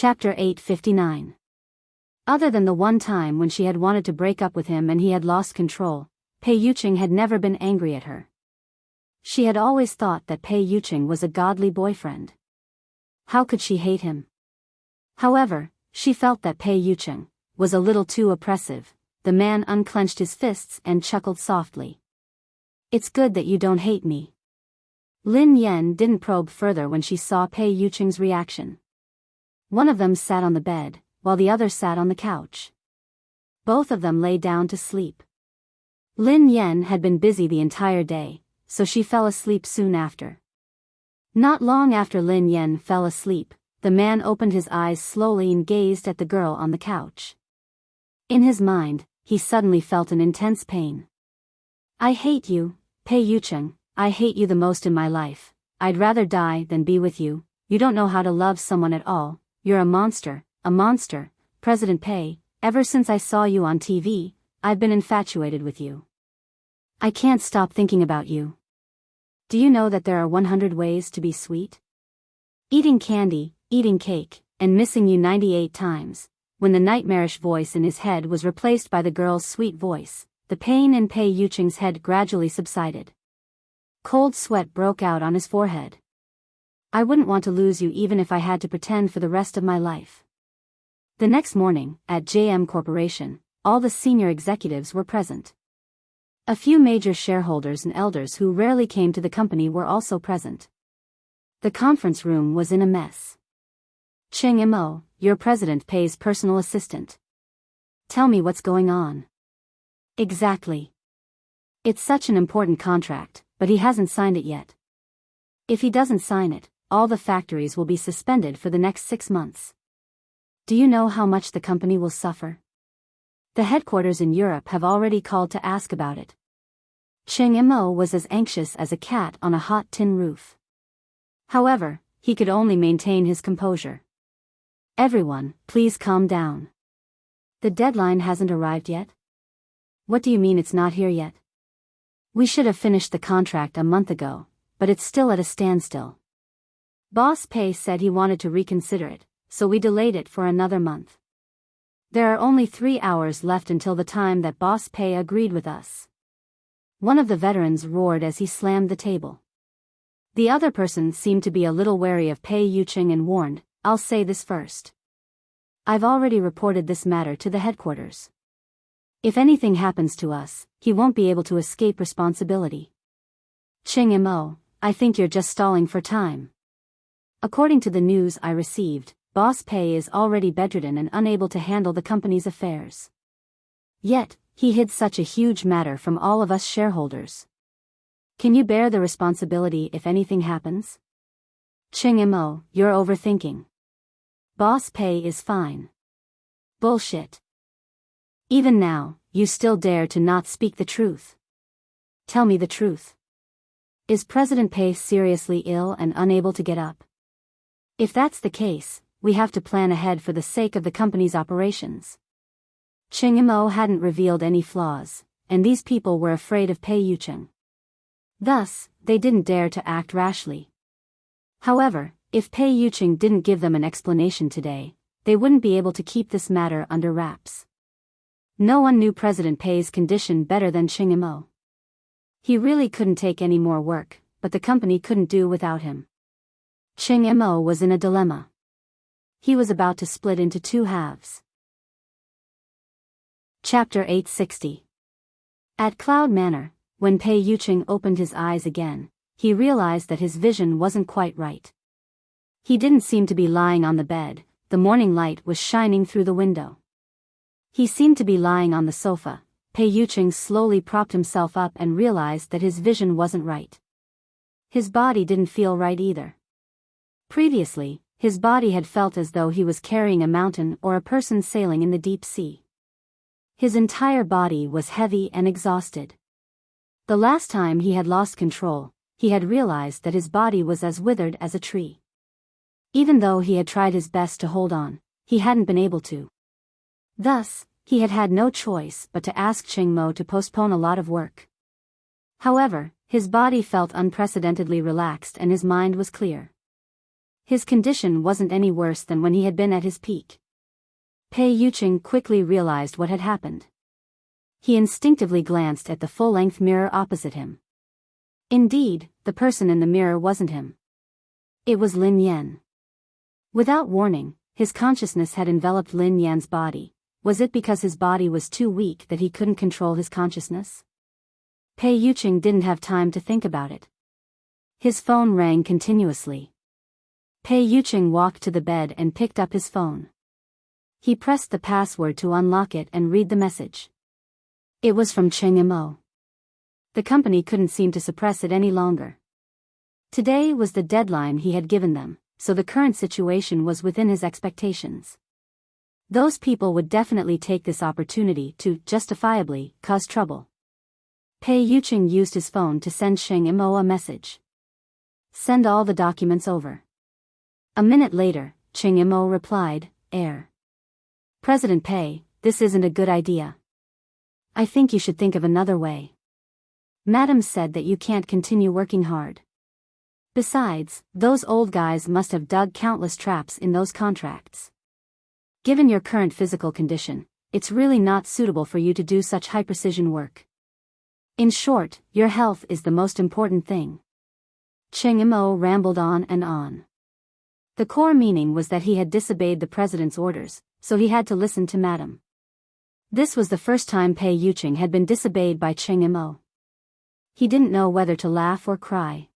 Chapter 859. Other than the one time when she had wanted to break up with him and he had lost control, Pei Yuqing had never been angry at her. She had always thought that Pei Yuqing was a godly boyfriend. How could she hate him? However, she felt that Pei Yuqing was a little too oppressive. The man unclenched his fists and chuckled softly. "It's good that you don't hate me." Lin Yan didn't probe further when she saw Pei Yuqing's reaction. One of them sat on the bed, while the other sat on the couch. Both of them lay down to sleep. Lin Yan had been busy the entire day, so she fell asleep soon after. Not long after Lin Yan fell asleep, the man opened his eyes slowly and gazed at the girl on the couch. In his mind, he suddenly felt an intense pain. "I hate you, Pei Yuqing, I hate you the most in my life. I'd rather die than be with you. You don't know how to love someone at all. You're a monster, President Pei. Ever since I saw you on TV, I've been infatuated with you. I can't stop thinking about you. Do you know that there are 100 ways to be sweet? Eating candy, eating cake, and missing you 98 times. When the nightmarish voice in his head was replaced by the girl's sweet voice, the pain in Pei Yuqing's head gradually subsided. Cold sweat broke out on his forehead. "I wouldn't want to lose you even if I had to pretend for the rest of my life." The next morning, at JM Corporation, all the senior executives were present. A few major shareholders and elders who rarely came to the company were also present. The conference room was in a mess. "Ching Mo, your President Pei's personal assistant. Tell me what's going on." "Exactly. It's such an important contract, but he hasn't signed it yet. If he doesn't sign it, all the factories will be suspended for the next 6 months. Do you know how much the company will suffer? The headquarters in Europe have already called to ask about it." Cheng Mo was as anxious as a cat on a hot tin roof. However, he could only maintain his composure. "Everyone, please calm down. The deadline hasn't arrived yet." "What do you mean it's not here yet? We should have finished the contract a month ago, but it's still at a standstill. Boss Pei said he wanted to reconsider it, so we delayed it for another month. There are only 3 hours left until the time that Boss Pei agreed with us." One of the veterans roared as he slammed the table. The other person seemed to be a little wary of Pei Yuqing and warned, "I'll say this first. I've already reported this matter to the headquarters. If anything happens to us, he won't be able to escape responsibility. Ching Mo, I think you're just stalling for time. According to the news I received, Boss Pei is already bedridden and unable to handle the company's affairs. Yet, he hid such a huge matter from all of us shareholders. Can you bear the responsibility if anything happens? Ching Mo, you're overthinking. Boss Pei is fine." "Bullshit. Even now, you still dare to not speak the truth. Tell me the truth. Is President Pei seriously ill and unable to get up? If that's the case, we have to plan ahead for the sake of the company's operations." Cheng Mo hadn't revealed any flaws, and these people were afraid of Pei Yuqing. Thus, they didn't dare to act rashly. However, if Pei Yuqing didn't give them an explanation today, they wouldn't be able to keep this matter under wraps. No one knew President Pei's condition better than Cheng Mo. He really couldn't take any more work, but the company couldn't do without him. Cheng Mo was in a dilemma. He was about to split into 2 halves. Chapter 860. At Cloud Manor, when Pei Yuqing opened his eyes again, he realized that his vision wasn't quite right. He didn't seem to be lying on the bed, the morning light was shining through the window. He seemed to be lying on the sofa. Pei Yuqing slowly propped himself up and realized that his vision wasn't right. His body didn't feel right either. Previously, his body had felt as though he was carrying a mountain or a person sailing in the deep sea. His entire body was heavy and exhausted. The last time he had lost control, he had realized that his body was as withered as a tree. Even though he had tried his best to hold on, he hadn't been able to. Thus, he had had no choice but to ask Cheng Mo to postpone a lot of work. However, his body felt unprecedentedly relaxed and his mind was clear. His condition wasn't any worse than when he had been at his peak. Pei Yuqing quickly realized what had happened. He instinctively glanced at the full-length mirror opposite him. Indeed, the person in the mirror wasn't him. It was Lin Yan. Without warning, his consciousness had enveloped Lin Yan's body. Was it because his body was too weak that he couldn't control his consciousness? Pei Yuqing didn't have time to think about it. His phone rang continuously. Pei Yuqing walked to the bed and picked up his phone. He pressed the password to unlock it and read the message. It was from Cheng Imo. The company couldn't seem to suppress it any longer. Today was the deadline he had given them, so the current situation was within his expectations. Those people would definitely take this opportunity to, justifiably, cause trouble. Pei Yuqing used his phone to send Cheng Imo a message. Send all the documents over. A minute later, Cheng Imo replied, President Pei, this isn't a good idea. I think you should think of another way. Madam said that you can't continue working hard. Besides, those old guys must have dug countless traps in those contracts. Given your current physical condition, it's really not suitable for you to do such high-precision work. In short, your health is the most important thing. Cheng Imo rambled on and on. The core meaning was that he had disobeyed the president's orders, so he had to listen to Madam. This was the first time Pei Yuqing had been disobeyed by Cheng Imo. He didn't know whether to laugh or cry.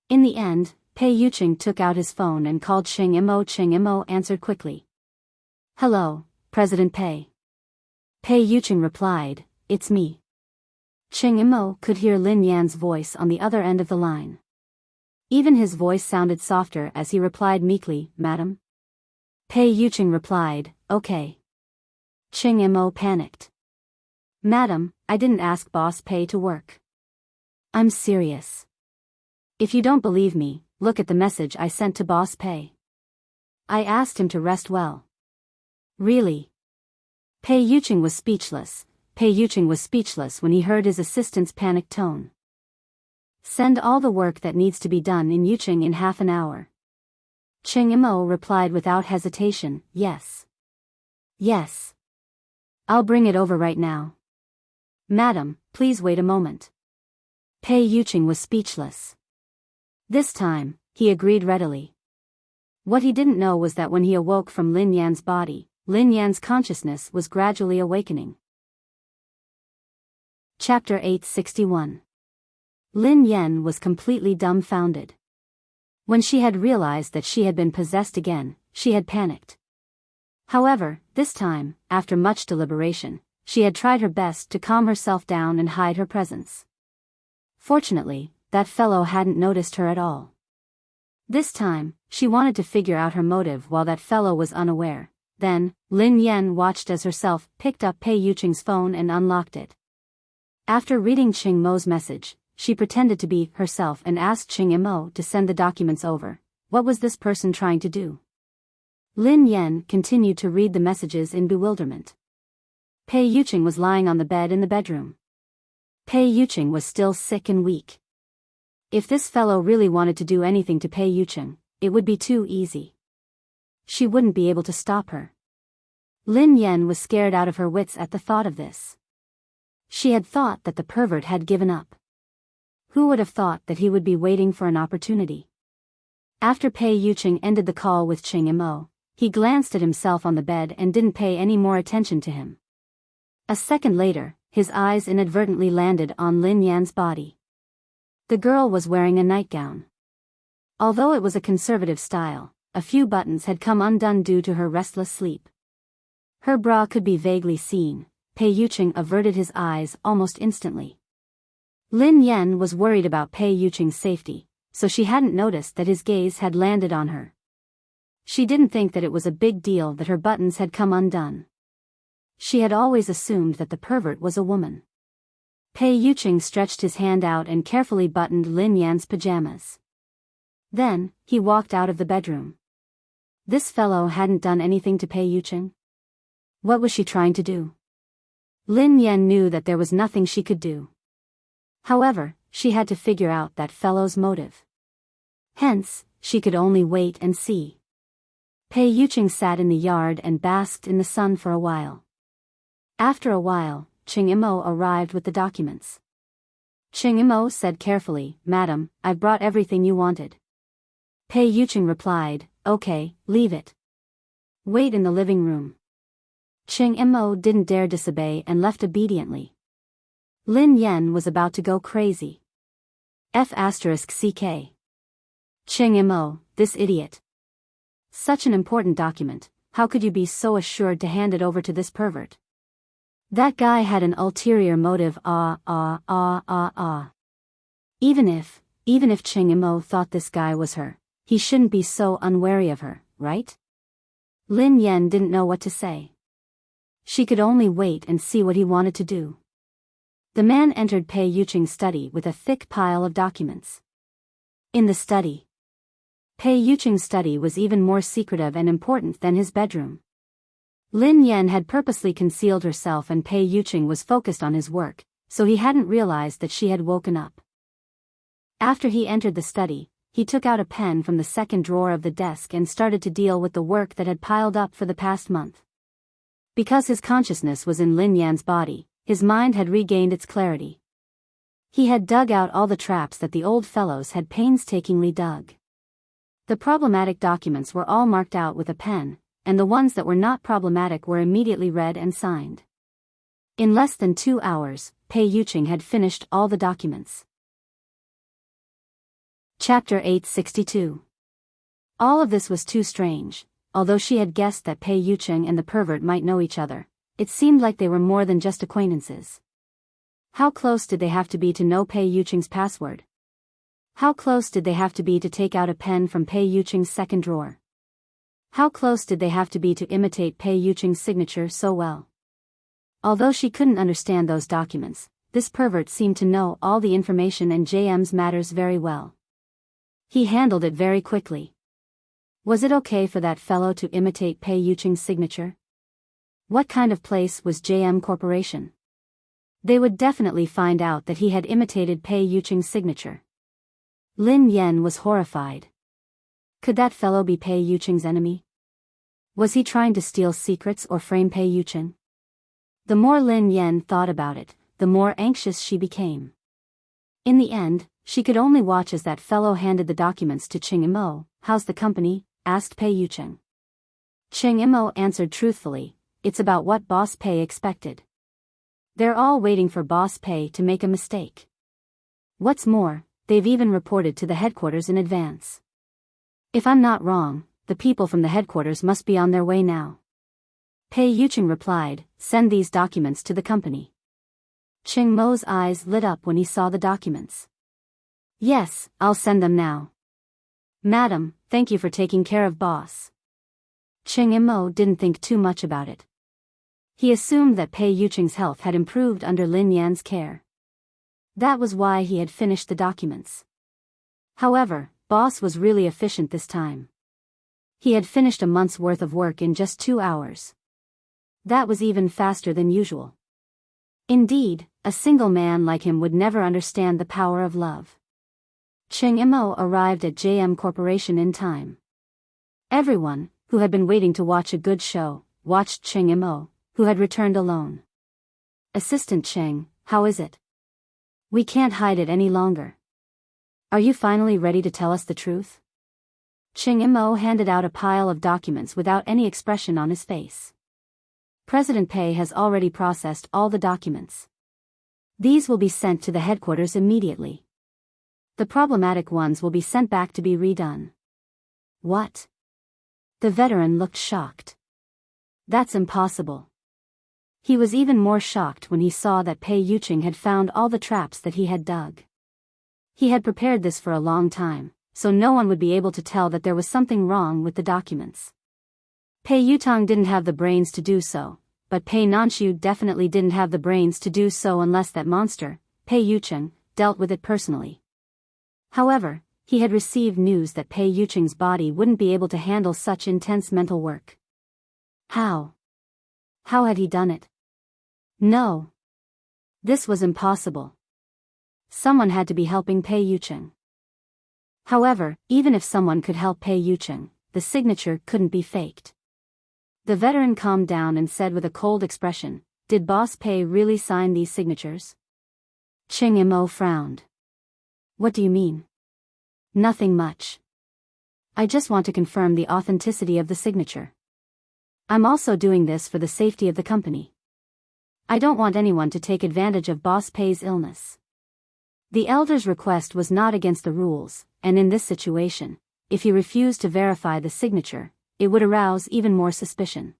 In the end, Pei Yuqing took out his phone and called Cheng Imo. Cheng Imo answered quickly. Hello, President Pei. Pei Yuqing replied, It's me. Cheng Imo could hear Lin Yan's voice on the other end of the line. Even his voice sounded softer as he replied meekly, Madam. Pei Yuqing replied, Okay. Cheng Imo panicked. Madam, I didn't ask Boss Pei to work. I'm serious. If you don't believe me, look at the message I sent to Boss Pei. I asked him to rest well. Really? Pei Yuqing was speechless. Pei Yuqing was speechless when he heard his assistant's panicked tone. Send all the work that needs to be done in Yuqing in half an hour. Cheng Imo replied without hesitation, Yes. Yes. I'll bring it over right now. Madam, please wait a moment. Pei Yuqing was speechless. This time, he agreed readily. What he didn't know was that when he awoke from Lin Yan's body, Lin Yan's consciousness was gradually awakening. Chapter 861. Lin Yan was completely dumbfounded. When she had realized that she had been possessed again, she had panicked. However, this time, after much deliberation, she had tried her best to calm herself down and hide her presence. Fortunately, that fellow hadn't noticed her at all. This time, she wanted to figure out her motive while that fellow was unaware. Then, Lin Yan watched as herself picked up Pei Yuqing's phone and unlocked it. After reading Cheng Imo's message, she pretended to be herself and asked Cheng Imo to send the documents over. What was this person trying to do? Lin Yan continued to read the messages in bewilderment. Pei Yuqing was lying on the bed in the bedroom. Pei Yuqing was still sick and weak. If this fellow really wanted to do anything to Pei Yuqing, it would be too easy. She wouldn't be able to stop her. Lin Yan was scared out of her wits at the thought of this. She had thought that the pervert had given up. Who would have thought that he would be waiting for an opportunity? After Pei Yuqing ended the call with Cheng Imo, he glanced at himself on the bed and didn't pay any more attention to him. A second later, his eyes inadvertently landed on Lin Yan's body. The girl was wearing a nightgown. Although it was a conservative style, a few buttons had come undone due to her restless sleep. Her bra could be vaguely seen. Pei Yuqing averted his eyes almost instantly. Lin Yan was worried about Pei Yuqing's safety, so she hadn't noticed that his gaze had landed on her. She didn't think that it was a big deal that her buttons had come undone. She had always assumed that the pervert was a woman. Pei Yuqing stretched his hand out and carefully buttoned Lin Yan's pajamas. Then, he walked out of the bedroom. This fellow hadn't done anything to Pei Yuqing. What was she trying to do? Lin Yan knew that there was nothing she could do. However, she had to figure out that fellow's motive. Hence, she could only wait and see. Pei Yuqing sat in the yard and basked in the sun for a while. After a while, Qing Imo arrived with the documents. Qing Imo said carefully, "Madam, I've brought everything you wanted." Pei Yuqing replied, "Okay, leave it. Wait in the living room." Qing Imo didn't dare disobey and left obediently. Lin Yan was about to go crazy. F***ck. Qing Imo, this idiot. Such an important document, how could you be so assured to hand it over to this pervert? That guy had an ulterior motive. Even if Qing Imo thought this guy was her, he shouldn't be so unwary of her, right? Lin Yan didn't know what to say. She could only wait and see what he wanted to do. The man entered Pei Yuqing's study with a thick pile of documents. In the study, Pei Yuqing's study was even more secretive and important than his bedroom. Lin Yan had purposely concealed herself and Pei Yuqing was focused on his work, so he hadn't realized that she had woken up. After he entered the study, he took out a pen from the second drawer of the desk and started to deal with the work that had piled up for the past month. Because his consciousness was in Lin Yan's body, his mind had regained its clarity. He had dug out all the traps that the old fellows had painstakingly dug. The problematic documents were all marked out with a pen, and the ones that were not problematic were immediately read and signed. In less than 2 hours, Pei Yuqing had finished all the documents. Chapter 862. All of this was too strange. Although she had guessed that Pei Yuqing and the pervert might know each other, it seemed like they were more than just acquaintances. How close did they have to be to know Pei Yuqing's password? How close did they have to be to take out a pen from Pei Yuqing's second drawer? How close did they have to be to imitate Pei Yuqing's signature so well? Although she couldn't understand those documents, this pervert seemed to know all the information and JM's matters very well. He handled it very quickly. Was it okay for that fellow to imitate Pei Yuqing's signature? What kind of place was JM Corporation? They would definitely find out that he had imitated Pei Yuqing's signature. Lin Yan was horrified. Could that fellow be Pei Yuqing's enemy? Was he trying to steal secrets or frame Pei Yuqing? The more Lin Yan thought about it, the more anxious she became. In the end, she could only watch as that fellow handed the documents to Qing Imo. "How's the company?" asked Pei Yuqing. Qing Imo answered truthfully, "It's about what Boss Pei expected. They're all waiting for Boss Pei to make a mistake. What's more, they've even reported to the headquarters in advance. If I'm not wrong, the people from the headquarters must be on their way now." Pei Yuqing replied, "Send these documents to the company." Qing Mo's eyes lit up when he saw the documents. "Yes, I'll send them now. Madam, thank you for taking care of Boss." Qing Imo didn't think too much about it. He assumed that Pei Yuqing's health had improved under Lin Yan's care. That was why he had finished the documents. However, Boss was really efficient this time. He had finished a month's worth of work in just 2 hours. That was even faster than usual. Indeed, a single man like him would never understand the power of love. Qing Imo arrived at JM Corporation in time. Everyone, who had been waiting to watch a good show, watched Qing Imo, who had returned alone. "Assistant Qing, how is it? We can't hide it any longer. Are you finally ready to tell us the truth?" Qing Imo handed out a pile of documents without any expression on his face. "President Pei has already processed all the documents. These will be sent to the headquarters immediately. The problematic ones will be sent back to be redone." "What?" The veteran looked shocked. "That's impossible." He was even more shocked when he saw that Pei Yuqing had found all the traps that he had dug. He had prepared this for a long time, so no one would be able to tell that there was something wrong with the documents. Pei Yutong didn't have the brains to do so, but Pei Nanxiu definitely didn't have the brains to do so unless that monster, Pei Yuqing, dealt with it personally. However, he had received news that Pei Yuqing's body wouldn't be able to handle such intense mental work. How? How had he done it? No. This was impossible. Someone had to be helping Pei Yuqing. However, even if someone could help Pei Yucheng, the signature couldn't be faked. The veteran calmed down and said with a cold expression, "Did Boss Pei really sign these signatures?" Ching Imo frowned. "What do you mean?" "Nothing much. I just want to confirm the authenticity of the signature. I'm also doing this for the safety of the company. I don't want anyone to take advantage of Boss Pei's illness." The elder's request was not against the rules, and in this situation, if he refused to verify the signature, it would arouse even more suspicion.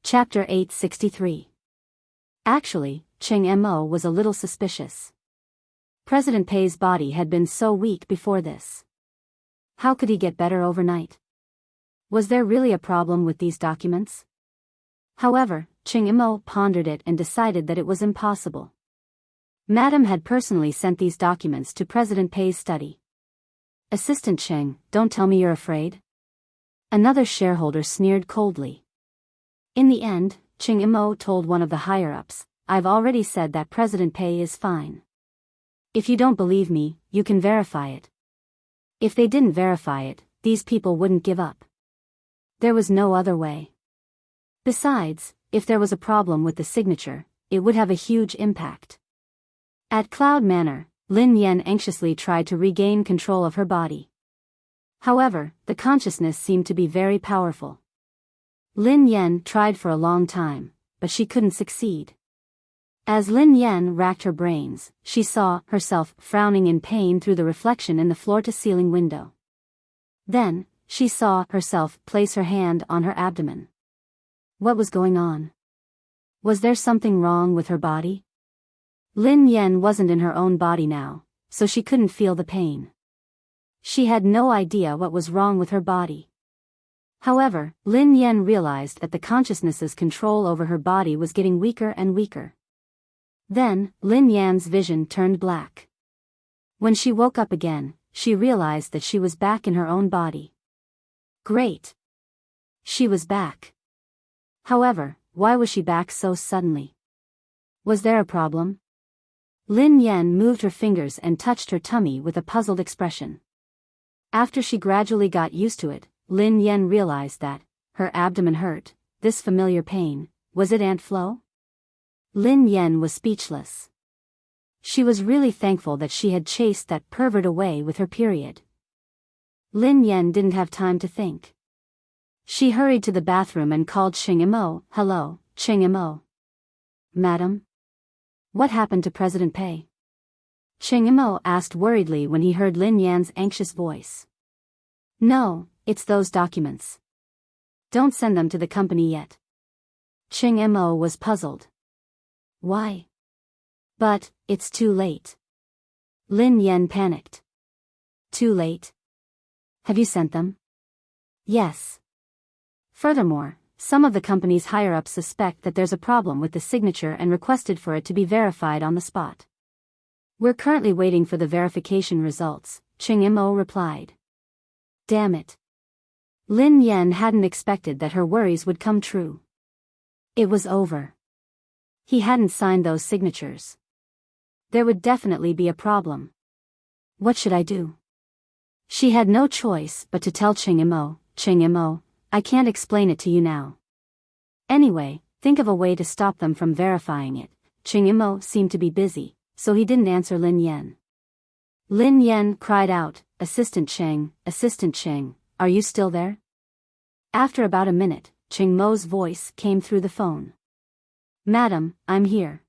Chapter 863. Actually, Ching Mo was a little suspicious. President Pei's body had been so weak before this. How could he get better overnight? Was there really a problem with these documents? However, Ching Mo pondered it and decided that it was impossible. Madam had personally sent these documents to President Pei's study. "Assistant Cheng, don't tell me you're afraid?" Another shareholder sneered coldly. In the end, Ching Mo told one of the higher-ups, "I've already said that President Pei is fine. If you don't believe me, you can verify it." If they didn't verify it, these people wouldn't give up. There was no other way. Besides, if there was a problem with the signature, it would have a huge impact. At Cloud Manor, Lin Yan anxiously tried to regain control of her body. However, the consciousness seemed to be very powerful. Lin Yan tried for a long time, but she couldn't succeed. As Lin Yan racked her brains, she saw herself frowning in pain through the reflection in the floor-to-ceiling window. Then, she saw herself place her hand on her abdomen. What was going on? Was there something wrong with her body? Lin Yan wasn't in her own body now, so she couldn't feel the pain. She had no idea what was wrong with her body. However, Lin Yan realized that the consciousness's control over her body was getting weaker and weaker. Then, Lin Yan's vision turned black. When she woke up again, she realized that she was back in her own body. Great! She was back. However, why was she back so suddenly? Was there a problem? Lin Yan moved her fingers and touched her tummy with a puzzled expression. After she gradually got used to it, Lin Yan realized that her abdomen hurt. This familiar pain, was it Aunt Flo? Lin Yan was speechless. She was really thankful that she had chased that pervert away with her period. Lin Yan didn't have time to think. She hurried to the bathroom and called Ching Mo. "Hello, Ching Mo." "Madam? What happened to President Pei?" Ching Mo asked worriedly when he heard Lin Yan's anxious voice. "No, it's those documents. Don't send them to the company yet." Ching Mo was puzzled. "Why?" "But, it's too late." Lin Yan panicked. "Too late? Have you sent them?" "Yes." Furthermore, some of the company's higher-ups suspect that there's a problem with the signature and requested for it to be verified on the spot. "We're currently waiting for the verification results," Ching Mo replied. Damn it. Lin Yan hadn't expected that her worries would come true. It was over. He hadn't signed those signatures. There would definitely be a problem. What should I do? She had no choice but to tell Ching Mo, "I can't explain it to you now. Anyway, think of a way to stop them from verifying it." Ching Mo seemed to be busy, so he didn't answer Lin Yan. Lin Yan cried out, Assistant Cheng, are you still there?" After about a minute, Ching Mo's voice came through the phone. "Madam, I'm here.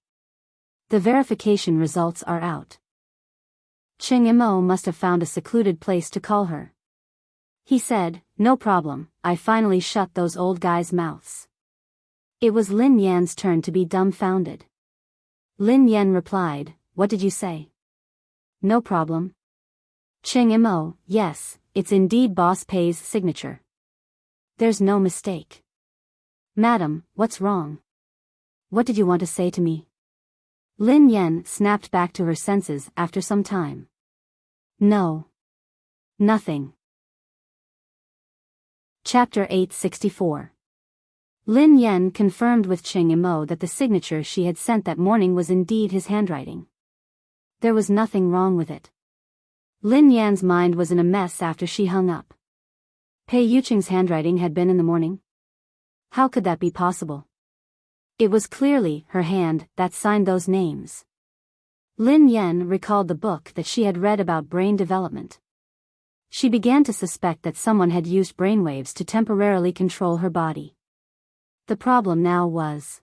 The verification results are out." Ching Mo must have found a secluded place to call her. He said, "No problem, I finally shut those old guys' mouths." It was Lin Yan's turn to be dumbfounded. Lin Yan replied, "What did you say?" "No problem." Ching Mo, "Yes, it's indeed Boss Pei's signature. There's no mistake." "Madam, what's wrong? What did you want to say to me?" Lin Yan snapped back to her senses after some time. "No. Nothing." Chapter 864. Lin Yan confirmed with Ching Mo that the signature she had sent that morning was indeed his handwriting. There was nothing wrong with it. Lin Yan's mind was in a mess after she hung up. Pei Yuqing's handwriting had been in the morning? How could that be possible? It was clearly her hand that signed those names. Lin Yan recalled the book that she had read about brain development. She began to suspect that someone had used brainwaves to temporarily control her body. The problem now was,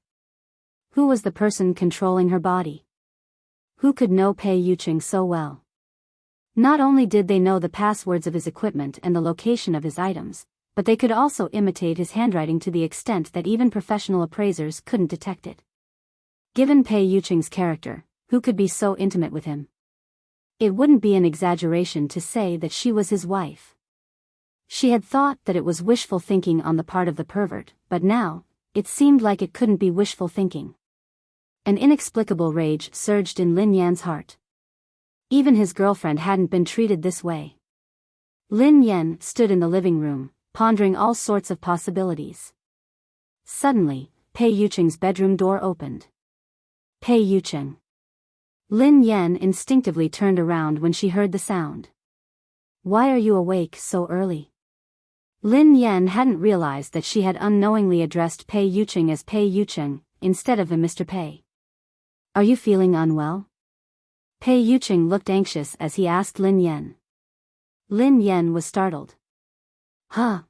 who was the person controlling her body? Who could know Pei Yuqing so well? Not only did they know the passwords of his equipment and the location of his items, but they could also imitate his handwriting to the extent that even professional appraisers couldn't detect it. Given Pei Yuqing's character, who could be so intimate with him? It wouldn't be an exaggeration to say that she was his wife. She had thought that it was wishful thinking on the part of the pervert, but now, it seemed like it couldn't be wishful thinking. An inexplicable rage surged in Lin Yan's heart. Even his girlfriend hadn't been treated this way. Lin Yan stood in the living room, pondering all sorts of possibilities. Suddenly, Pei Yuqing's bedroom door opened. Pei Yuqing. Lin Yan instinctively turned around when she heard the sound. Why are you awake so early? Lin Yan hadn't realized that she had unknowingly addressed Pei Yuqing as Pei Yuqing, instead of Mr. Pei. Are you feeling unwell? Pei Yuqing looked anxious as he asked Lin Yan. Lin Yan was startled. Huh?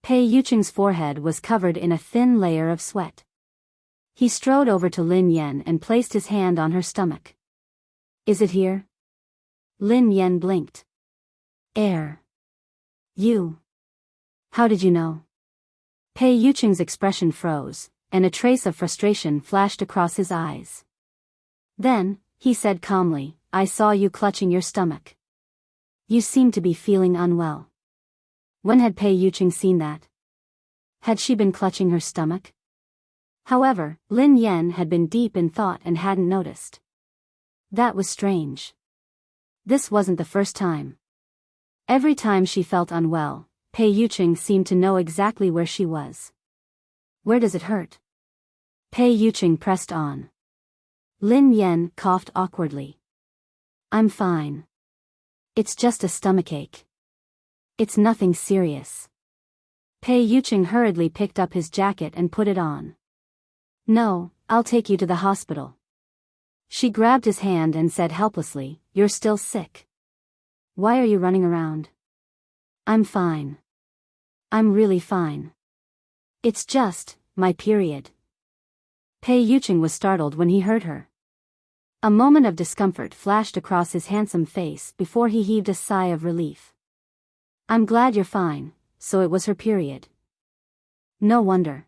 Pei Yuqing's forehead was covered in a thin layer of sweat. He strode over to Lin Yan and placed his hand on her stomach. Is it here? Lin Yan blinked. Air. You. How did you know? Pei Yuqing's expression froze, and a trace of frustration flashed across his eyes. Then, he said calmly, I saw you clutching your stomach. You seem to be feeling unwell. When had Pei Yuqing seen that? Had she been clutching her stomach? However, Lin Yan had been deep in thought and hadn't noticed. That was strange. This wasn't the first time. Every time she felt unwell, Pei Yuqing seemed to know exactly where she was. Where does it hurt? Pei Yuqing pressed on. Lin Yan coughed awkwardly. I'm fine. It's just a stomachache. It's nothing serious. Pei Yuqing hurriedly picked up his jacket and put it on. No, I'll take you to the hospital. She grabbed his hand and said helplessly, You're still sick. Why are you running around? I'm fine. I'm really fine. It's just, my period. Pei Yuqing was startled when he heard her. A moment of discomfort flashed across his handsome face before he heaved a sigh of relief. I'm glad you're fine, so it was her period. No wonder.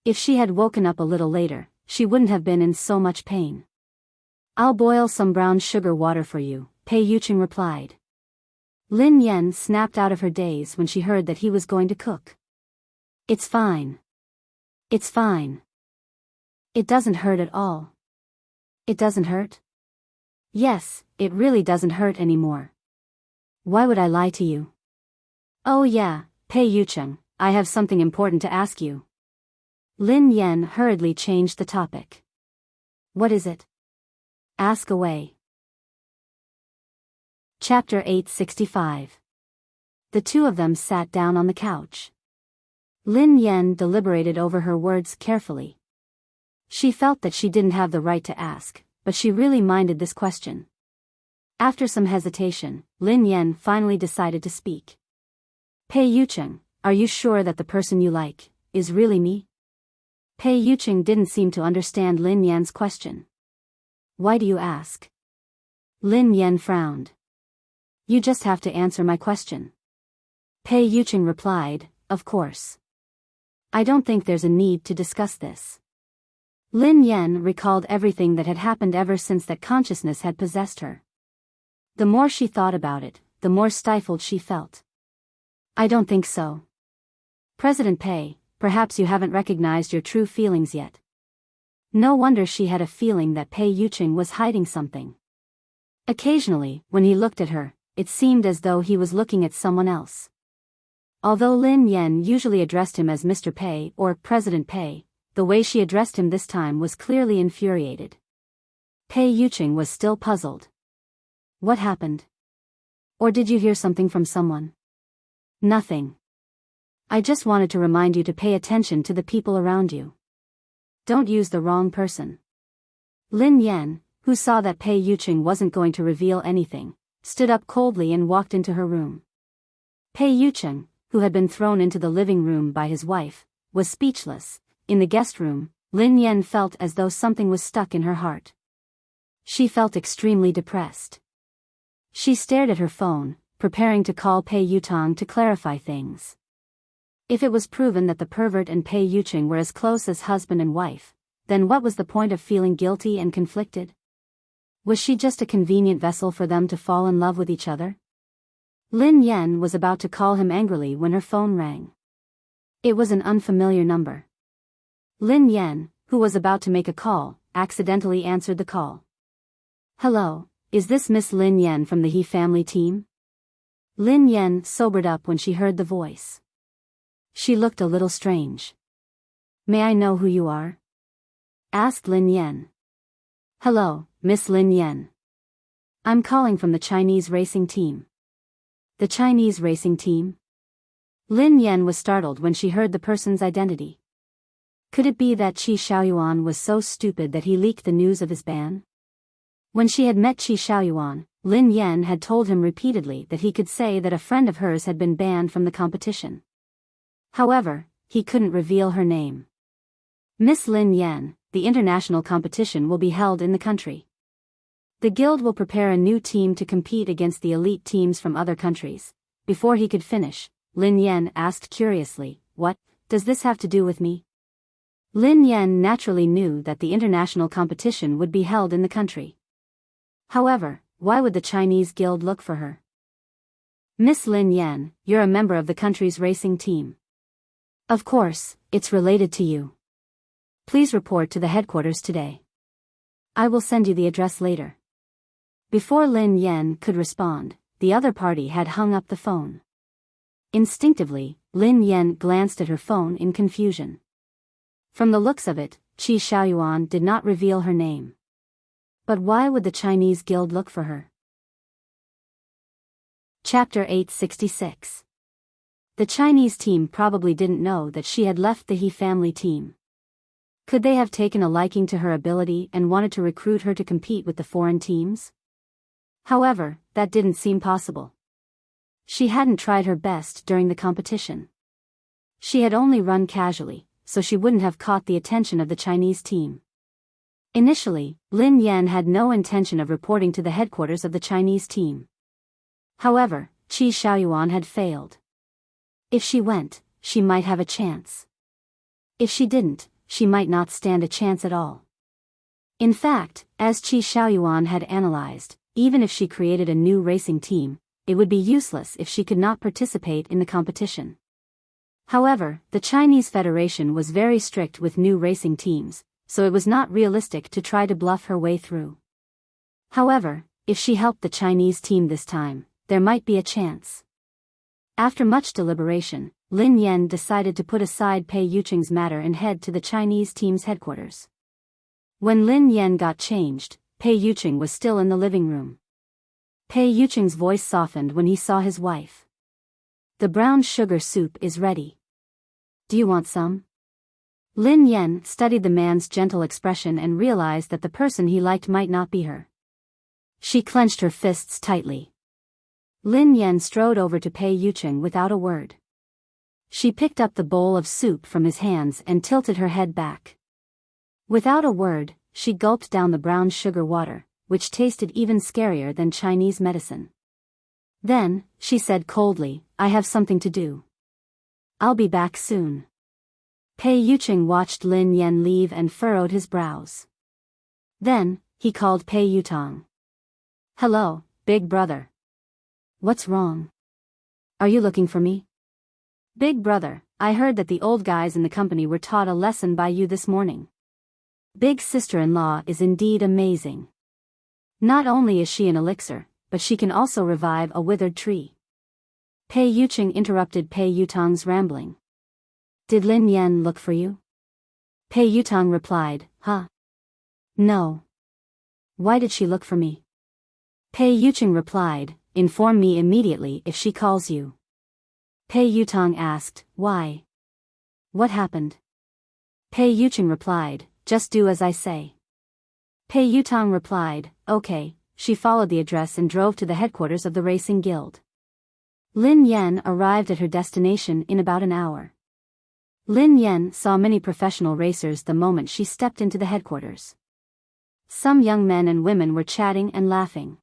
If she had woken up a little later, she wouldn't have been in so much pain. I'll boil some brown sugar water for you, Pei Yuqing replied. Lin Yan snapped out of her daze when she heard that he was going to cook. It's fine. It's fine. It doesn't hurt at all. It doesn't hurt? Yes, it really doesn't hurt anymore. Why would I lie to you? Oh yeah, Pei Yuqing, I have something important to ask you. Lin Yan hurriedly changed the topic. What is it? Ask away. Chapter 865. The two of them sat down on the couch. Lin Yan deliberated over her words carefully. She felt that she didn't have the right to ask, but she really minded this question. After some hesitation, Lin Yan finally decided to speak. Pei Yuqing, are you sure that the person you like is really me? Pei Yuqing didn't seem to understand Lin Yan's question. Why do you ask? Lin Yan frowned. You just have to answer my question. Pei Yuqing replied, Of course. I don't think there's a need to discuss this. Lin Yan recalled everything that had happened ever since that consciousness had possessed her. The more she thought about it, the more stifled she felt. I don't think so. President Pei, perhaps you haven't recognized your true feelings yet. No wonder she had a feeling that Pei Yuqing was hiding something. Occasionally, when he looked at her, it seemed as though he was looking at someone else. Although Lin Yan usually addressed him as Mr. Pei or President Pei, the way she addressed him this time was clearly infuriated. Pei Yuqing was still puzzled. What happened? Or did you hear something from someone? Nothing. I just wanted to remind you to pay attention to the people around you. Don't use the wrong person. Lin Yan, who saw that Pei Yuqing wasn't going to reveal anything, stood up coldly and walked into her room. Pei Yuqing, who had been thrown into the living room by his wife, was speechless. In the guest room, Lin Yan felt as though something was stuck in her heart. She felt extremely depressed. She stared at her phone, preparing to call Pei Yutang to clarify things. If it was proven that the pervert and Pei Yuqing were as close as husband and wife, then what was the point of feeling guilty and conflicted? Was she just a convenient vessel for them to fall in love with each other? Lin Yan was about to call him angrily when her phone rang. It was an unfamiliar number. Lin Yan, who was about to make a call, accidentally answered the call. Hello, is this Miss Lin Yan from the He family team? Lin Yan sobered up when she heard the voice. She looked a little strange. May I know who you are? Asked Lin Yan. Hello, Miss Lin Yan. I'm calling from the Chinese racing team. The Chinese racing team? Lin Yan was startled when she heard the person's identity. Could it be that Qi Xiaoyuan was so stupid that he leaked the news of his ban? When she had met Qi Xiaoyuan, Lin Yan had told him repeatedly that he could say that a friend of hers had been banned from the competition. However, he couldn't reveal her name. Miss Lin Yan, the international competition will be held in the country. The guild will prepare a new team to compete against the elite teams from other countries. Before he could finish, Lin Yan asked curiously, what does this have to do with me? Lin Yan naturally knew that the international competition would be held in the country. However, why would the Chinese guild look for her? Miss Lin Yan, you're a member of the country's racing team. Of course, it's related to you. Please report to the headquarters today. I will send you the address later. Before Lin Yan could respond, the other party had hung up the phone. Instinctively, Lin Yan glanced at her phone in confusion. From the looks of it, Qi Xiaoyuan did not reveal her name. But why would the Chinese guild look for her? Chapter 866. The Chinese team probably didn't know that she had left the He family team. Could they have taken a liking to her ability and wanted to recruit her to compete with the foreign teams? However, that didn't seem possible. She hadn't tried her best during the competition. She had only run casually, so she wouldn't have caught the attention of the Chinese team. Initially, Lin Yan had no intention of reporting to the headquarters of the Chinese team. However, Qi Xiaoyuan had failed. If she went, she might have a chance. If she didn't, she might not stand a chance at all. In fact, as Qi Xiaoyuan had analyzed, even if she created a new racing team, it would be useless if she could not participate in the competition. However, the Chinese Federation was very strict with new racing teams, so it was not realistic to try to bluff her way through. However, if she helped the Chinese team this time, there might be a chance. After much deliberation, Lin Yan decided to put aside Pei Yuqing's matter and head to the Chinese team's headquarters. When Lin Yan got changed, Pei Yuqing was still in the living room. Pei Yuqing's voice softened when he saw his wife. The brown sugar soup is ready. Do you want some? Lin Yan studied the man's gentle expression and realized that the person he liked might not be her. She clenched her fists tightly. Lin Yan strode over to Pei Yuqing without a word. She picked up the bowl of soup from his hands and tilted her head back. Without a word, she gulped down the brown sugar water, which tasted even scarier than Chinese medicine. Then, she said coldly, I have something to do. I'll be back soon. Pei Yuqing watched Lin Yan leave and furrowed his brows. Then, he called Pei Yutang. Hello, big brother. What's wrong? Are you looking for me? Big brother, I heard that the old guys in the company were taught a lesson by you this morning. Big sister-in-law is indeed amazing. Not only is she an elixir, but she can also revive a withered tree. Pei Yuqing interrupted Pei Yutang's rambling. Did Lin Yan look for you? Pei Yutang replied, huh? No. Why did she look for me? Pei Yuqing replied, inform me immediately if she calls you. Pei Yutong asked, why? What happened? Pei Yucheng replied, just do as I say. Pei Yutong replied, okay. She followed the address and drove to the headquarters of the racing guild. Lin Yan arrived at her destination in about an hour. Lin Yan saw many professional racers the moment she stepped into the headquarters. Some young men and women were chatting and laughing.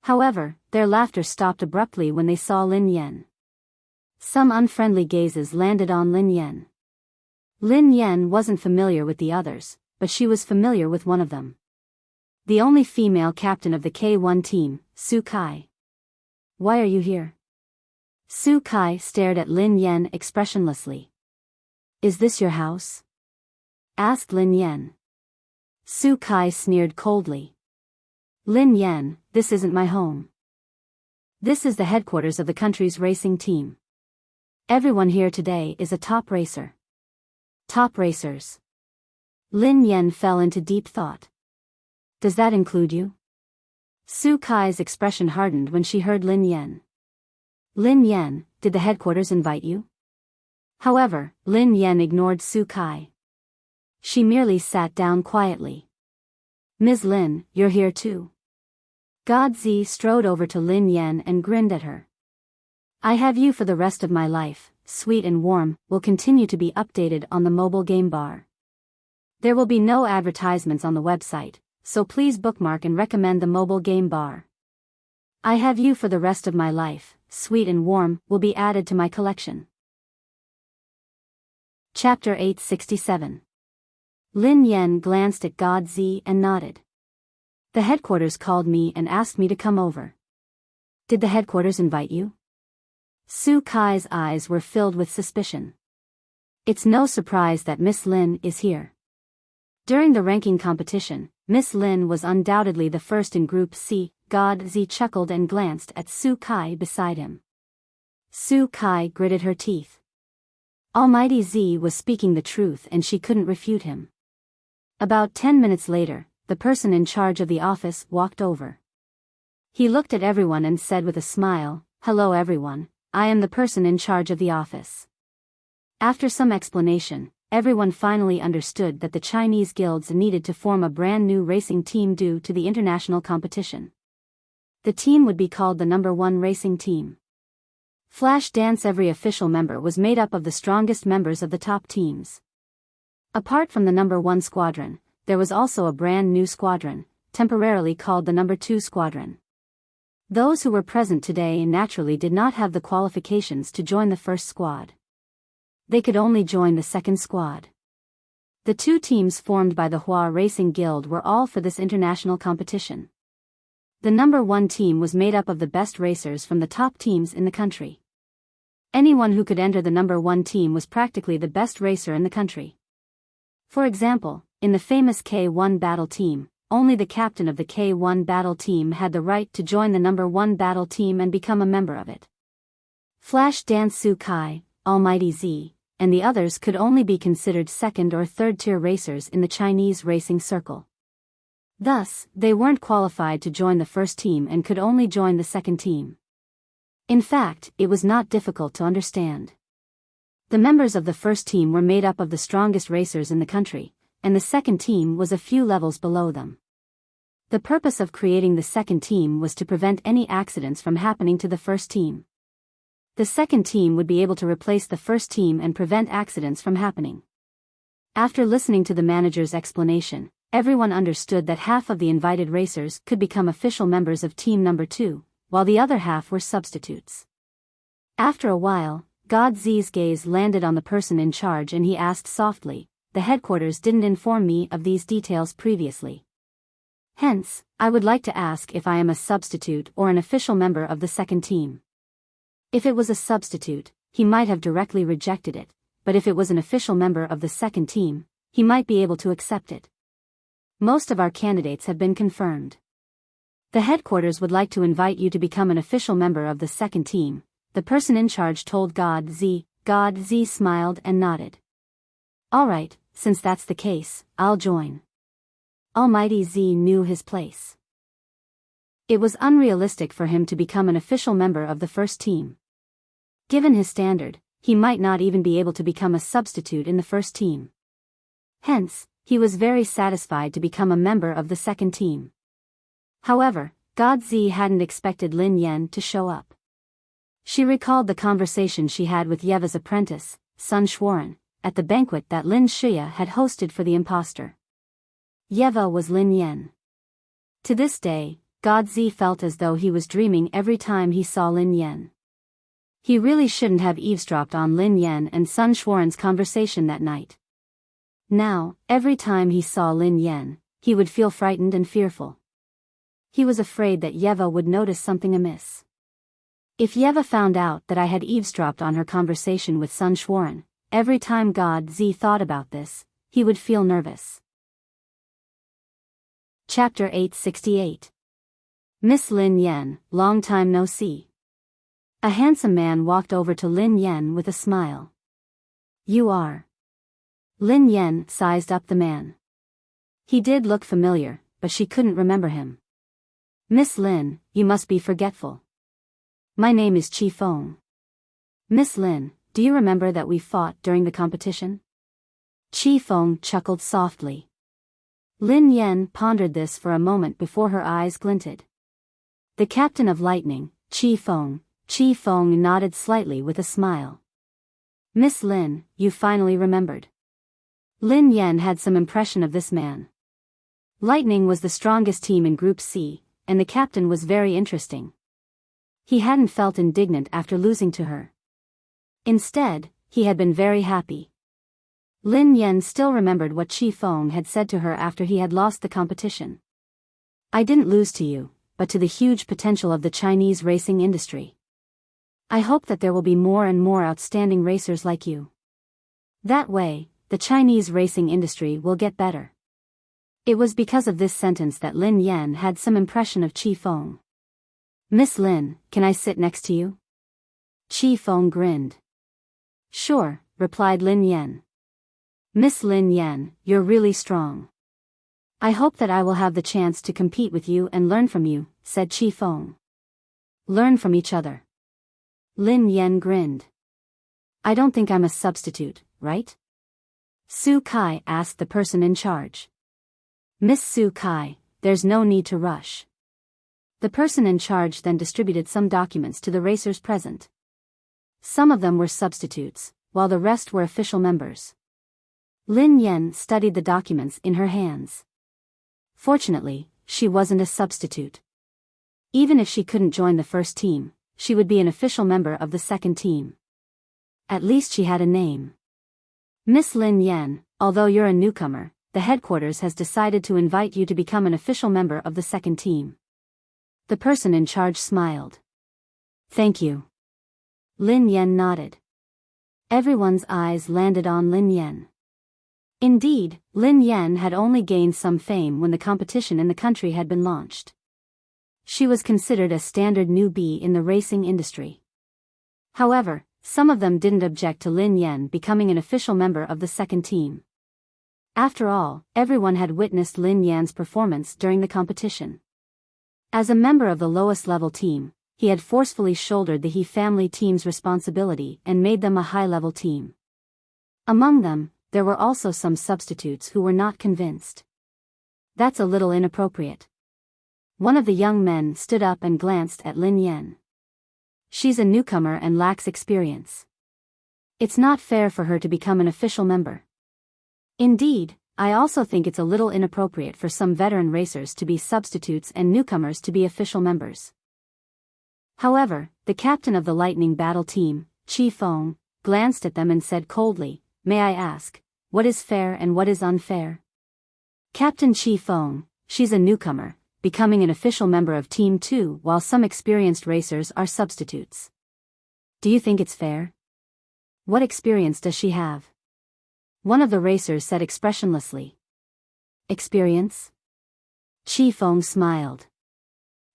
However, their laughter stopped abruptly when they saw Lin Yan. Some unfriendly gazes landed on Lin Yan. Lin Yan wasn't familiar with the others, but she was familiar with one of them. The only female captain of the K1 team, Su Kai. Why are you here? Su Kai stared at Lin Yan expressionlessly. Is this your house? Asked Lin Yan. Su Kai sneered coldly. Lin Yan, this isn't my home. This is the headquarters of the country's racing team. Everyone here today is a top racer. Top racers. Lin Yan fell into deep thought. Does that include you? Su Kai's expression hardened when she heard Lin Yan. Lin Yan, did the headquarters invite you? However, Lin Yan ignored Su Kai. She merely sat down quietly. Ms. Lin, you're here too. God Zi strode over to Lin Yan and grinned at her. I have you for the rest of my life, Sweet and Warm will continue to be updated on the mobile game bar. There will be no advertisements on the website, so please bookmark and recommend the mobile game bar. I have you for the rest of my life, Sweet and Warm will be added to my collection. Chapter 867. Lin Yan glanced at God Zi and nodded. The headquarters called me and asked me to come over. Did the headquarters invite you? Su Kai's eyes were filled with suspicion. It's no surprise that Miss Lin is here. During the ranking competition, Miss Lin was undoubtedly the first in Group C. God Zi chuckled and glanced at Su Kai beside him. Su Kai gritted her teeth. Almighty Zi was speaking the truth and she couldn't refute him. About 10 minutes later, the person in charge of the office walked over. He looked at everyone and said with a smile, "Hello everyone, I am the person in charge of the office." After some explanation, everyone finally understood that the Chinese guilds needed to form a brand new racing team due to the international competition. The team would be called the number 1 racing team. Flash Dance. Every official member was made up of the strongest members of the top teams. Apart from the number 1 squadron, there was also a brand new squadron, temporarily called the number 2 squadron. Those who were present today naturally did not have the qualifications to join the first squad. They could only join the second squad. The 2 teams formed by the Hua Racing Guild were all for this international competition. The number 1 team was made up of the best racers from the top teams in the country. Anyone who could enter the number 1 team was practically the best racer in the country. For example, in the famous K1 battle team, only the captain of the K1 battle team had the right to join the number 1 battle team and become a member of it. Flash Dance. Su Kai, Almighty Zi, and the others could only be considered second or third tier racers in the Chinese racing circle. Thus, they weren't qualified to join the first team and could only join the second team. In fact, it was not difficult to understand. The members of the first team were made up of the strongest racers in the country, and the second team was a few levels below them. The purpose of creating the second team was to prevent any accidents from happening to the first team. The second team would be able to replace the first team and prevent accidents from happening. After listening to the manager's explanation, everyone understood that half of the invited racers could become official members of team number 2, while the other half were substitutes. After a while, God Zi's gaze landed on the person in charge and he asked softly, "The headquarters didn't inform me of these details previously. Hence, I would like to ask if I am a substitute or an official member of the second team." If it was a substitute, he might have directly rejected it, but if it was an official member of the second team, he might be able to accept it. Most of our candidates have been confirmed. The headquarters would like to invite you to become an official member of the second team, the person in charge told God Zi. God Zi smiled and nodded. Alright, since that's the case, I'll join. Almighty Zi knew his place. It was unrealistic for him to become an official member of the first team. Given his standard, he might not even be able to become a substitute in the first team. Hence, he was very satisfied to become a member of the second team. However, Godzi hadn't expected Lin Yan to show up. She recalled the conversation she had with Yeva's apprentice, Sun Xuan, at the banquet that Lin Shuya had hosted for the impostor. Yeva was Lin Yan. To this day, Godzi felt as though he was dreaming every time he saw Lin Yan. He really shouldn't have eavesdropped on Lin Yan and Sun Xuan's conversation that night. Now, every time he saw Lin Yan, he would feel frightened and fearful. He was afraid that Yeva would notice something amiss. If Yeva found out that I had eavesdropped on her conversation with Sun Xuan, every time Godzi thought about this, he would feel nervous. Chapter 868. Miss Lin Yan, long time no see. A handsome man walked over to Lin Yan with a smile. You are. Lin Yan sized up the man. He did look familiar, but she couldn't remember him. Miss Lin, you must be forgetful. My name is Chi Feng. Miss Lin, do you remember that we fought during the competition? Chi Feng chuckled softly. Lin Yan pondered this for a moment before her eyes glinted. The captain of lightning, Chi Feng nodded slightly with a smile. Miss Lin, you finally remembered. Lin Yan had some impression of this man. Lightning was the strongest team in Group C, and the captain was very interesting. He hadn't felt indignant after losing to her. Instead, he had been very happy. Lin Yan still remembered what Chi Feng had said to her after he had lost the competition. I didn't lose to you, but to the huge potential of the Chinese racing industry. I hope that there will be more and more outstanding racers like you. That way, the Chinese racing industry will get better. It was because of this sentence that Lin Yan had some impression of Chi Feng. Miss Lin, can I sit next to you? Chi Feng grinned. Sure, replied Lin Yan. Miss Lin Yan, you're really strong. I hope that I will have the chance to compete with you and learn from you, said Chi Feng. Learn from each other. Lin Yan grinned. I don't think I'm a substitute, right? Su Kai asked the person in charge. Miss Su Kai, there's no need to rush. The person in charge then distributed some documents to the racers present. Some of them were substitutes, while the rest were official members. Lin Yan studied the documents in her hands. Fortunately, she wasn't a substitute. Even if she couldn't join the first team, she would be an official member of the second team. At least she had a name. Miss Lin Yan, although you're a newcomer, the headquarters has decided to invite you to become an official member of the second team. The person in charge smiled. Thank you. Lin Yan nodded. Everyone's eyes landed on Lin Yan. Indeed, Lin Yan had only gained some fame when the competition in the country had been launched. She was considered a standard newbie in the racing industry. However, some of them didn't object to Lin Yan becoming an official member of the second team. After all, everyone had witnessed Lin Yan's performance during the competition. As a member of the lowest level team, he had forcefully shouldered the He family team's responsibility and made them a high-level team. Among them, there were also some substitutes who were not convinced. That's a little inappropriate. One of the young men stood up and glanced at Lin Yan. She's a newcomer and lacks experience. It's not fair for her to become an official member. Indeed, I also think it's a little inappropriate for some veteran racers to be substitutes and newcomers to be official members. However, the captain of the Lightning Battle Team, Chi Feng, glanced at them and said coldly, May I ask, what is fair and what is unfair? Captain Chi Feng, she's a newcomer, becoming an official member of Team 2 while some experienced racers are substitutes. Do you think it's fair? What experience does she have? One of the racers said expressionlessly. Experience? Chi Feng smiled.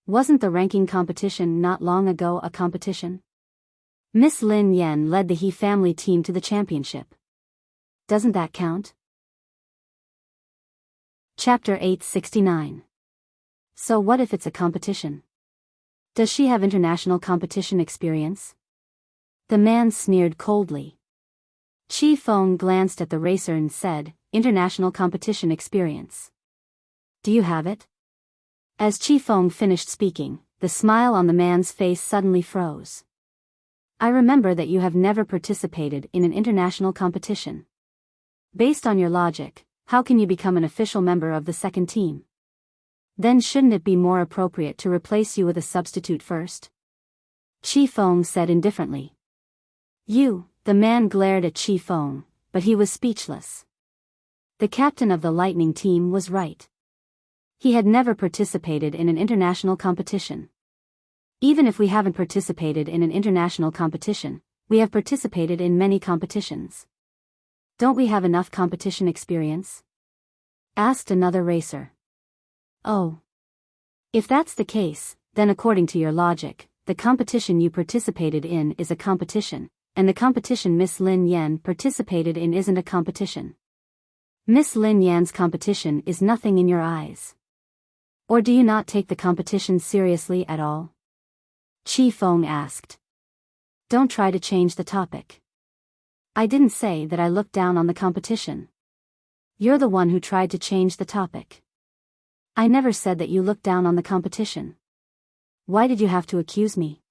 Wasn't the ranking competition not long ago a competition? Miss Lin Yan led the He family team to the championship. Doesn't that count? Chapter 869. So what if it's a competition? Does she have international competition experience? The man sneered coldly. Chi Feng glanced at the racer and said, international competition experience. Do you have it? As Chi Feng finished speaking, the smile on the man's face suddenly froze. I remember that you have never participated in an international competition. Based on your logic, how can you become an official member of the second team? Then shouldn't it be more appropriate to replace you with a substitute first? Chi Feng said indifferently. The man glared at Chi Feng, but he was speechless. The captain of the Lightning team was right. He had never participated in an international competition. Even if we haven't participated in an international competition, we have participated in many competitions. Don't we have enough competition experience? Asked another racer. Oh. If that's the case, then according to your logic, the competition you participated in is a competition, and the competition Miss Lin Yan participated in isn't a competition. Miss Lin Yan's competition is nothing in your eyes. Or do you not take the competition seriously at all? Chi Feng asked. Don't try to change the topic. I didn't say that I looked down on the competition. You're the one who tried to change the topic. I never said that you looked down on the competition. Why did you have to accuse me?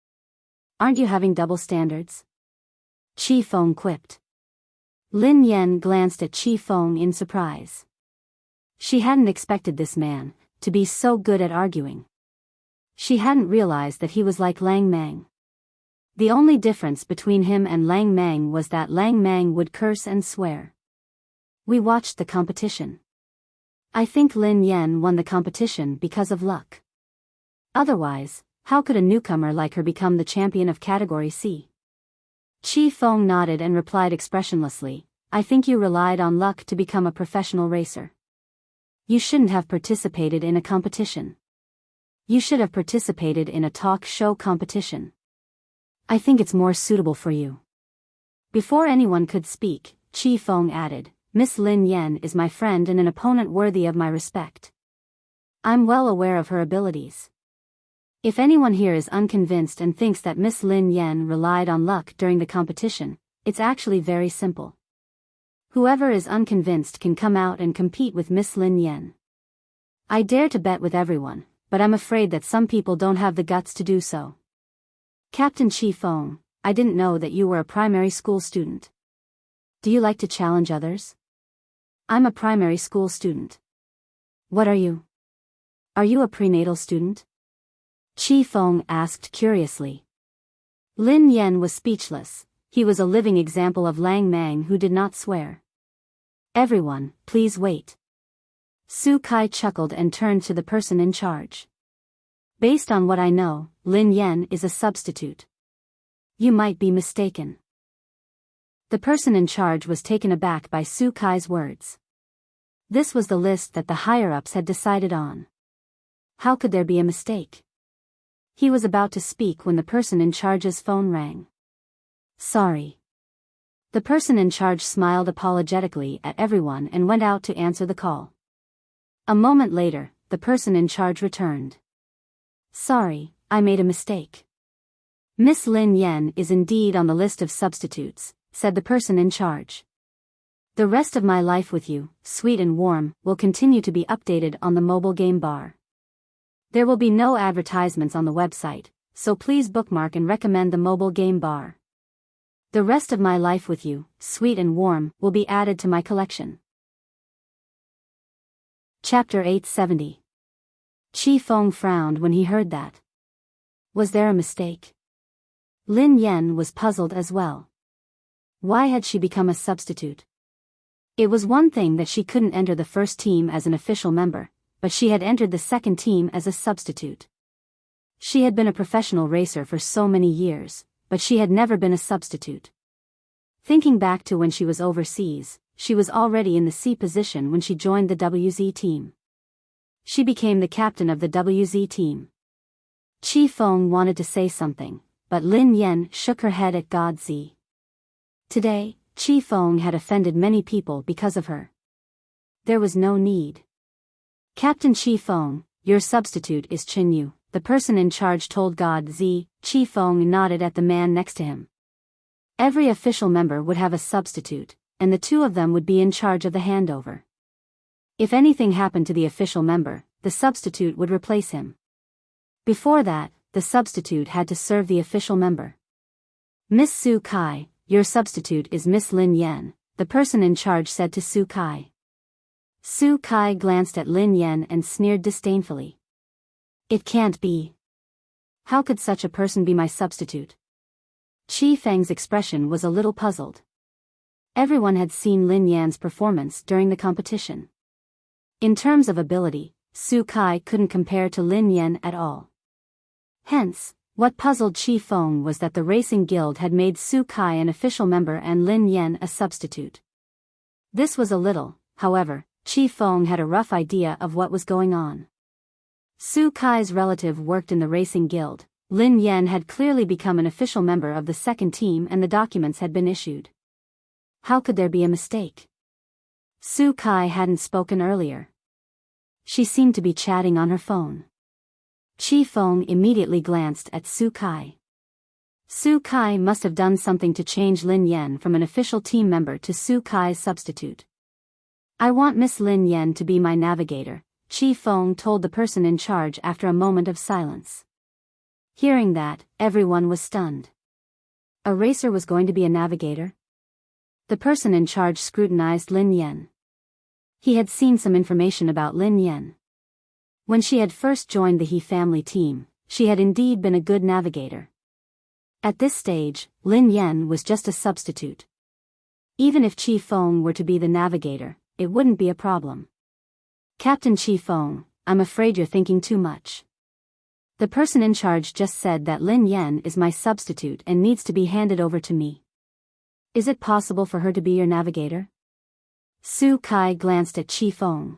Aren't you having double standards? Chi Feng quipped. Lin Yan glanced at Chi Feng in surprise. She hadn't expected this man to be so good at arguing. She hadn't realized that he was like Lang Mang. The only difference between him and Lang Mang was that Lang Mang would curse and swear. We watched the competition. I think Lin Yan won the competition because of luck. Otherwise, how could a newcomer like her become the champion of Category C? Chi Feng nodded and replied expressionlessly, I think you relied on luck to become a professional racer. You shouldn't have participated in a competition. You should have participated in a talk show competition. I think it's more suitable for you. Before anyone could speak, Chi Feng added, Miss Lin Yan is my friend and an opponent worthy of my respect. I'm well aware of her abilities. If anyone here is unconvinced and thinks that Miss Lin Yan relied on luck during the competition, it's actually very simple. Whoever is unconvinced can come out and compete with Miss Lin Yan. I dare to bet with everyone, but I'm afraid that some people don't have the guts to do so. Captain Chi Feng, I didn't know that you were a primary school student. Do you like to challenge others? I'm a primary school student. What are you? Are you a prenatal student? Chi Feng asked curiously. Lin Yan was speechless. He was a living example of Lang Mang who did not swear. Everyone, please wait. Su Kai chuckled and turned to the person in charge. Based on what I know, Lin Yan is a substitute. You might be mistaken. The person in charge was taken aback by Su Kai's words. This was the list that the higher-ups had decided on. How could there be a mistake? He was about to speak when the person in charge's phone rang. Sorry. The person in charge smiled apologetically at everyone and went out to answer the call. A moment later, the person in charge returned. Sorry, I made a mistake. Miss Lin Yan is indeed on the list of substitutes, said the person in charge. The rest of my life with you, sweet and warm, will continue to be updated on the mobile game bar. There will be no advertisements on the website, so please bookmark and recommend the mobile game bar. The rest of my life with you, sweet and warm, will be added to my collection. Chapter 870. Chi Feng frowned when he heard that. Was there a mistake? Lin Yan was puzzled as well. Why had she become a substitute? It was one thing that she couldn't enter the first team as an official member, but she had entered the second team as a substitute. She had been a professional racer for so many years, but she had never been a substitute. Thinking back to when she was overseas, she was already in the C position when she joined the WZ team. She became the captain of the WZ team. Chi Feng wanted to say something, but Lin Yan shook her head at God Z. Today, Chi Feng had offended many people because of her. There was no need. Captain Chi Feng, your substitute is Chin Yu, the person in charge told God Z. Chi Feng nodded at the man next to him. Every official member would have a substitute, and the two of them would be in charge of the handover. If anything happened to the official member, the substitute would replace him. Before that, the substitute had to serve the official member. Miss Su Kai, your substitute is Miss Lin Yan, the person in charge said to Su Kai. Su Kai glanced at Lin Yan and sneered disdainfully. It can't be. How could such a person be my substitute? Chi Feng's expression was a little puzzled. Everyone had seen Lin Yan's performance during the competition. In terms of ability, Su Kai couldn't compare to Lin Yan at all. Hence, what puzzled Chi Feng was that the racing guild had made Su Kai an official member and Lin Yan a substitute. This was a little, however, Chi Feng had a rough idea of what was going on. Su Kai's relative worked in the racing guild. Lin Yan had clearly become an official member of the second team and the documents had been issued. How could there be a mistake? Su Kai hadn't spoken earlier. She seemed to be chatting on her phone. Chi Feng immediately glanced at Su Kai. Su Kai must have done something to change Lin Yan from an official team member to Su Kai's substitute. I want Miss Lin Yan to be my navigator, Chi Feng told the person in charge after a moment of silence. Hearing that, everyone was stunned. A racer was going to be a navigator? The person in charge scrutinized Lin Yan. He had seen some information about Lin Yan. When she had first joined the He family team, she had indeed been a good navigator. At this stage, Lin Yan was just a substitute. Even if Chi Feng were to be the navigator, it wouldn't be a problem. Captain Chi Feng, I'm afraid you're thinking too much. The person in charge just said that Lin Yan is my substitute and needs to be handed over to me. Is it possible for her to be your navigator? Su Kai glanced at Chi Feng.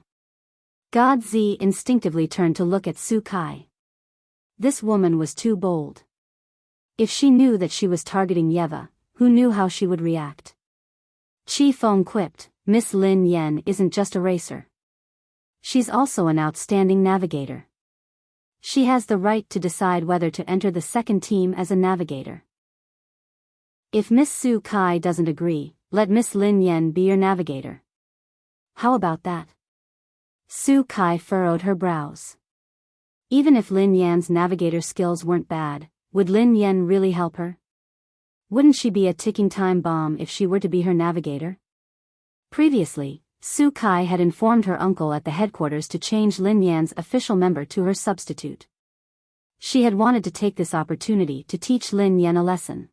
God Z instinctively turned to look at Su Kai. This woman was too bold. If she knew that she was targeting Yeva, who knew how she would react? Chi Feng quipped, Miss Lin Yan isn't just a racer. She's also an outstanding navigator. She has the right to decide whether to enter the second team as a navigator. If Miss Su Kai doesn't agree, let Miss Lin Yan be your navigator. How about that? Su Kai furrowed her brows. Even if Lin Yan's navigator skills weren't bad, would Lin Yan really help her? Wouldn't she be a ticking time bomb if she were to be her navigator? Previously, Su Kai had informed her uncle at the headquarters to change Lin Yan's official member to her substitute. She had wanted to take this opportunity to teach Lin Yan a lesson.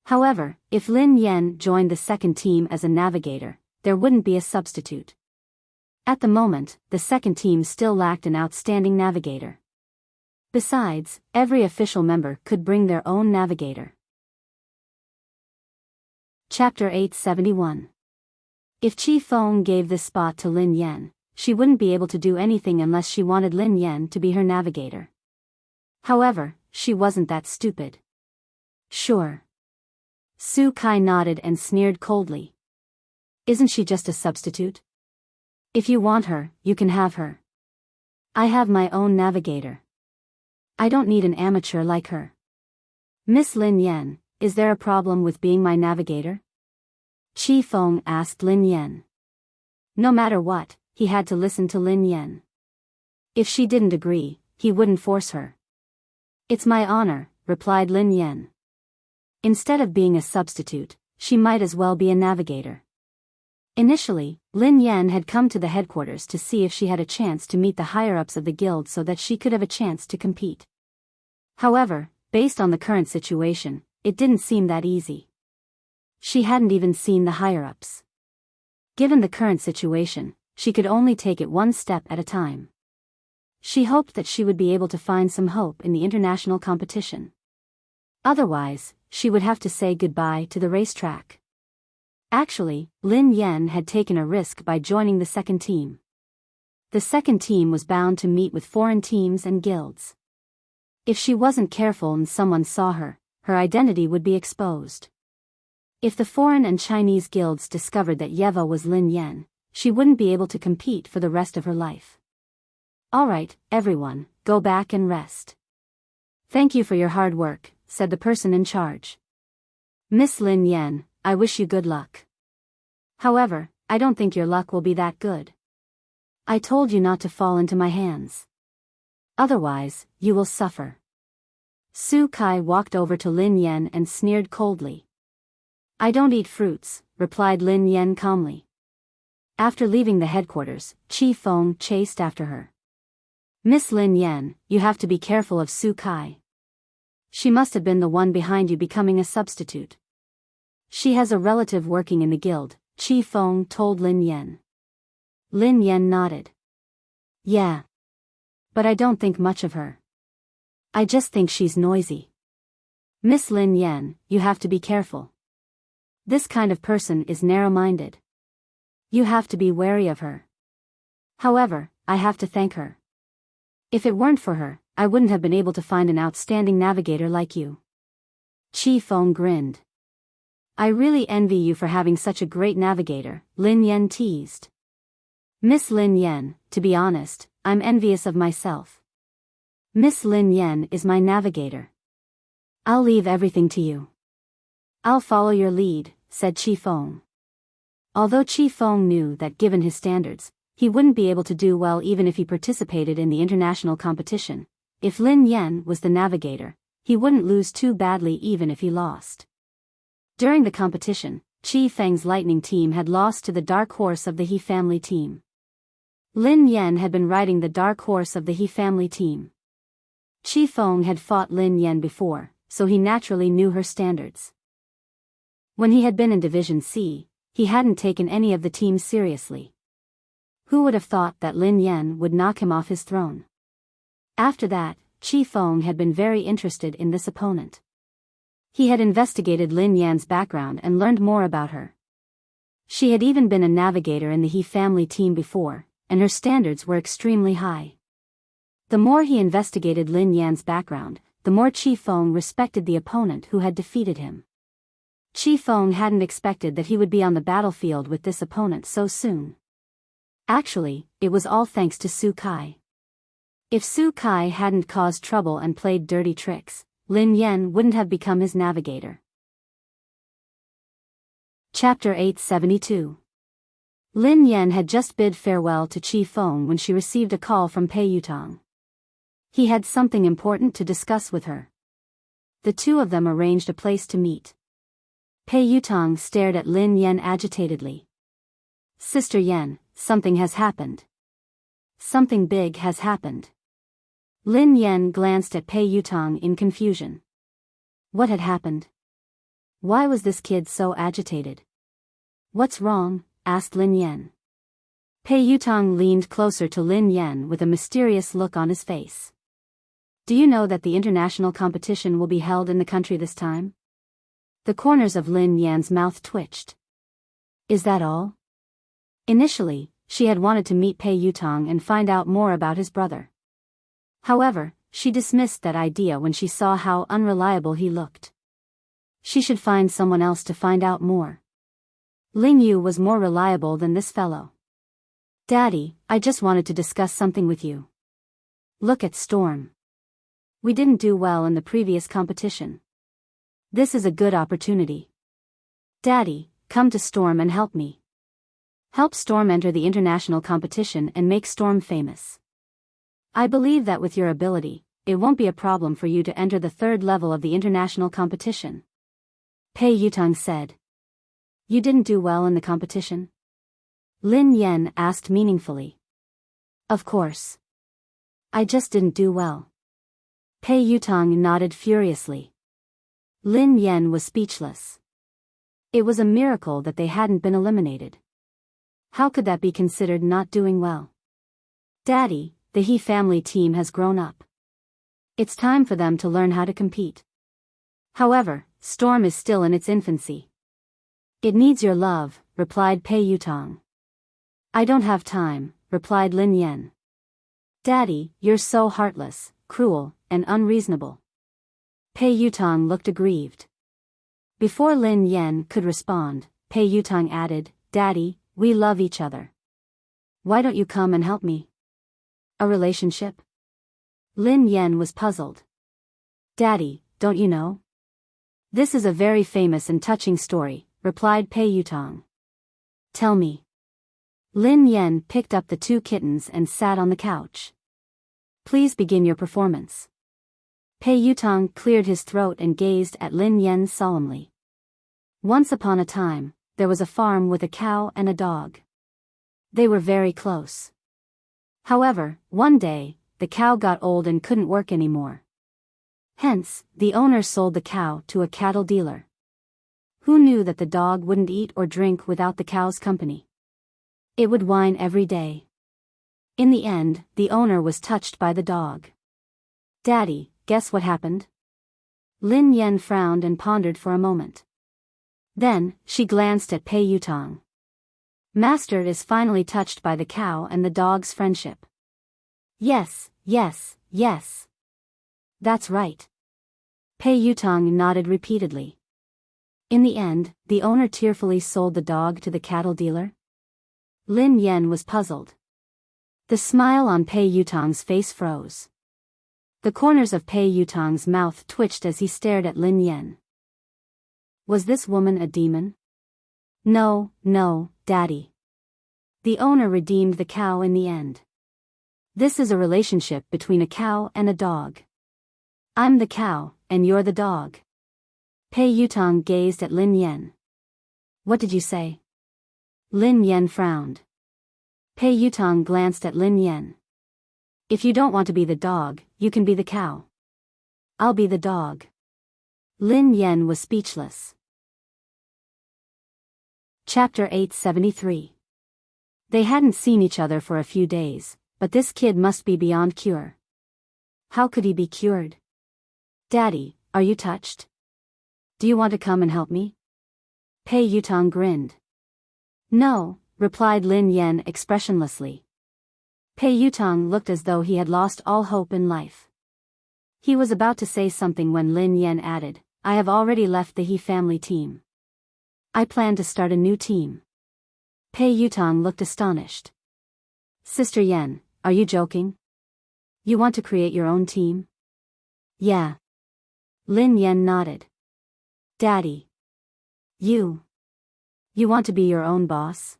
However, if Lin Yan joined the second team as a navigator, there wouldn't be a substitute. At the moment, the second team still lacked an outstanding navigator. Besides, every official member could bring their own navigator. Chapter 871. If Chi Feng gave this spot to Lin Yan, she wouldn't be able to do anything unless she wanted Lin Yan to be her navigator. However, she wasn't that stupid. Sure. Su Kai nodded and sneered coldly. Isn't she just a substitute? If you want her, you can have her. I have my own navigator. I don't need an amateur like her. Miss Lin Yan, is there a problem with being my navigator? Chi Feng asked Lin Yan. No matter what, he had to listen to Lin Yan. If she didn't agree, he wouldn't force her. It's my honor, replied Lin Yan. Instead of being a substitute, she might as well be a navigator. Initially, Lin Yan had come to the headquarters to see if she had a chance to meet the higher-ups of the guild so that she could have a chance to compete. However, based on the current situation, it didn't seem that easy. She hadn't even seen the higher-ups. Given the current situation, she could only take it one step at a time. She hoped that she would be able to find some hope in the international competition. Otherwise, she would have to say goodbye to the racetrack. Actually, Lin Yan had taken a risk by joining the second team. The second team was bound to meet with foreign teams and guilds. If she wasn't careful and someone saw her, her identity would be exposed. If the foreign and Chinese guilds discovered that Yeva was Lin Yan, she wouldn't be able to compete for the rest of her life. Alright, everyone, go back and rest. Thank you for your hard work, said the person in charge. Miss Lin Yan, I wish you good luck. However, I don't think your luck will be that good. I told you not to fall into my hands. Otherwise, you will suffer. Su Kai walked over to Lin Yan and sneered coldly. I don't eat fruits, replied Lin Yan calmly. After leaving the headquarters, Chi Feng chased after her. Miss Lin Yan, you have to be careful of Su Kai. She must have been the one behind you becoming a substitute. She has a relative working in the guild, Chi Feng told Lin Yan. Lin Yan nodded. Yeah. But I don't think much of her. I just think she's noisy. Miss Lin Yan, you have to be careful. This kind of person is narrow-minded. You have to be wary of her. However, I have to thank her. If it weren't for her, I wouldn't have been able to find an outstanding navigator like you. Chi Feng grinned. I really envy you for having such a great navigator, Lin Yan teased. Miss Lin Yan, to be honest, I'm envious of myself. Miss Lin Yan is my navigator. I'll leave everything to you. I'll follow your lead, said Chi Feng. Although Chi Feng knew that given his standards, he wouldn't be able to do well even if he participated in the international competition. If Lin Yan was the navigator, he wouldn't lose too badly even if he lost. During the competition, Chi Feng's lightning team had lost to the dark horse of the He family team. Lin Yan had been riding the dark horse of the He family team. Chi Feng had fought Lin Yan before, so he naturally knew her standards. When he had been in Division C, he hadn't taken any of the teams seriously. Who would have thought that Lin Yan would knock him off his throne? After that, Chi Feng had been very interested in this opponent. He had investigated Lin Yan's background and learned more about her. She had even been a navigator in the He family team before, and her standards were extremely high. The more he investigated Lin Yan's background, the more Chi Feng respected the opponent who had defeated him. Chi Feng hadn't expected that he would be on the battlefield with this opponent so soon. Actually, it was all thanks to Su Kai. If Su Kai hadn't caused trouble and played dirty tricks, Lin Yan wouldn't have become his navigator. Chapter 872. Lin Yan had just bid farewell to Chi Feng when she received a call from Pei Yutang. He had something important to discuss with her. The two of them arranged a place to meet. Pei Yutang stared at Lin Yan agitatedly. Sister Yan, something has happened. Something big has happened. Lin Yan glanced at Pei Yutang in confusion. What had happened? Why was this kid so agitated? What's wrong? Asked Lin Yan. Pei Yutang leaned closer to Lin Yan with a mysterious look on his face. Do you know that the international competition will be held in the country this time? The corners of Lin Yan's mouth twitched. Is that all? Initially, she had wanted to meet Pei Yutang and find out more about his brother. However, she dismissed that idea when she saw how unreliable he looked. She should find someone else to find out more. Ling Yu was more reliable than this fellow. Daddy, I just wanted to discuss something with you. Look at Storm. We didn't do well in the previous competition. This is a good opportunity. Daddy, come to Storm and help me. Help Storm enter the international competition and make Storm famous. I believe that with your ability, it won't be a problem for you to enter the third level of the international competition. Pei Yutang said. You didn't do well in the competition? Lin Yan asked meaningfully. Of course. I just didn't do well. Pei Yutang nodded furiously. Lin Yan was speechless. It was a miracle that they hadn't been eliminated. How could that be considered not doing well? Daddy, the He family team has grown up. It's time for them to learn how to compete. However, Storm is still in its infancy. It needs your love, replied Pei Yutang. I don't have time, replied Lin Yan. Daddy, you're so heartless, cruel, and unreasonable. Pei Yutang looked aggrieved. Before Lin Yan could respond, Pei Yutang added, Daddy, we love each other. Why don't you come and help me? A relationship? Lin Yen was puzzled. Daddy, don't you know? This is a very famous and touching story, replied Pei Yutong. Tell me. Lin Yen picked up the two kittens and sat on the couch. Please begin your performance. Pei Yutong cleared his throat and gazed at Lin Yen solemnly. Once upon a time, there was a farm with a cow and a dog. They were very close. However, one day, the cow got old and couldn't work anymore. Hence, the owner sold the cow to a cattle dealer. Who knew that the dog wouldn't eat or drink without the cow's company? It would whine every day. In the end, the owner was touched by the dog. Daddy, guess what happened? Lin Yen frowned and pondered for a moment. Then, she glanced at Pei Yutong. Master is finally touched by the cow and the dog's friendship. Yes, yes, yes. That's right. Pei Yutong nodded repeatedly. In the end, the owner tearfully sold the dog to the cattle dealer. Lin Yen was puzzled. The smile on Pei Yutong's face froze. The corners of Pei Yutong's mouth twitched as he stared at Lin Yen. Was this woman a demon? No, no, Daddy. The owner redeemed the cow in the end. This is a relationship between a cow and a dog. I'm the cow, and you're the dog. Pei Yutong gazed at Lin Yen. What did you say? Lin Yen frowned. Pei Yutong glanced at Lin Yen. If you don't want to be the dog, you can be the cow. I'll be the dog. Lin Yen was speechless. Chapter 873. They hadn't seen each other for a few days, but this kid must be beyond cure. How could he be cured? Daddy, are you touched? Do you want to come and help me? Pei Yutong grinned. No, replied Lin Yen expressionlessly. Pei Yutong looked as though he had lost all hope in life. He was about to say something when Lin Yen added, I have already left the He family team. I plan to start a new team. Pei Yutong looked astonished. Sister Yen, are you joking? You want to create your own team? Yeah. Lin Yen nodded. Daddy. You want to be your own boss?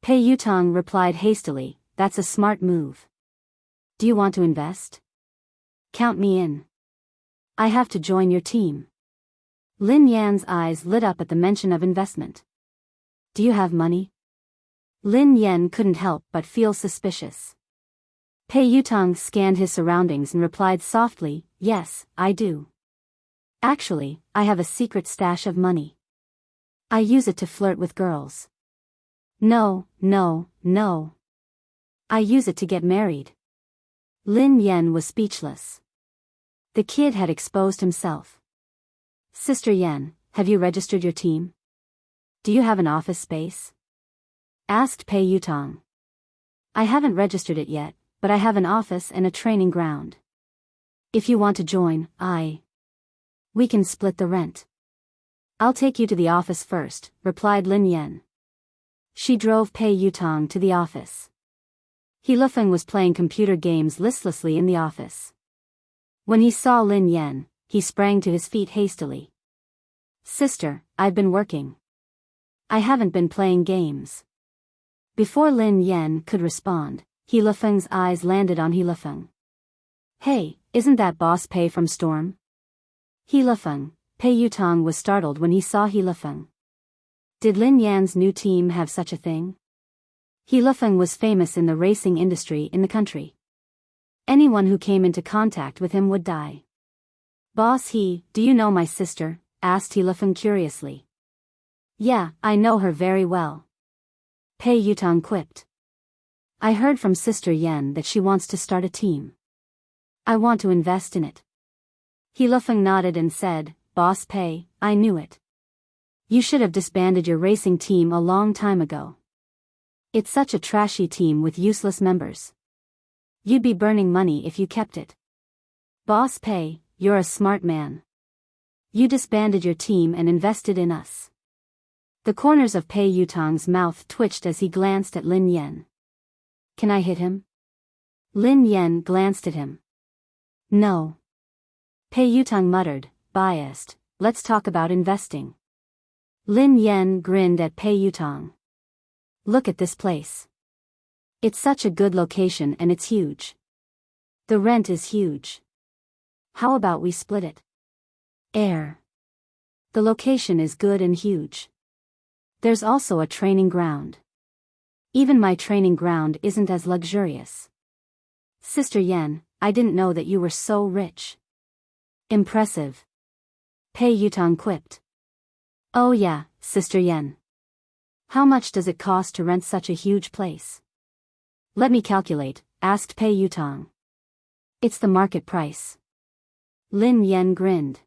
Pei Yutong replied hastily, that's a smart move. Do you want to invest? Count me in. I have to join your team. Lin Yan's eyes lit up at the mention of investment. Do you have money? Lin Yen couldn't help but feel suspicious. Pei Yutong scanned his surroundings and replied softly, yes, I do. Actually, I have a secret stash of money. I use it to flirt with girls. No, no, no. I use it to get married. Lin Yen was speechless. The kid had exposed himself. Sister Yen, have you registered your team? Do you have an office space? Asked Pei Yutong. I haven't registered it yet, but I have an office and a training ground. If you want to join, we can split the rent. I'll take you to the office first, replied Lin Yen. She drove Pei Yutong to the office. He Lufeng was playing computer games listlessly in the office. When he saw Lin Yen, he sprang to his feet hastily. Sister, I've been working. I haven't been playing games. Before Lin Yen could respond, He Lufeng's eyes landed on He Lufeng. Hey, isn't that Boss Pei from Storm? He Lufeng. Pei Yutong was startled when he saw He Lufeng. Did Lin Yan's new team have such a thing? He Lufeng was famous in the racing industry in the country. Anyone who came into contact with him would die. Boss He, do you know my sister? Asked He Lufeng curiously. Yeah, I know her very well. Pei Yutong quipped. I heard from Sister Yen that she wants to start a team. I want to invest in it. He Lufeng nodded and said, Boss Pei, I knew it. You should have disbanded your racing team a long time ago. It's such a trashy team with useless members. You'd be burning money if you kept it. Boss Pei, you're a smart man. You disbanded your team and invested in us. The corners of Pei Yutong's mouth twitched as he glanced at Lin Yen. Can I hit him? Lin Yen glanced at him. No. Pei Yutang muttered, biased, let's talk about investing. Lin Yan grinned at Pei Yutang. Look at this place. It's such a good location and it's huge. The rent is huge. How about we split it? The location is good and huge. There's also a training ground. Even my training ground isn't as luxurious. Sister Yan, I didn't know that you were so rich. Impressive. Pei Yutang quipped. Oh yeah, Sister Yan. How much does it cost to rent such a huge place? Let me calculate, asked Pei Yutang. It's the market price. Lin Yan grinned.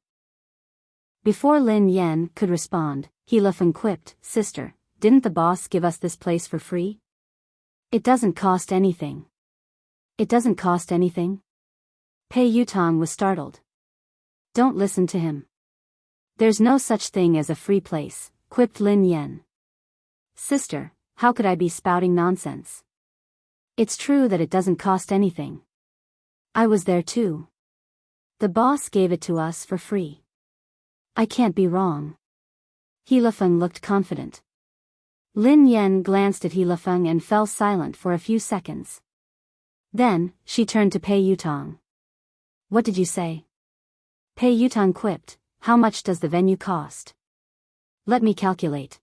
Before Lin Yan could respond, He Lifeng quipped, Sister, didn't the boss give us this place for free? It doesn't cost anything. It doesn't cost anything? Pei Yutang was startled. Don't listen to him. There's no such thing as a free place, quipped Lin Yan. Sister, how could I be spouting nonsense? It's true that it doesn't cost anything. I was there too. The boss gave it to us for free. I can't be wrong. He Lifeng looked confident. Lin Yan glanced at He Lifeng and fell silent for a few seconds. Then, she turned to Pei Yutang. What did you say? Pei Yutang quipped, how much does the venue cost? Let me calculate.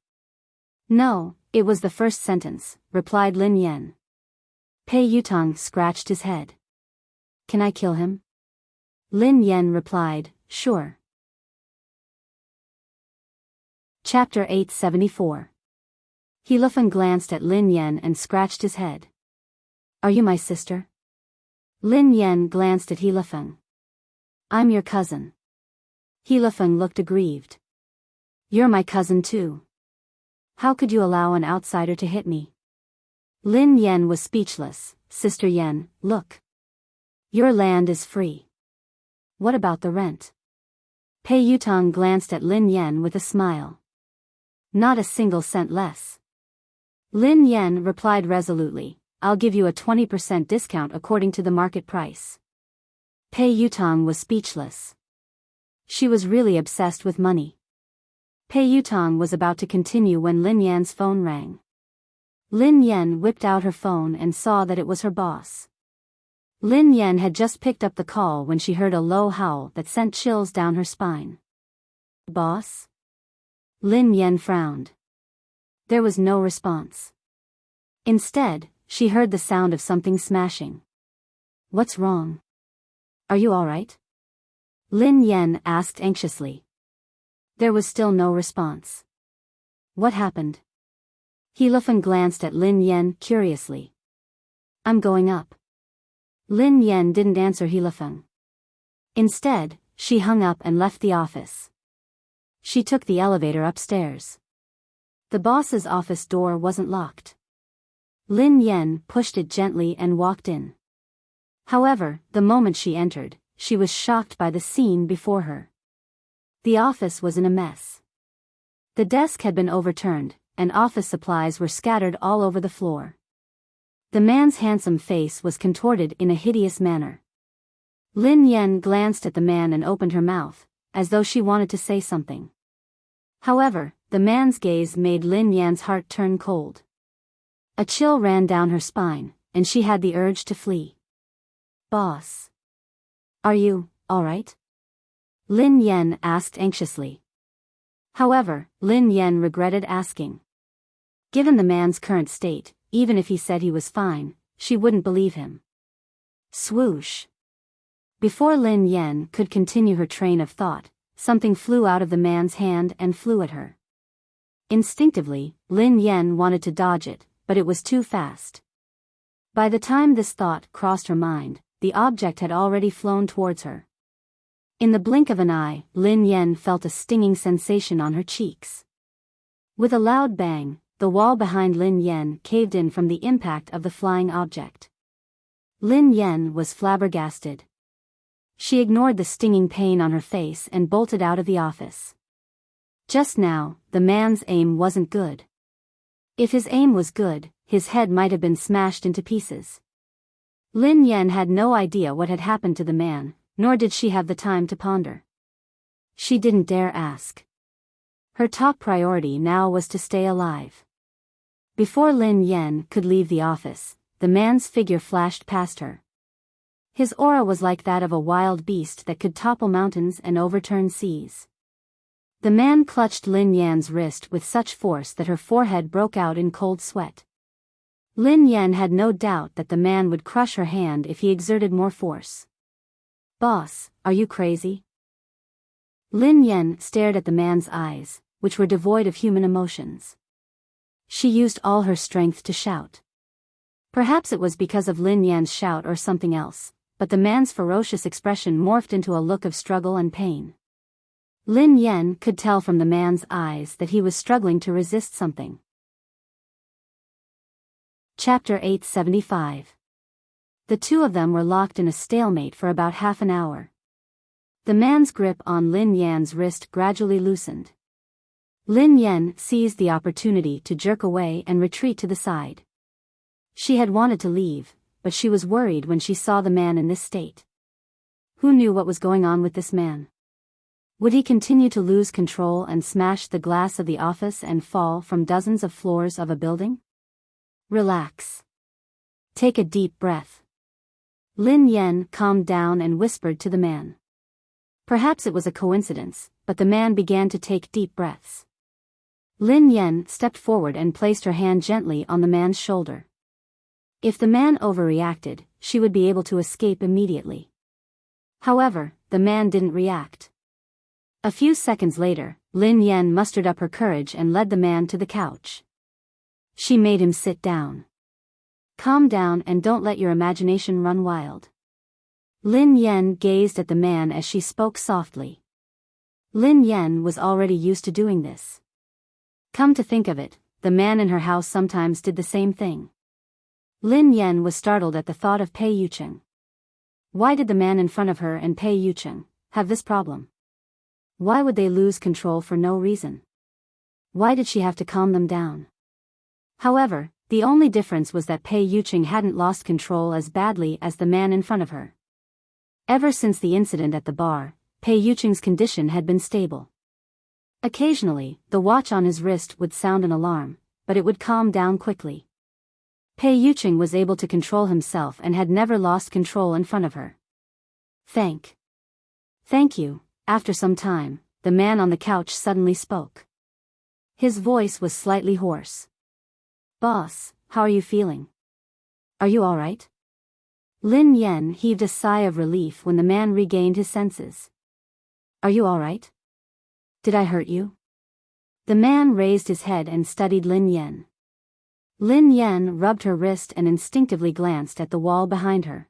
No, it was the first sentence, replied Lin Yan. Pei Yutang scratched his head. Can I kill him? Lin Yan replied, sure. Chapter 874. He Lifeng glanced at Lin Yan and scratched his head. Are you my sister? Lin Yan glanced at He Lifeng. I'm your cousin. He Lifeng looked aggrieved. You're my cousin too. How could you allow an outsider to hit me? Lin Yan was speechless. Sister Yan, look. Your land is free. What about the rent? Pei Yutang glanced at Lin Yan with a smile. Not a single cent less. Lin Yan replied resolutely, I'll give you a 20% discount according to the market price. Pei Yutang was speechless. She was really obsessed with money. Pei Yutang was about to continue when Lin Yan's phone rang. Lin Yan whipped out her phone and saw that it was her boss. Lin Yan had just picked up the call when she heard a low howl that sent chills down her spine. Boss? Lin Yan frowned. There was no response. Instead, she heard the sound of something smashing. What's wrong? Are you all right? Lin Yan asked anxiously. There was still no response. What happened? He Lifeng glanced at Lin Yan curiously. I'm going up. Lin Yan didn't answer He Lifeng. Instead, she hung up and left the office. She took the elevator upstairs. The boss's office door wasn't locked. Lin Yan pushed it gently and walked in. However, the moment she entered, she was shocked by the scene before her. The office was in a mess. The desk had been overturned, and office supplies were scattered all over the floor. The man's handsome face was contorted in a hideous manner. Lin Yan glanced at the man and opened her mouth, as though she wanted to say something. However, the man's gaze made Lin Yan's heart turn cold. A chill ran down her spine, and she had the urge to flee. Boss. Are you, all right? Lin Yan asked anxiously. However, Lin Yan regretted asking. Given the man's current state, even if he said he was fine, she wouldn't believe him. Swoosh. Before Lin Yan could continue her train of thought, something flew out of the man's hand and flew at her. Instinctively, Lin Yan wanted to dodge it, but it was too fast. By the time this thought crossed her mind, the object had already flown towards her. In the blink of an eye, Lin Yan felt a stinging sensation on her cheeks. With a loud bang, the wall behind Lin Yan caved in from the impact of the flying object. Lin Yan was flabbergasted. She ignored the stinging pain on her face and bolted out of the office. Just now, the man's aim wasn't good. If his aim was good, his head might have been smashed into pieces. Lin Yan had no idea what had happened to the man, Nor did she have the time to ponder. She didn't dare ask. Her top priority now was to stay alive. Before Lin Yen could leave the office, the man's figure flashed past her. His aura was like that of a wild beast that could topple mountains and overturn seas. The man clutched Lin Yan's wrist with such force that her forehead broke out in cold sweat. Lin Yan had no doubt that the man would crush her hand if he exerted more force. "Boss, are you crazy?" Lin Yan stared at the man's eyes, which were devoid of human emotions. She used all her strength to shout. Perhaps it was because of Lin Yan's shout or something else, but the man's ferocious expression morphed into a look of struggle and pain. Lin Yan could tell from the man's eyes that he was struggling to resist something. Chapter 875. The two of them were locked in a stalemate for about half an hour. The man's grip on Lin Yan's wrist gradually loosened. Lin Yan seized the opportunity to jerk away and retreat to the side. She had wanted to leave, but she was worried when she saw the man in this state. Who knew what was going on with this man? Would he continue to lose control and smash the glass of the office and fall from dozens of floors of a building? Relax. Take a deep breath. Lin Yan calmed down and whispered to the man. Perhaps it was a coincidence, but the man began to take deep breaths. Lin Yan stepped forward and placed her hand gently on the man's shoulder. If the man overreacted, she would be able to escape immediately. However, the man didn't react. A few seconds later, Lin Yan mustered up her courage and led the man to the couch. She made him sit down. Calm down and don't let your imagination run wild. Lin Yan gazed at the man as she spoke softly. Lin Yan was already used to doing this. Come to think of it, the man in her house sometimes did the same thing. Lin Yan was startled at the thought of Pei Yucheng. Why did the man in front of her and Pei Yucheng have this problem? Why would they lose control for no reason? Why did she have to calm them down? However, the only difference was that Pei Yucheng hadn't lost control as badly as the man in front of her. Ever since the incident at the bar, Pei Yucheng's condition had been stable. Occasionally, the watch on his wrist would sound an alarm, but it would calm down quickly. Pei Yucheng was able to control himself and had never lost control in front of her. Thank you. After some time, the man on the couch suddenly spoke. His voice was slightly hoarse. Boss, how are you feeling? Are you all right? Lin Yan heaved a sigh of relief when the man regained his senses. Are you all right? Did I hurt you? The man raised his head and studied Lin Yan. Lin Yan rubbed her wrist and instinctively glanced at the wall behind her.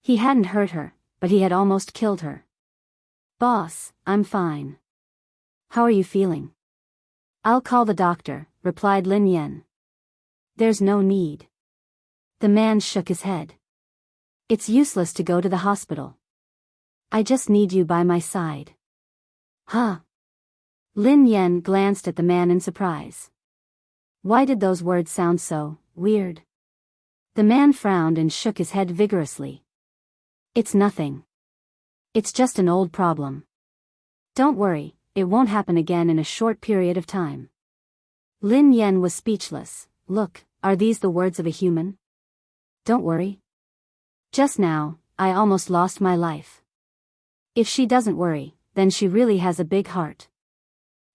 He hadn't hurt her, but he had almost killed her. Boss, I'm fine. How are you feeling? I'll call the doctor, replied Lin Yan. There's no need. The man shook his head. It's useless to go to the hospital. I just need you by my side. Huh? Lin Yan glanced at the man in surprise. Why did those words sound so weird? The man frowned and shook his head vigorously. It's nothing. It's just an old problem. Don't worry, it won't happen again in a short period of time. Lin Yan was speechless. Look, are these the words of a human? Don't worry. Just now, I almost lost my life. If she doesn't worry, then she really has a big heart.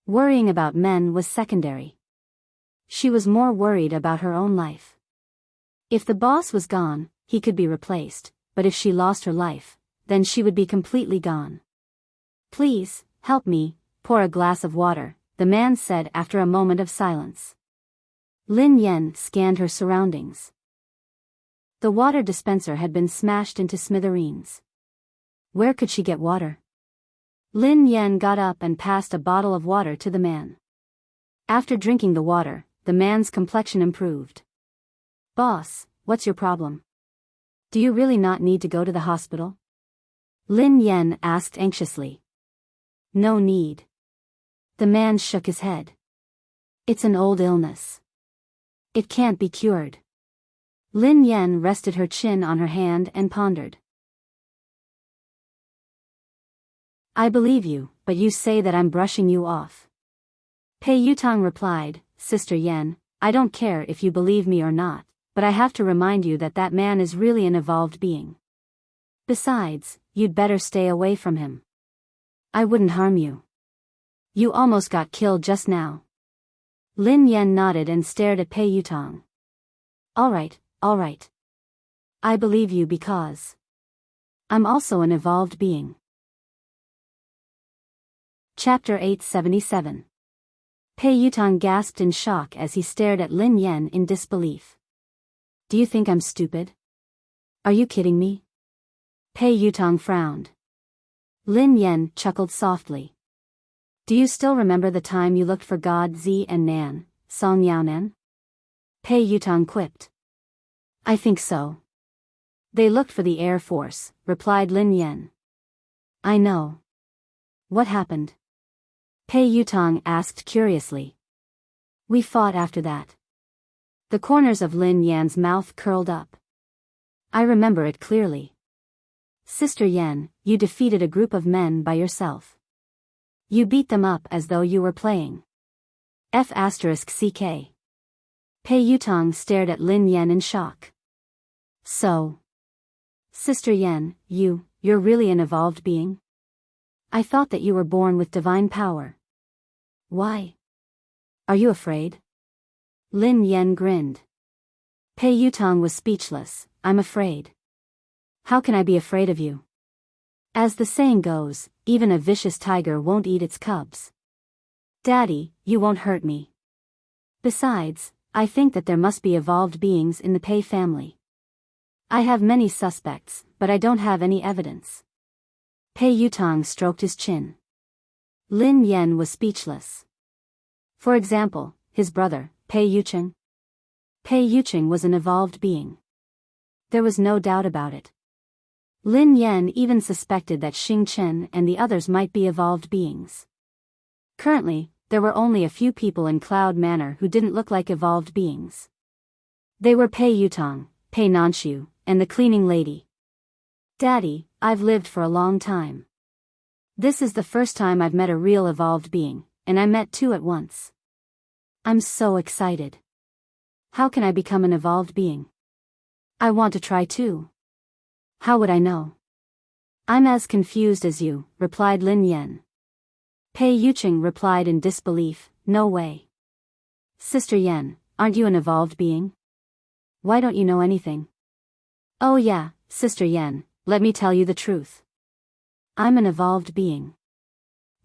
Worrying about men was secondary. She was more worried about her own life. If the boss was gone, he could be replaced, but if she lost her life, then she would be completely gone. Please, help me, pour a glass of water, the man said after a moment of silence. Lin Yan scanned her surroundings. The water dispenser had been smashed into smithereens. Where could she get water? Lin Yan got up and passed a bottle of water to the man. After drinking the water, the man's complexion improved. Boss, what's your problem? Do you really not need to go to the hospital? Lin Yan asked anxiously. No need. The man shook his head. It's an old illness. It can't be cured. Lin Yan rested her chin on her hand and pondered. I believe you, but you say that I'm brushing you off. Pei Yutang replied, Sister Yen, I don't care if you believe me or not, but I have to remind you that that man is really an evolved being. Besides, you'd better stay away from him. I wouldn't harm you. You almost got killed just now. Lin Yen nodded and stared at Pei Yutang. All right. I believe you because I'm also an evolved being. Chapter 877. Pei Yutang gasped in shock as he stared at Lin Yen in disbelief. Do you think I'm stupid? Are you kidding me? Pei Yutang frowned. Lin Yen chuckled softly. Do you still remember the time you looked for God Zi and Nan, Song Yaonan? Pei Yutang quipped. I think so. They looked for the Air Force, replied Lin Yen. I know. What happened? Pei Yutang asked curiously. We fought after that. The corners of Lin Yan's mouth curled up. I remember it clearly. Sister Yen, you defeated a group of men by yourself. You beat them up as though you were playing. F***ck. Pei Yutang stared at Lin Yen in shock. So. Sister Yen, you're really an evolved being? I thought that you were born with divine power. Why? Are you afraid? Lin Yen grinned. Pei Yutang was speechless. I'm afraid. How can I be afraid of you? As the saying goes, even a vicious tiger won't eat its cubs. Daddy, you won't hurt me. Besides, I think that there must be evolved beings in the Pei family. I have many suspects, but I don't have any evidence. Pei Yutang stroked his chin. Lin Yen was speechless. For example, his brother, Pei Yucheng. Pei Yucheng was an evolved being. There was no doubt about it. Lin Yen even suspected that Xing Chen and the others might be evolved beings. Currently, there were only a few people in Cloud Manor who didn't look like evolved beings. They were Pei Yutang, Pei Nanxiu, and the cleaning lady. Daddy, I've lived for a long time. This is the first time I've met a real evolved being, and I met two at once. I'm so excited. How can I become an evolved being? I want to try too. How would I know? I'm as confused as you, replied Lin Yen. Pei Yucheng replied in disbelief, no way. Sister Yen, aren't you an evolved being? Why don't you know anything? Oh yeah, Sister Yen, let me tell you the truth. I'm an evolved being.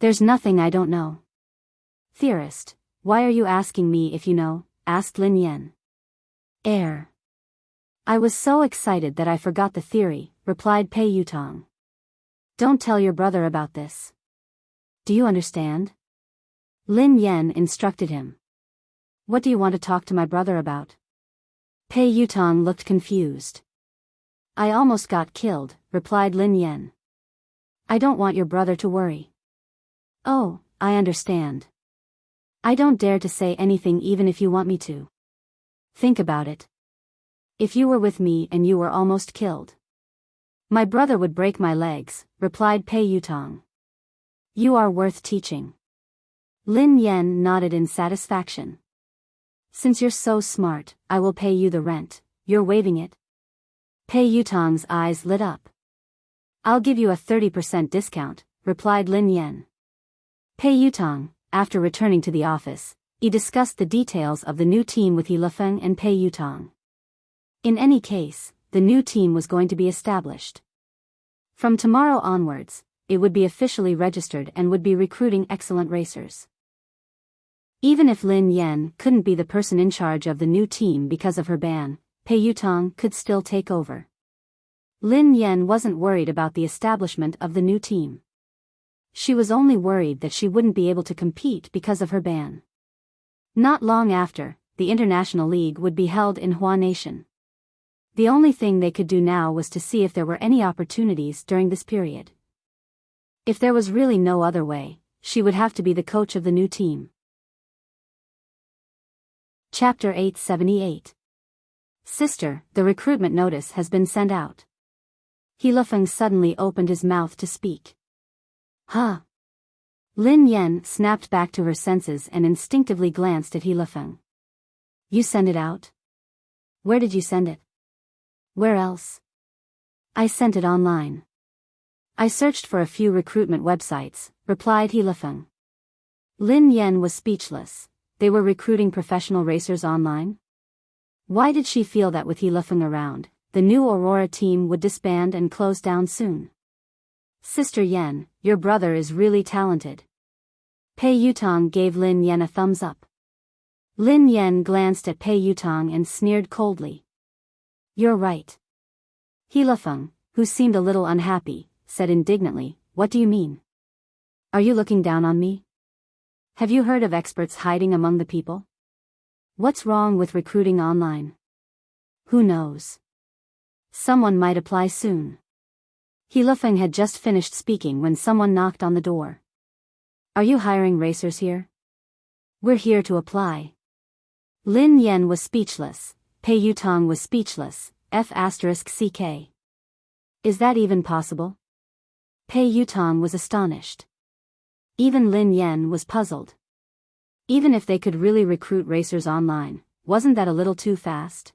There's nothing I don't know. Theorist, why are you asking me if you know? Asked Lin Yen. Air. I was so excited that I forgot the theory, replied Pei Yutang. Don't tell your brother about this. Do you understand? Lin Yen instructed him. What do you want to talk to my brother about? Pei Yutang looked confused. I almost got killed, replied Lin Yen. I don't want your brother to worry. Oh, I understand. I don't dare to say anything even if you want me to. Think about it. If you were with me and you were almost killed. My brother would break my legs, replied Pei Yutang. You are worth teaching. Lin Yen nodded in satisfaction. Since you're so smart, I will pay you the rent. You're waiving it? Pei Yutang's eyes lit up. I'll give you a 30% discount, replied Lin Yen. Pei Yutang, after returning to the office, he discussed the details of the new team with He Lefeng and Pei Yutang. In any case, the new team was going to be established. From tomorrow onwards, it would be officially registered and would be recruiting excellent racers. Even if Lin Yen couldn't be the person in charge of the new team because of her ban, Pei Yutang could still take over. Lin Yen wasn't worried about the establishment of the new team. She was only worried that she wouldn't be able to compete because of her ban. Not long after, the International League would be held in Hua Nation. The only thing they could do now was to see if there were any opportunities during this period. If there was really no other way, she would have to be the coach of the new team. Chapter 878. Sister, the recruitment notice has been sent out. He Lefeng suddenly opened his mouth to speak. Huh? Lin Yan snapped back to her senses and instinctively glanced at He Lifeng. You sent it out? Where did you send it? Where else? I sent it online. I searched for a few recruitment websites, replied He Lifeng. Lin Yan was speechless. They were recruiting professional racers online? Why did she feel that with He Lifeng around, the new Aurora team would disband and close down soon? Sister Yan, your brother is really talented. Pei Yutong gave Lin Yan a thumbs up. Lin Yan glanced at Pei Yutong and sneered coldly. You're right. He Lifeng, who seemed a little unhappy, said indignantly, what do you mean? Are you looking down on me? Have you heard of experts hiding among the people? What's wrong with recruiting online? Who knows? Someone might apply soon. He Lifeng had just finished speaking when someone knocked on the door. Are you hiring racers here? We're here to apply. Lin Yan was speechless. Pei Yutong was speechless. F***CK. Is that even possible? Pei Yutong was astonished. Even Lin Yan was puzzled. Even if they could really recruit racers online, wasn't that a little too fast?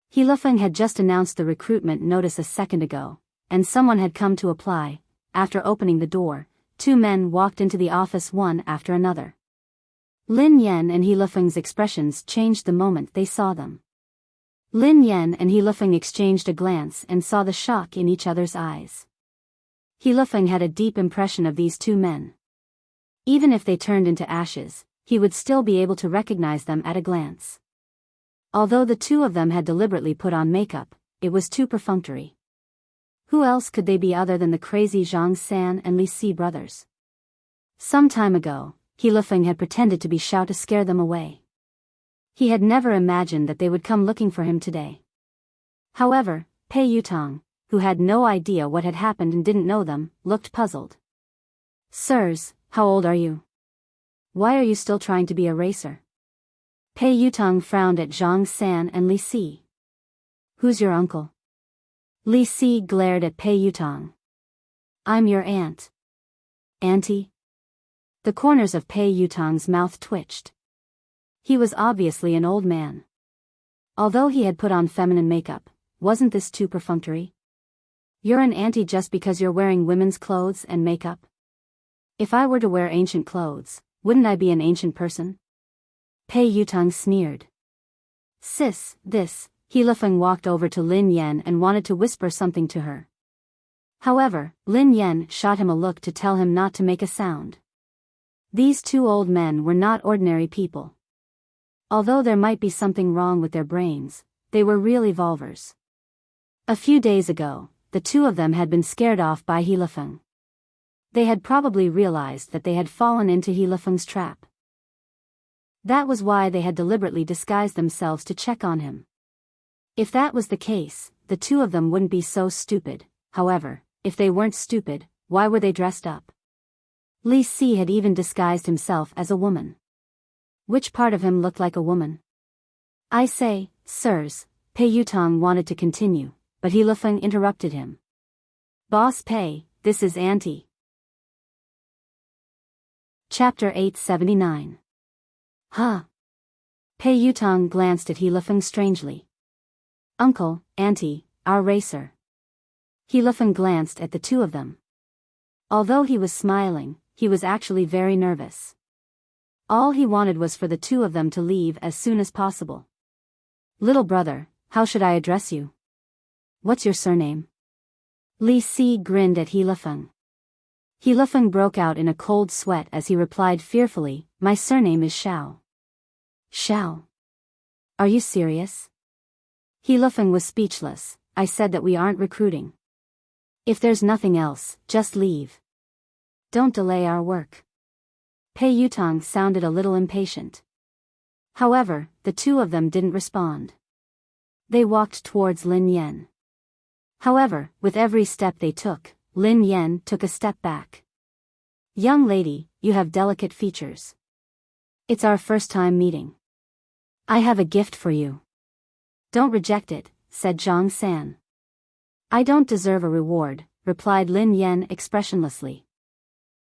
He Lifeng had just announced the recruitment notice a second ago, and someone had come to apply. After opening the door, two men walked into the office one after another. Lin Yan and He Lifeng's expressions changed the moment they saw them. Lin Yan and He Lifeng exchanged a glance and saw the shock in each other's eyes. He Lifeng had a deep impression of these two men. Even if they turned into ashes, he would still be able to recognize them at a glance. Although the two of them had deliberately put on makeup, it was too perfunctory. Who else could they be other than the crazy Zhang San and Li Si brothers? Some time ago, He Lifeng had pretended to be Xiao to scare them away. He had never imagined that they would come looking for him today. However, Pei Yutong, who had no idea what had happened and didn't know them, looked puzzled. Sirs, how old are you? Why are you still trying to be a racer? Pei Yutong frowned at Zhang San and Li Si. Who's your uncle? Li Si glared at Pei Yutong. I'm your aunt. Auntie? The corners of Pei Yutong's mouth twitched. He was obviously an old man. Although he had put on feminine makeup, wasn't this too perfunctory? You're an auntie just because you're wearing women's clothes and makeup? If I were to wear ancient clothes, wouldn't I be an ancient person? Pei Yutong sneered. Sis, this. He Lifeng walked over to Lin Yan and wanted to whisper something to her. However, Lin Yan shot him a look to tell him not to make a sound. These two old men were not ordinary people. Although there might be something wrong with their brains, they were real evolvers. A few days ago, the two of them had been scared off by He Lifeng. They had probably realized that they had fallen into He Lifeng's trap. That was why they had deliberately disguised themselves to check on him. If that was the case, the two of them wouldn't be so stupid. However, if they weren't stupid, why were they dressed up? Li Si had even disguised himself as a woman. Which part of him looked like a woman? I say, sirs, Pei Yutong wanted to continue, but He Lifeng interrupted him. Boss Pei, this is Auntie. Chapter 879. Huh? Pei Yutong glanced at He Lifeng strangely. Uncle, Auntie, our racer. He Lifeng glanced at the two of them. Although he was smiling, he was actually very nervous. All he wanted was for the two of them to leave as soon as possible. Little brother, how should I address you? What's your surname? Li Si grinned at He Lifeng. He Lifeng broke out in a cold sweat as he replied fearfully, my surname is Xiao. Xiao? Are you serious? He Lifeng was speechless. I said that we aren't recruiting. If there's nothing else, just leave. Don't delay our work. Pei Yutong sounded a little impatient. However, the two of them didn't respond. They walked towards Lin Yan. However, with every step they took, Lin Yan took a step back. Young lady, you have delicate features. It's our first time meeting. I have a gift for you. Don't reject it, said Zhang San. I don't deserve a reward, replied Lin Yan expressionlessly.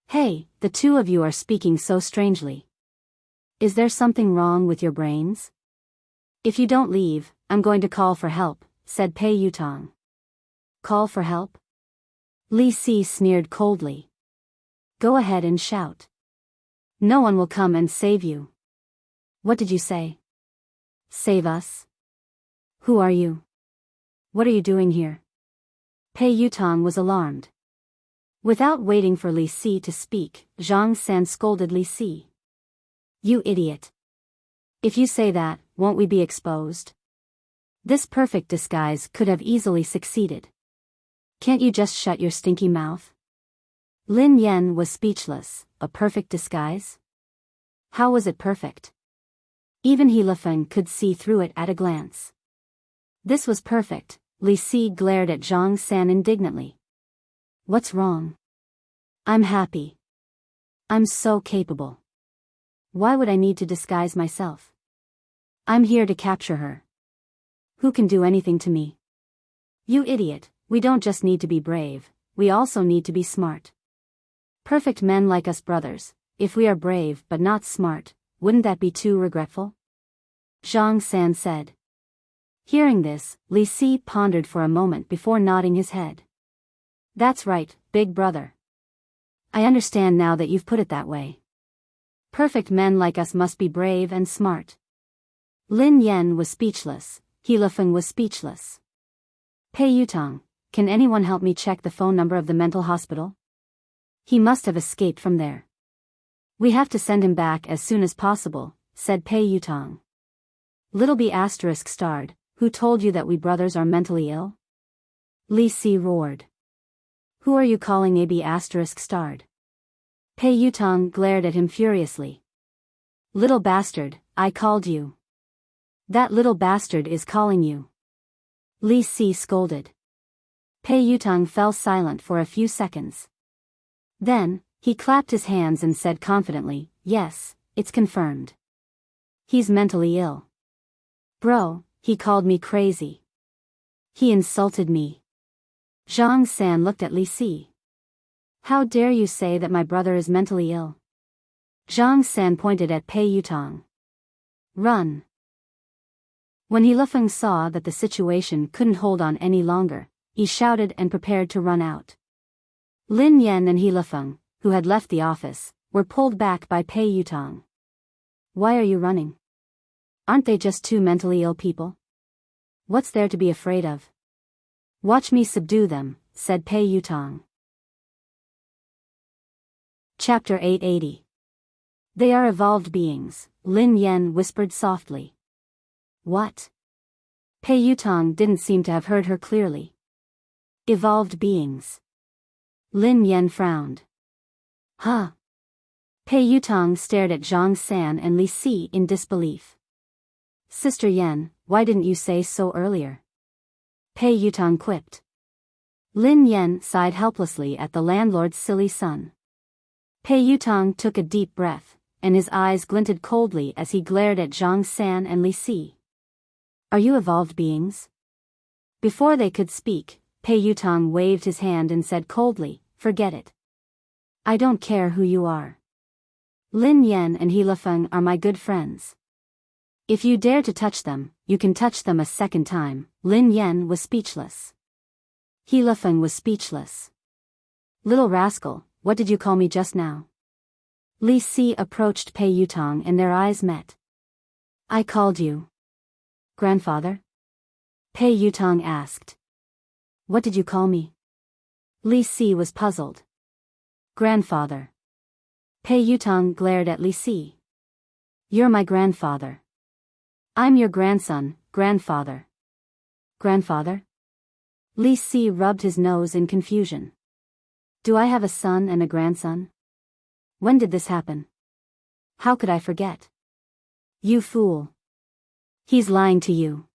Hey, the two of you are speaking so strangely. Is there something wrong with your brains? If you don't leave, I'm going to call for help, said Pei Yutong. Call for help? Li Si sneered coldly. Go ahead and shout. No one will come and save you. What did you say? Save us? Who are you? What are you doing here? Pei Yutong was alarmed. Without waiting for Li Si to speak, Zhang San scolded Li Si. You idiot. If you say that, won't we be exposed? This perfect disguise could have easily succeeded. Can't you just shut your stinky mouth? Lin Yen was speechless. A perfect disguise? How was it perfect? Even He Lifeng could see through it at a glance. This was perfect. Li Si glared at Zhang San indignantly. What's wrong? I'm happy. I'm so capable. Why would I need to disguise myself? I'm here to capture her. Who can do anything to me? You idiot, we don't just need to be brave, we also need to be smart. Perfect men like us brothers, if we are brave but not smart, wouldn't that be too regretful? Zhang San said. Hearing this, Li Si pondered for a moment before nodding his head. That's right, big brother. I understand now that you've put it that way. Perfect men like us must be brave and smart. Lin Yen was speechless, He Lifeng was speechless. Pei Yutong, can anyone help me check the phone number of the mental hospital? He must have escaped from there. We have to send him back as soon as possible, said Pei Yutong. Little B****, who told you that we brothers are mentally ill? Li Si roared. Who are you calling a B****? Pei Yutong glared at him furiously. Little bastard, I called you. That little bastard is calling you. Li Si scolded. Pei Yutong fell silent for a few seconds. Then, he clapped his hands and said confidently, yes, it's confirmed. He's mentally ill. Bro, he called me crazy. He insulted me. Zhang San looked at Li Si. How dare you say that my brother is mentally ill? Zhang San pointed at Pei Yutong. Run. When He Lifeng saw that the situation couldn't hold on any longer, he shouted and prepared to run out. Lin Yen and He Lifeng, who had left the office, were pulled back by Pei Yutong. Why are you running? Aren't they just two mentally ill people? What's there to be afraid of? Watch me subdue them, said Pei Yutong. Chapter 880. They are evolved beings, Lin Yen whispered softly. What? Pei Yutong didn't seem to have heard her clearly. Evolved beings. Lin Yen frowned. Huh? Pei Yutong stared at Zhang San and Li Si in disbelief. Sister Yen, why didn't you say so earlier? Pei Yutong quipped. Lin Yen sighed helplessly at the landlord's silly son. Pei Yutong took a deep breath, and his eyes glinted coldly as he glared at Zhang San and Li Si. Are you evolved beings? Before they could speak, Pei Yutong waved his hand and said coldly, forget it. I don't care who you are. Lin Yen and He Lifeng are my good friends. If you dare to touch them, you can touch them a second time. Lin Yen was speechless. He Lifeng was speechless. Little rascal, what did you call me just now? Li Si approached Pei Yutong and their eyes met. I called you grandfather? Pei Yutong asked. What did you call me? Li Si was puzzled. Grandfather. Pei Yutong glared at Li Si. You're my grandfather. I'm your grandson, grandfather. Grandfather? Li Si rubbed his nose in confusion. Do I have a son and a grandson? When did this happen? How could I forget? You fool. He's lying to you.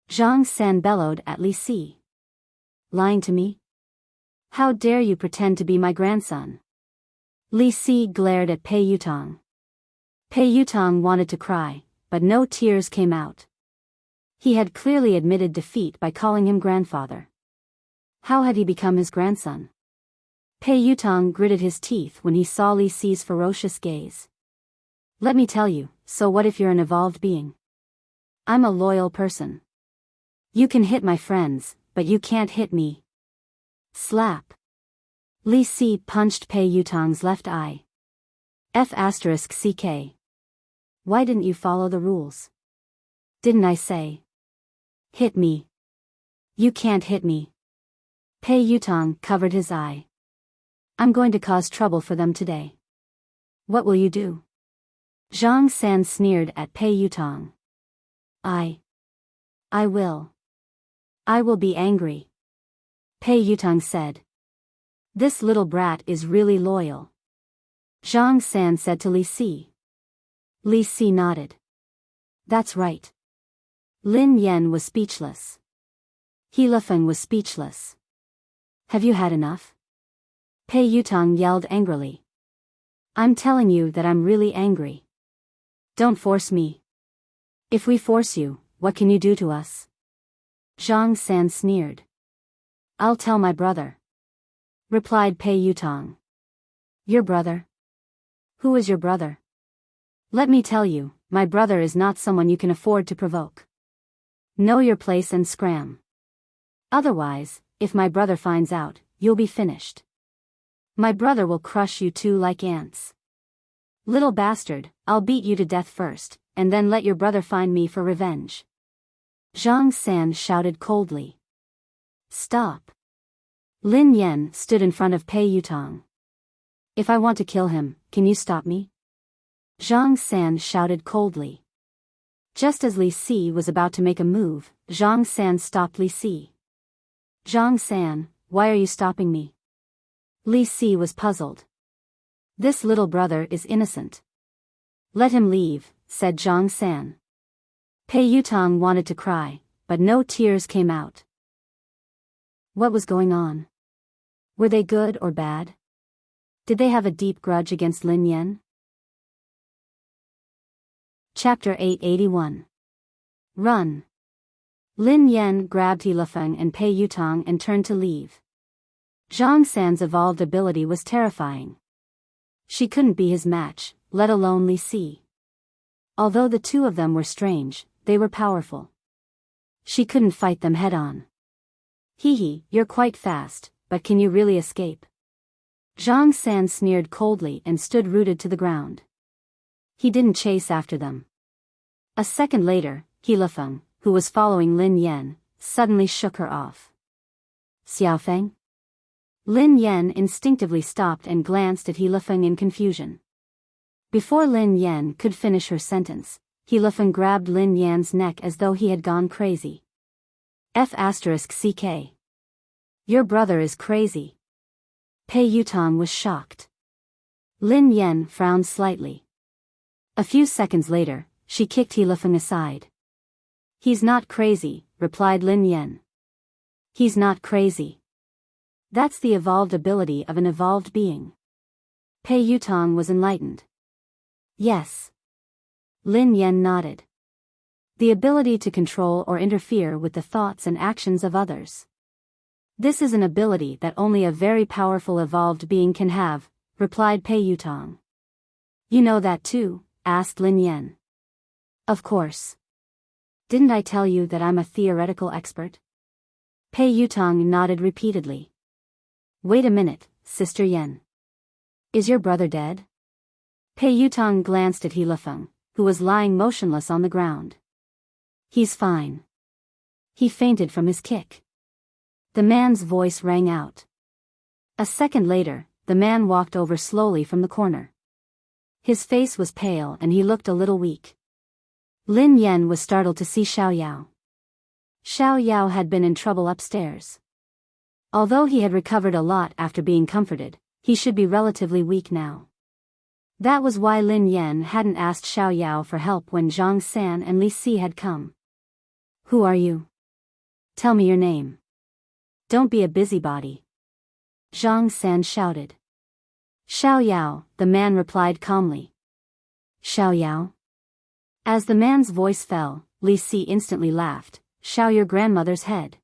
Zhang San bellowed at Li Si. Lying to me? How dare you pretend to be my grandson? Li Si glared at Pei Yutong. Pei Yutong wanted to cry, but no tears came out. He had clearly admitted defeat by calling him grandfather. How had he become his grandson? Pei Yutong gritted his teeth when he saw Li Si's ferocious gaze. Let me tell you, so what if you're an evolved being? I'm a loyal person. You can hit my friends, but you can't hit me. Slap. Li Si punched Pei Yutong's left eye. F***ck. Why didn't you follow the rules? Didn't I say? Hit me. You can't hit me. Pei Yutong covered his eye. I'm going to cause trouble for them today. What will you do? Zhang San sneered at Pei Yutong. I will. I will be angry. Pei Yutong said. This little brat is really loyal. Zhang San said to Li Si. Li Si nodded. That's right. Lin Yan was speechless. He Lifeng was speechless. Have you had enough? Pei Yutong yelled angrily. I'm telling you that I'm really angry. Don't force me. If we force you, what can you do to us? Zhang San sneered. I'll tell my brother. Replied Pei Yutong. Your brother? Who is your brother? Let me tell you, my brother is not someone you can afford to provoke. Know your place and scram. Otherwise, if my brother finds out, you'll be finished. My brother will crush you two like ants. Little bastard, I'll beat you to death first, and then let your brother find me for revenge. Zhang San shouted coldly. Stop. Lin Yan stood in front of Pei Yutong. If I want to kill him, can you stop me? Zhang San shouted coldly. Just as Li Si was about to make a move, Zhang San stopped Li Si. Zhang San, why are you stopping me? Li Si was puzzled. This little brother is innocent. Let him leave, said Zhang San. Pei Yutong wanted to cry, but no tears came out. What was going on? Were they good or bad? Did they have a deep grudge against Lin Yan? Chapter 881. Run. Lin Yan grabbed He Lifeng and Pei Yutong and turned to leave. Zhang San's evolved ability was terrifying. She couldn't be his match, let alone Li Si. Although the two of them were strange, they were powerful. She couldn't fight them head-on. Hee, you're quite fast, but can you really escape? Zhang San sneered coldly and stood rooted to the ground. He didn't chase after them. A second later, He Lifeng, who was following Lin Yan, suddenly shook her off. Xiaofeng? Lin Yan instinctively stopped and glanced at He Lifeng in confusion. Before Lin Yan could finish her sentence, He Lifeng grabbed Lin Yan's neck as though he had gone crazy. F***ck. Your brother is crazy. Pei Yutong was shocked. Lin Yan frowned slightly. A few seconds later, she kicked He Lifeng aside. He's not crazy, replied Lin Yan. He's not crazy. That's the evolved ability of an evolved being. Pei Yutong was enlightened. Yes. Lin Yan nodded. The ability to control or interfere with the thoughts and actions of others. This is an ability that only a very powerful evolved being can have, replied Pei Yutong. You know that too? Asked Lin Yan. Of course. Didn't I tell you that I'm a theoretical expert? Pei Yutong nodded repeatedly. Wait a minute, Sister Yan. Is your brother dead? Pei Yutong glanced at He Lifeng, who was lying motionless on the ground. He's fine. He fainted from his kick. The man's voice rang out. A second later, the man walked over slowly from the corner. His face was pale and he looked a little weak. Lin Yan was startled to see Xiao Yao. Xiao Yao had been in trouble upstairs. Although he had recovered a lot after being comforted, he should be relatively weak now. That was why Lin Yan hadn't asked Xiao Yao for help when Zhang San and Li Si had come. Who are you? Tell me your name. Don't be a busybody. Zhang San shouted. Xiao Yao, the man replied calmly. Xiao Yao? As the man's voice fell, Li Si instantly laughed. Xiao, your grandmother's head.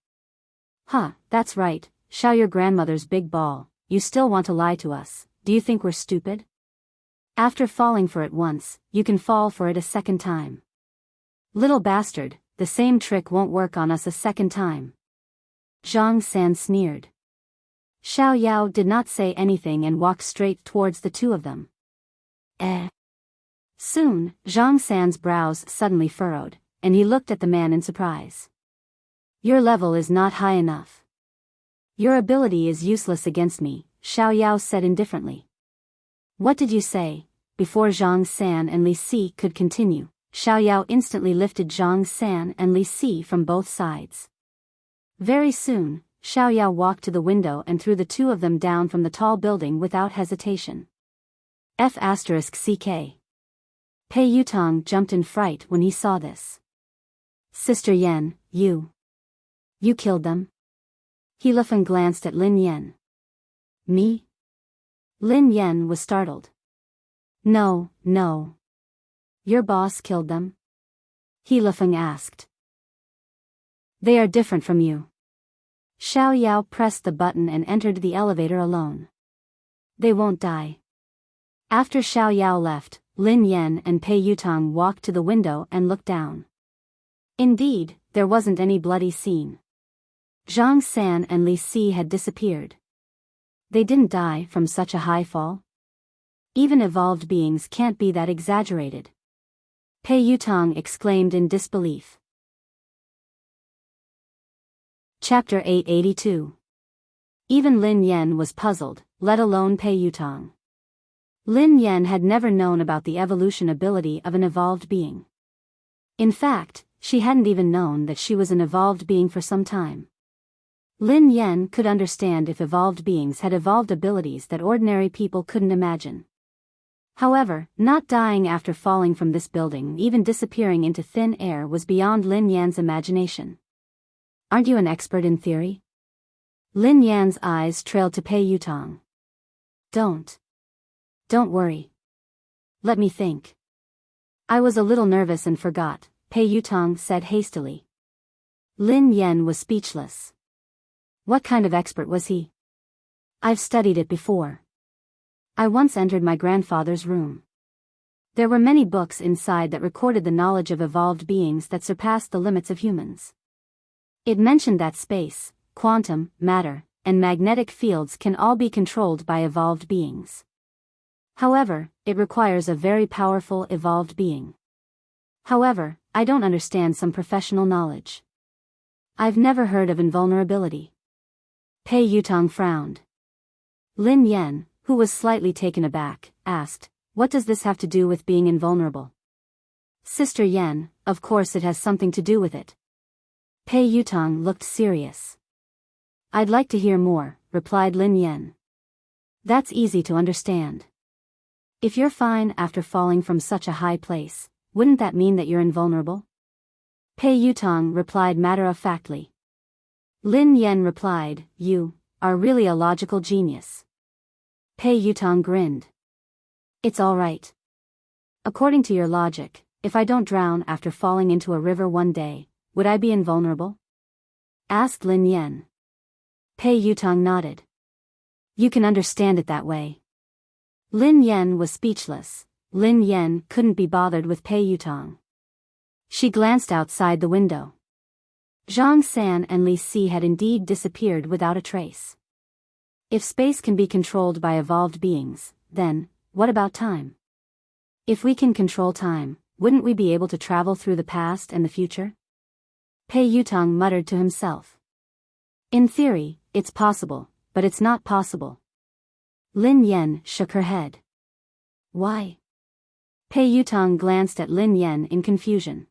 Huh, that's right, Xiao, your grandmother's big ball, you still want to lie to us. Do you think we're stupid? After falling for it once, you can fall for it a second time. Little bastard, the same trick won't work on us a second time. Zhang San sneered. Xiao Yao did not say anything and walked straight towards the two of them. Soon, Zhang San's brows suddenly furrowed, and he looked at the man in surprise. Your level is not high enough. Your ability is useless against me, Xiao Yao said indifferently. What did you say? Before Zhang San and Li Si could continue, Xiao Yao instantly lifted Zhang San and Li Si from both sides. Very soon, Xiao Yao walked to the window and threw the two of them down from the tall building without hesitation. F***CK. Pei Yutong jumped in fright when he saw this. Sister Yan, you killed them? He Lifeng glanced at Lin Yan. Me? Lin Yan was startled. No. Your boss killed them? He Lifeng asked. They are different from you. Xiao Yao pressed the button and entered the elevator alone. They won't die. After Xiao Yao left, Lin Yan and Pei Yutong walked to the window and looked down. Indeed, there wasn't any bloody scene. Zhang San and Li Si had disappeared. They didn't die from such a high fall. Even evolved beings can't be that exaggerated. Pei Yutong exclaimed in disbelief. Chapter 882. Even Lin Yan was puzzled, let alone Pei Yutong. Lin Yan had never known about the evolution ability of an evolved being. In fact, she hadn't even known that she was an evolved being for some time. Lin Yan could understand if evolved beings had evolved abilities that ordinary people couldn't imagine. However, not dying after falling from this building, even disappearing into thin air, was beyond Lin Yan's imagination. Aren't you an expert in theory? Lin Yan's eyes trailed to Pei Yutong. Don't worry. Let me think. I was a little nervous and forgot, Pei Yutong said hastily. Lin Yan was speechless. What kind of expert was he? I've studied it before. I once entered my grandfather's room. There were many books inside that recorded the knowledge of evolved beings that surpassed the limits of humans. It mentioned that space, quantum, matter, and magnetic fields can all be controlled by evolved beings. However, it requires a very powerful evolved being. However, I don't understand some professional knowledge. I've never heard of invulnerability. Pei Yutong frowned. Lin Yan, who was slightly taken aback, asked, what does this have to do with being invulnerable? Sister Yan, of course it has something to do with it. Pei Yutong looked serious. I'd like to hear more, replied Lin Yan. That's easy to understand. If you're fine after falling from such a high place, wouldn't that mean that you're invulnerable? Pei Yutong replied matter-of-factly. Lin Yan replied, you are really a logical genius. Pei Yutong grinned. It's all right. According to your logic, if I don't drown after falling into a river one day, would I be invulnerable? Asked Lin Yan. Pei Yutong nodded. You can understand it that way. Lin Yan was speechless. Lin Yan couldn't be bothered with Pei Yutong. She glanced outside the window. Zhang San and Li Si had indeed disappeared without a trace. If space can be controlled by evolved beings, then, what about time? If we can control time, wouldn't we be able to travel through the past and the future? Pei Yutong muttered to himself. In theory, it's possible, but it's not possible. Lin Yan shook her head. Why? Pei Yutong glanced at Lin Yan in confusion.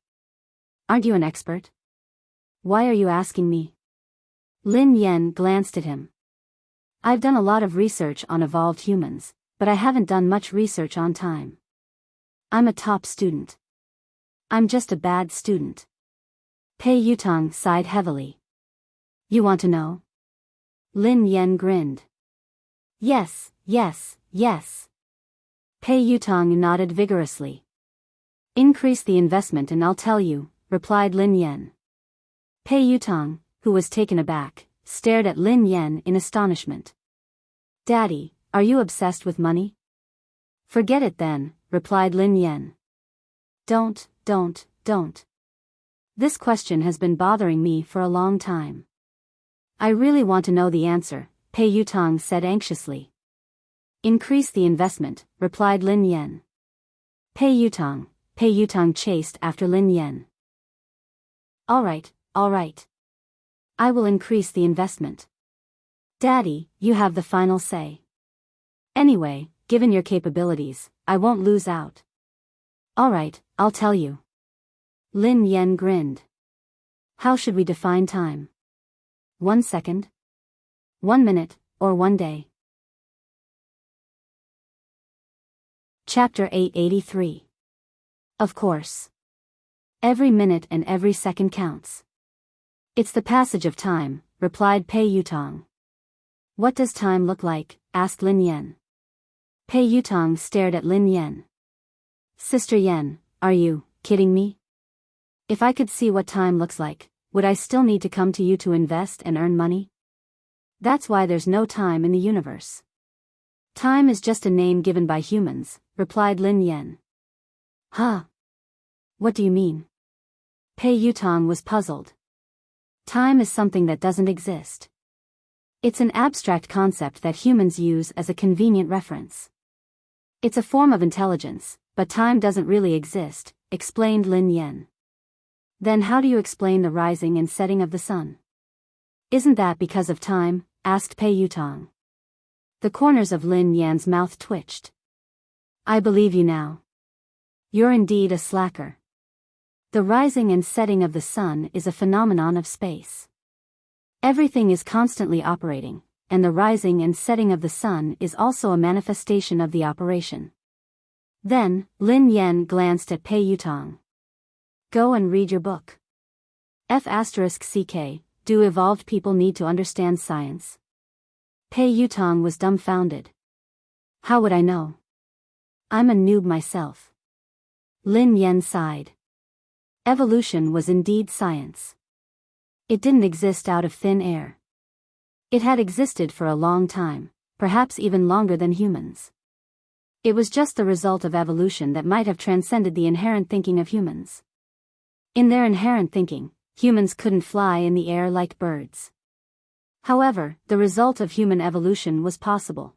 Aren't you an expert? Why are you asking me? Lin Yan glanced at him. I've done a lot of research on evolved humans, but I haven't done much research on time. I'm a top student. I'm just a bad student. Pei Yutong sighed heavily. You want to know? Lin Yan grinned. Yes. Pei Yutong nodded vigorously. Increase the investment and I'll tell you, replied Lin Yan. Pei Yutong, who was taken aback, stared at Lin Yan in astonishment. Daddy, are you obsessed with money? Forget it then, replied Lin Yen. Don't. This question has been bothering me for a long time. I really want to know the answer, Pei Yutong said anxiously. Increase the investment, replied Lin Yen. Pei Yutong chased after Lin Yen. All right. I will increase the investment. Daddy, you have the final say. Anyway, given your capabilities, I won't lose out. All right, I'll tell you. Lin Yen grinned. How should we define time? 1 second? 1 minute, or 1 day? Chapter 883. Of course. Every minute and every second counts. It's the passage of time, replied Pei Yutong. What does time look like? Asked Lin Yen. Pei Yutong stared at Lin Yen. Sister Yen, are you kidding me? If I could see what time looks like, would I still need to come to you to invest and earn money? That's why there's no time in the universe. Time is just a name given by humans, replied Lin Yen. Huh? What do you mean? Pei Yutong was puzzled. Time is something that doesn't exist. It's an abstract concept that humans use as a convenient reference. It's a form of intelligence, but time doesn't really exist, explained Lin Yen. Then how do you explain the rising and setting of the sun? Isn't that because of time? Asked Pei Yutong. The corners of Lin Yan's mouth twitched. I believe you now. You're indeed a slacker. The rising and setting of the sun is a phenomenon of space. Everything is constantly operating, and the rising and setting of the sun is also a manifestation of the operation. Then, Lin Yen glanced at Pei Yutong. Go and read your book. F***ck, do evolved people need to understand science? Pei Yutong was dumbfounded. How would I know? I'm a noob myself. Lin Yen sighed. Evolution was indeed science. It didn't exist out of thin air. It had existed for a long time, perhaps even longer than humans. It was just the result of evolution that might have transcended the inherent thinking of humans. In their inherent thinking, humans couldn't fly in the air like birds. However, the result of human evolution was possible.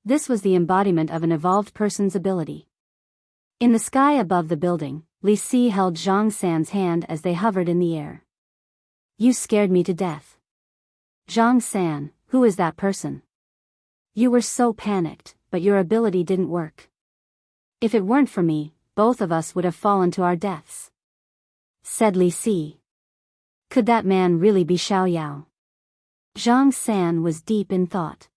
This was the embodiment of an evolved person's ability. In the sky above the building, Li Si held Zhang San's hand as they hovered in the air. You scared me to death. Zhang San, who is that person? You were so panicked, but your ability didn't work. If it weren't for me, both of us would have fallen to our deaths. Said Li Si. Could that man really be Xiao Yao? Zhang San was deep in thought.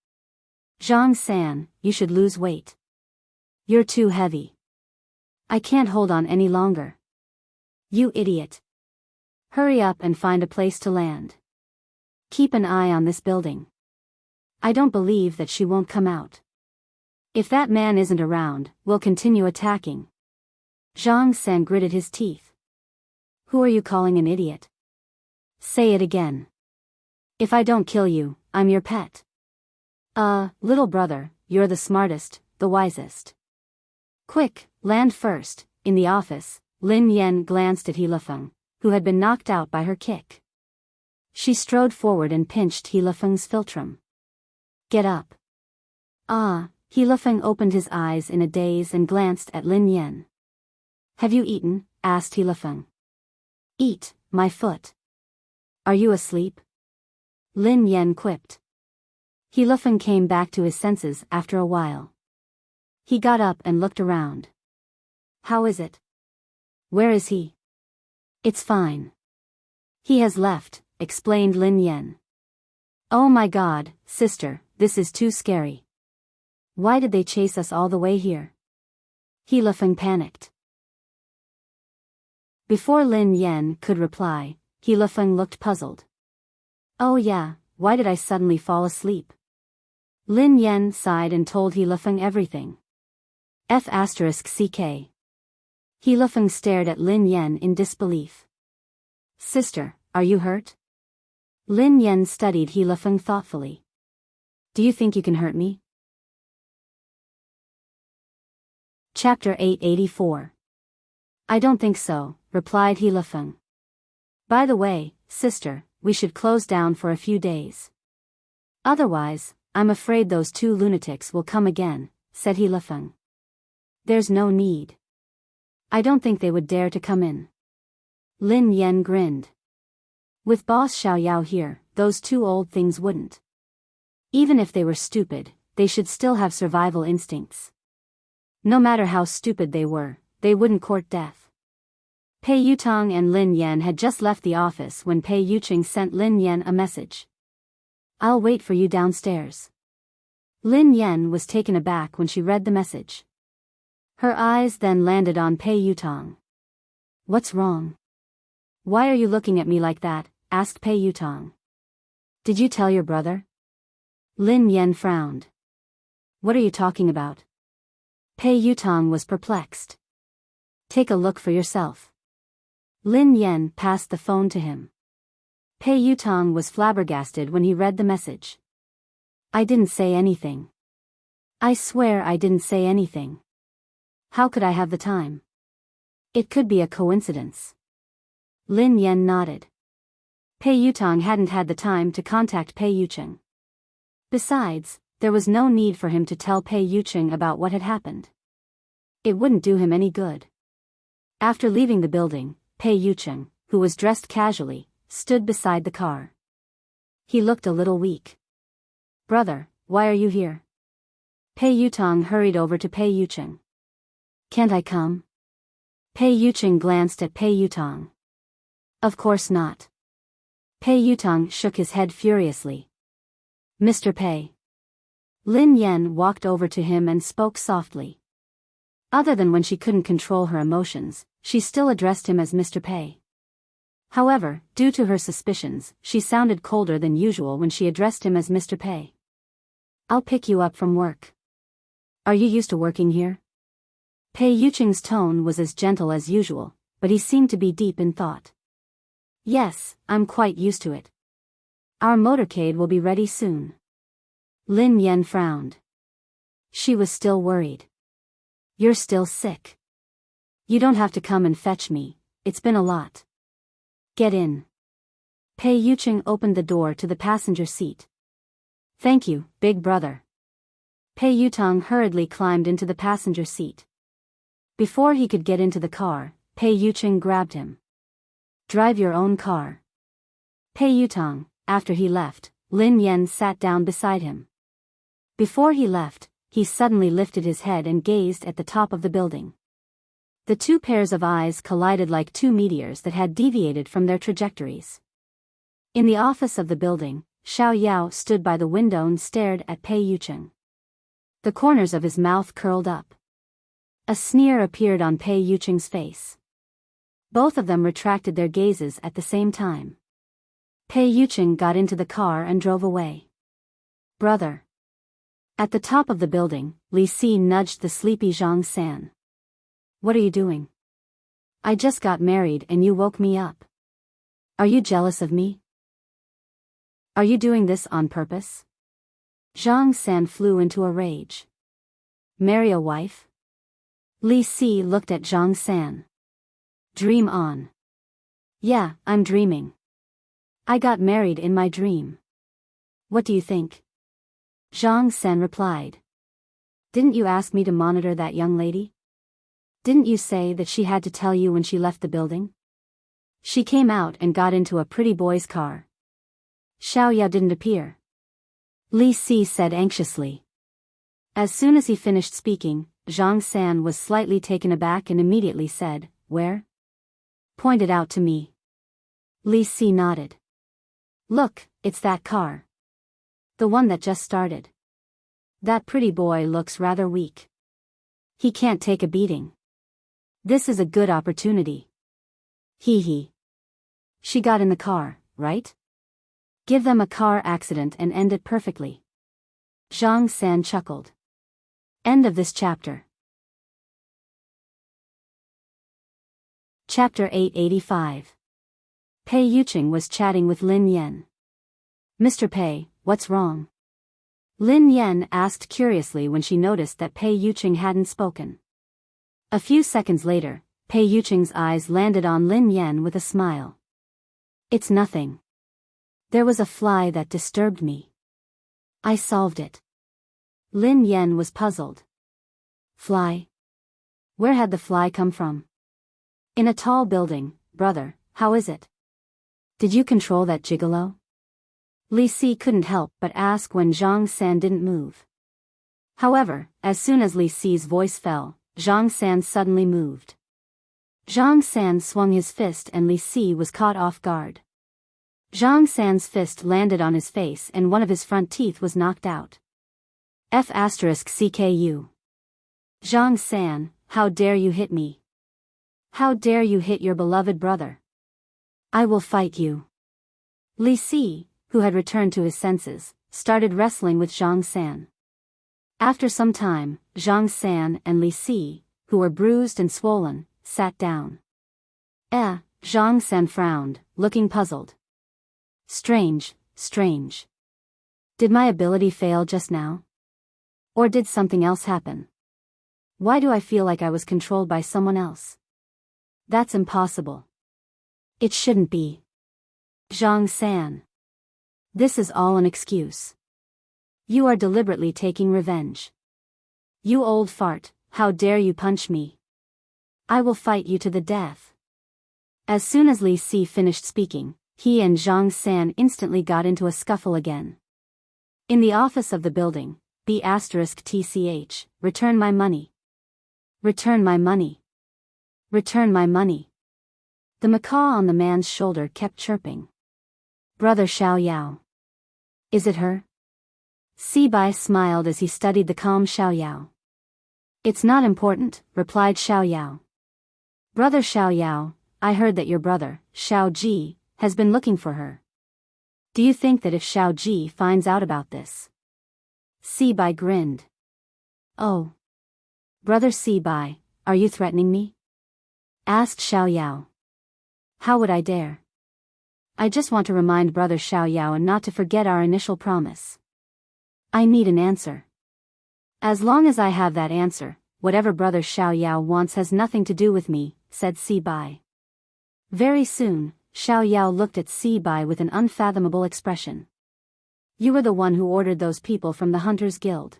Zhang San, you should lose weight. You're too heavy. I can't hold on any longer. You idiot. Hurry up and find a place to land. Keep an eye on this building. I don't believe that she won't come out. If that man isn't around, we'll continue attacking. Zhang San gritted his teeth. Who are you calling an idiot? Say it again. If I don't kill you, I'm your pet. Little brother, you're the smartest, the wisest. Quick, land first. In the office, Lin Yen glanced at Hilafeng, who had been knocked out by her kick. She strode forward and pinched Hilafeng's philtrum. Get up. Hilafeng opened his eyes in a daze and glanced at Lin Yen. Have you eaten? Asked Hilafeng. Eat, my foot. Are you asleep? Lin Yen quipped. Hilafeng came back to his senses after a while. He got up and looked around. How is it? Where is he? It's fine. He has left, explained Lin Yen. Oh my God, sister, this is too scary. Why did they chase us all the way here? Hilafeng panicked. Before Lin Yen could reply, Hilafeng looked puzzled. Oh yeah, why did I suddenly fall asleep? Lin Yen sighed and told Hilafeng everything. F***ck. Hilafeng stared at Lin Yen in disbelief. Sister, are you hurt? Lin Yen studied Hilafeng thoughtfully. Do you think you can hurt me? Chapter 884. I don't think so, replied He Lifeng. By the way, sister, we should close down for a few days. Otherwise, I'm afraid those two lunatics will come again, said He Lifeng. There's no need. I don't think they would dare to come in. Lin Yen grinned. With Boss Xiaoyao here, those two old things wouldn't. Even if they were stupid, they should still have survival instincts. No matter how stupid they were, they wouldn't court death. Pei Yutong and Lin Yen had just left the office when Pei Yuqing sent Lin Yen a message. I'll wait for you downstairs. Lin Yen was taken aback when she read the message. Her eyes then landed on Pei Yutong. What's wrong? Why are you looking at me like that? Asked Pei Yutong. Did you tell your brother? Lin Yen frowned. What are you talking about? Pei Yutong was perplexed. Take a look for yourself. Lin Yen passed the phone to him. Pei Yutong was flabbergasted when he read the message. I didn't say anything. I swear I didn't say anything. How could I have the time? It could be a coincidence. Lin Yen nodded. Pei Yutong hadn't had the time to contact Pei Yuqing. Besides, there was no need for him to tell Pei Yuqing about what had happened. It wouldn't do him any good. After leaving the building, Pei Yuqing, who was dressed casually, stood beside the car. He looked a little weak. Brother, why are you here? Pei Yutong hurried over to Pei Yuqing. Can't I come? Pei Yuqing glanced at Pei Yutong. Of course not. Pei Yutong shook his head furiously. Mr. Pei. Lin Yen walked over to him and spoke softly. Other than when she couldn't control her emotions, she still addressed him as Mr. Pei. However, due to her suspicions, she sounded colder than usual when she addressed him as Mr. Pei. I'll pick you up from work. Are you used to working here? Pei Yuqing's tone was as gentle as usual, but he seemed to be deep in thought. Yes, I'm quite used to it. Our motorcade will be ready soon. Lin Yen frowned. She was still worried. You're still sick. You don't have to come and fetch me, it's been a lot. Get in. Pei Yuqing opened the door to the passenger seat. Thank you, big brother. Pei Yutong hurriedly climbed into the passenger seat. Before he could get into the car, Pei Yuqing grabbed him. Drive your own car. Pei Yutong, after he left, Lin Yen sat down beside him. Before he left, he suddenly lifted his head and gazed at the top of the building. The two pairs of eyes collided like two meteors that had deviated from their trajectories. In the office of the building, Xiao Yao stood by the window and stared at Pei Yuqing. The corners of his mouth curled up. A sneer appeared on Pei Yuqing's face. Both of them retracted their gazes at the same time. Pei Yuqing got into the car and drove away. Brother. At the top of the building, Li Si nudged the sleepy Zhang San. What are you doing? I just got married and you woke me up. Are you jealous of me? Are you doing this on purpose? Zhang San flew into a rage. Marry a wife? Li Si looked at Zhang San. Dream on. Yeah, I'm dreaming. I got married in my dream. What do you think? Zhang San replied. Didn't you ask me to monitor that young lady? Didn't you say that she had to tell you when she left the building? She came out and got into a pretty boy's car. Xiao Yao didn't appear. Li Si said anxiously. As soon as he finished speaking, Zhang San was slightly taken aback and immediately said, Where? Pointed out to me. Li Si nodded. Look, it's that car. The one that just started. That pretty boy looks rather weak. He can't take a beating. This is a good opportunity. Hee hee. She got in the car, right? Give them a car accident and end it perfectly. Zhang San chuckled. End of this chapter. Chapter 885. Pei Yuqing was chatting with Lin Yen. Mr. Pei, what's wrong? Lin Yan asked curiously when she noticed that Pei Yuqing hadn't spoken. A few seconds later, Pei Yuqing's eyes landed on Lin Yan with a smile. It's nothing. There was a fly that disturbed me. I solved it. Lin Yan was puzzled. Fly? Where had the fly come from? In a tall building, brother, how is it? Did you control that gigolo? Li Si couldn't help but ask when Zhang San didn't move. However, as soon as Li Si's voice fell, Zhang San suddenly moved. Zhang San swung his fist and Li Si was caught off guard. Zhang San's fist landed on his face and one of his front teeth was knocked out. F***CKU. Zhang San, how dare you hit me? How dare you hit your beloved brother? I will fight you. Li Si, who had returned to his senses, started wrestling with Zhang San. After some time, Zhang San and Li Si, who were bruised and swollen, sat down. Zhang San frowned, looking puzzled. Strange. Did my ability fail just now? Or did something else happen? Why do I feel like I was controlled by someone else? That's impossible. It shouldn't be. Zhang San. This is all an excuse. You are deliberately taking revenge. You old fart, how dare you punch me? I will fight you to the death. As soon as Li Si finished speaking, he and Zhang San instantly got into a scuffle again. In the office of the building, B***TCH, return my money. Return my money. Return my money. The macaw on the man's shoulder kept chirping. Brother Xiao Yao. Is it her? Si Bai smiled as he studied the calm Xiao Yao. It's not important, replied Xiao Yao. Brother Xiao Yao, I heard that your brother, Xiao Ji, has been looking for her. Do you think that if Xiao Ji finds out about this? Si Bai grinned. Oh. Brother Si Bai, are you threatening me? Asked Xiao Yao. How would I dare? I just want to remind Brother Xiao Yao not to forget our initial promise. I need an answer. As long as I have that answer, whatever Brother Xiao Yao wants has nothing to do with me, said Si Bai. Very soon, Xiao Yao looked at Si Bai with an unfathomable expression. You were the one who ordered those people from the Hunters Guild.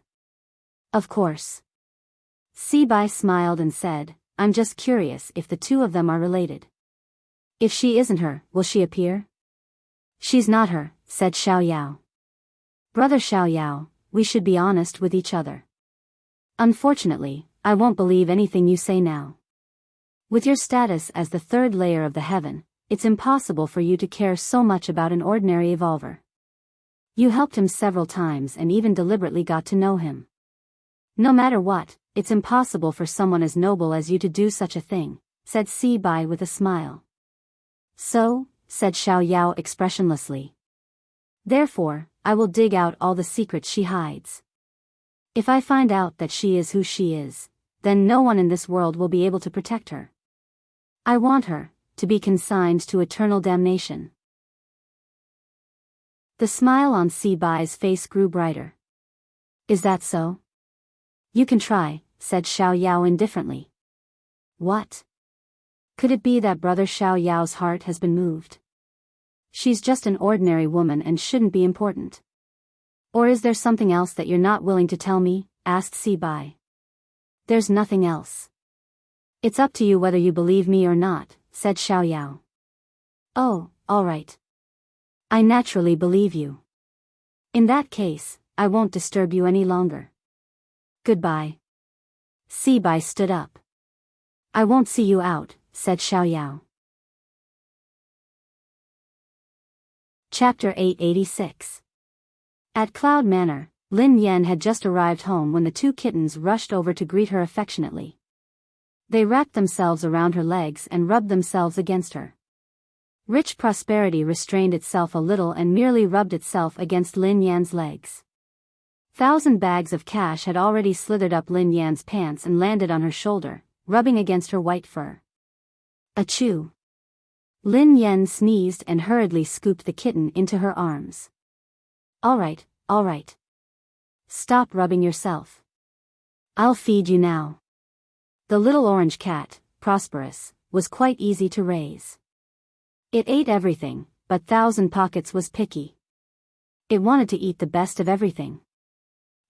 Of course. Si Bai smiled and said, I'm just curious if the two of them are related. If she isn't her, will she appear? She's not her, said Xiao Yao. Brother Xiao Yao, we should be honest with each other. Unfortunately, I won't believe anything you say now. With your status as the third layer of the heaven, it's impossible for you to care so much about an ordinary evolver. You helped him several times and even deliberately got to know him. No matter what, it's impossible for someone as noble as you to do such a thing, said Si Bai with a smile. So, said Xiao Yao expressionlessly. Therefore, I will dig out all the secrets she hides. If I find out that she is who she is, then no one in this world will be able to protect her. I want her to be consigned to eternal damnation. The smile on Si Bai's face grew brighter. Is that so? You can try, said Xiao Yao indifferently. What? Could it be that Brother Xiao Yao's heart has been moved? She's just an ordinary woman and shouldn't be important. Or is there something else that you're not willing to tell me? Asked Si Bai. There's nothing else. It's up to you whether you believe me or not, said Xiao Yao. Oh, all right. I naturally believe you. In that case, I won't disturb you any longer. Goodbye. Si Bai stood up. I won't see you out, said Xiao Yao. Chapter 886. At Cloud Manor, Lin Yan had just arrived home when the two kittens rushed over to greet her affectionately. They wrapped themselves around her legs and rubbed themselves against her. Rich Prosperity restrained itself a little and merely rubbed itself against Lin Yan's legs. 1,000 bags of cash had already slithered up Lin Yan's pants and landed on her shoulder, rubbing against her white fur. Achoo! Lin Yan sneezed and hurriedly scooped the kitten into her arms. All right. Stop rubbing yourself. I'll feed you now. The little orange cat, Prosperous, was quite easy to raise. It ate everything, but Thousand Pockets was picky. It wanted to eat the best of everything.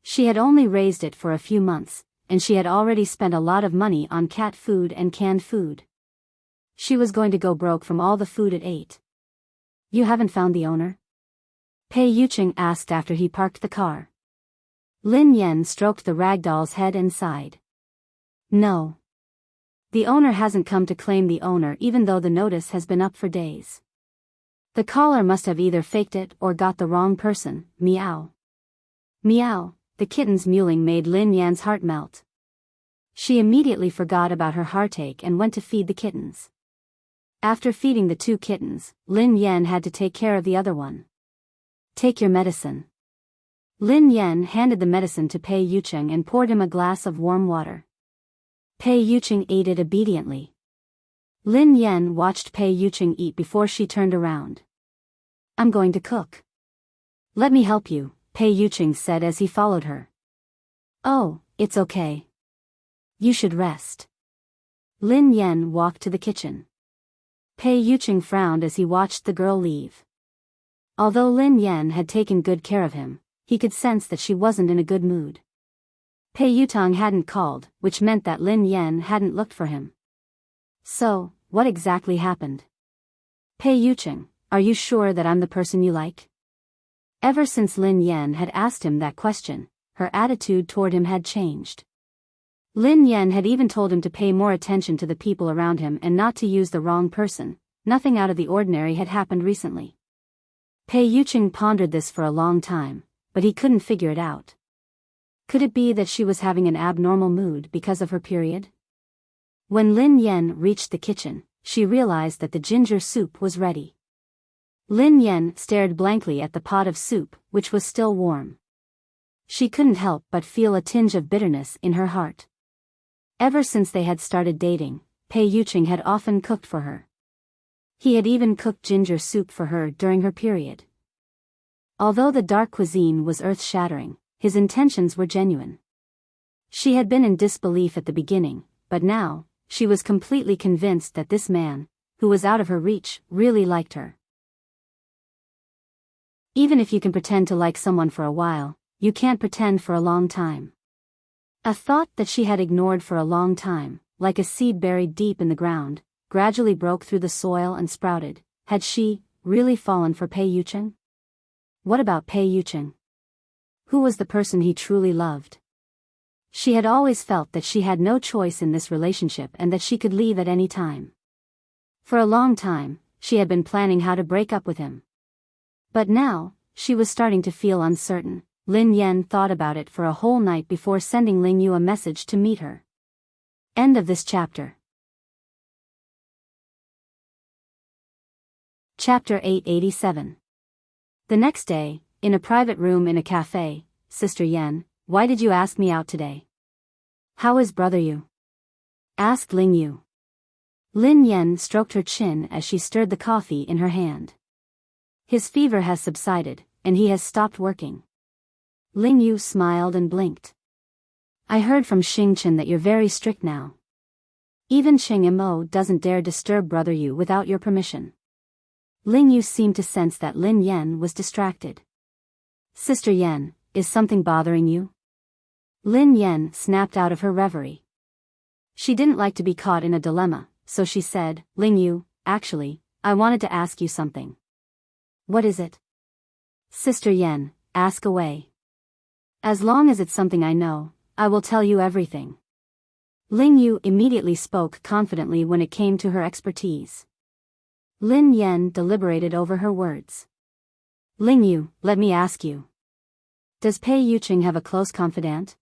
She had only raised it for a few months, and she had already spent a lot of money on cat food and canned food. She was going to go broke from all the food it ate. You haven't found the owner? Pei Yuqing asked after he parked the car. Lin Yan stroked the ragdoll's head and sighed. No. The owner hasn't come to claim the owner even though the notice has been up for days. The caller must have either faked it or got the wrong person. Meow. Meow, the kitten's mewling made Lin Yan's heart melt. She immediately forgot about her heartache and went to feed the kittens. After feeding the 2 kittens, Lin Yan had to take care of the other one. Take your medicine. Lin Yan handed the medicine to Pei Yuqing and poured him a glass of warm water. Pei Yuqing ate it obediently. Lin Yan watched Pei Yuqing eat before she turned around. I'm going to cook. Let me help you, Pei Yuqing said as he followed her. Oh, it's okay. You should rest. Lin Yan walked to the kitchen. Pei Yuqing frowned as he watched the girl leave. Although Lin Yan had taken good care of him, he could sense that she wasn't in a good mood. Pei Yutang hadn't called, which meant that Lin Yan hadn't looked for him. So, what exactly happened? Pei Yuqing, are you sure that I'm the person you like? Ever since Lin Yan had asked him that question, her attitude toward him had changed. Lin Yan had even told him to pay more attention to the people around him and not to use the wrong person. Nothing out of the ordinary had happened recently. Pei Yuqing pondered this for a long time, but he couldn't figure it out. Could it be that she was having an abnormal mood because of her period? When Lin Yan reached the kitchen, she realized that the ginger soup was ready. Lin Yan stared blankly at the pot of soup, which was still warm. She couldn't help but feel a tinge of bitterness in her heart. Ever since they had started dating, Pei Yuqing had often cooked for her. He had even cooked ginger soup for her during her period. Although the dark cuisine was earth-shattering, his intentions were genuine. She had been in disbelief at the beginning, but now, she was completely convinced that this man, who was out of her reach, really liked her. Even if you can pretend to like someone for a while, you can't pretend for a long time. A thought that she had ignored for a long time, like a seed buried deep in the ground, gradually broke through the soil and sprouted. Had she really fallen for Pei Yuqing? What about Pei Yuqing? Who was the person he truly loved? She had always felt that she had no choice in this relationship and that she could leave at any time. For a long time, she had been planning how to break up with him. But now, she was starting to feel uncertain. Lin Yan thought about it for a whole night before sending Ling Yu a message to meet her. End of this chapter. Chapter 887. The next day, in a private room in a cafe, Sister Yan, why did you ask me out today? How is brother Yu? Asked Ling Yu. Lin Yan stroked her chin as she stirred the coffee in her hand. His fever has subsided, and he has stopped working. Ling Yu smiled and blinked. I heard from Xing Chen that you're very strict now. Even Cheng Imo doesn't dare disturb brother Yu without your permission. Ling Yu seemed to sense that Lin Yan was distracted. Sister Yan, is something bothering you? Lin Yan snapped out of her reverie. She didn't like to be caught in a dilemma, so she said, Ling Yu, actually, I wanted to ask you something. What is it? Sister Yan, ask away. As long as it's something I know, I will tell you everything. Ling Yu immediately spoke confidently when it came to her expertise. Lin Yan deliberated over her words. Ling Yu, let me ask you. Does Pei Yuqing have a close confidant?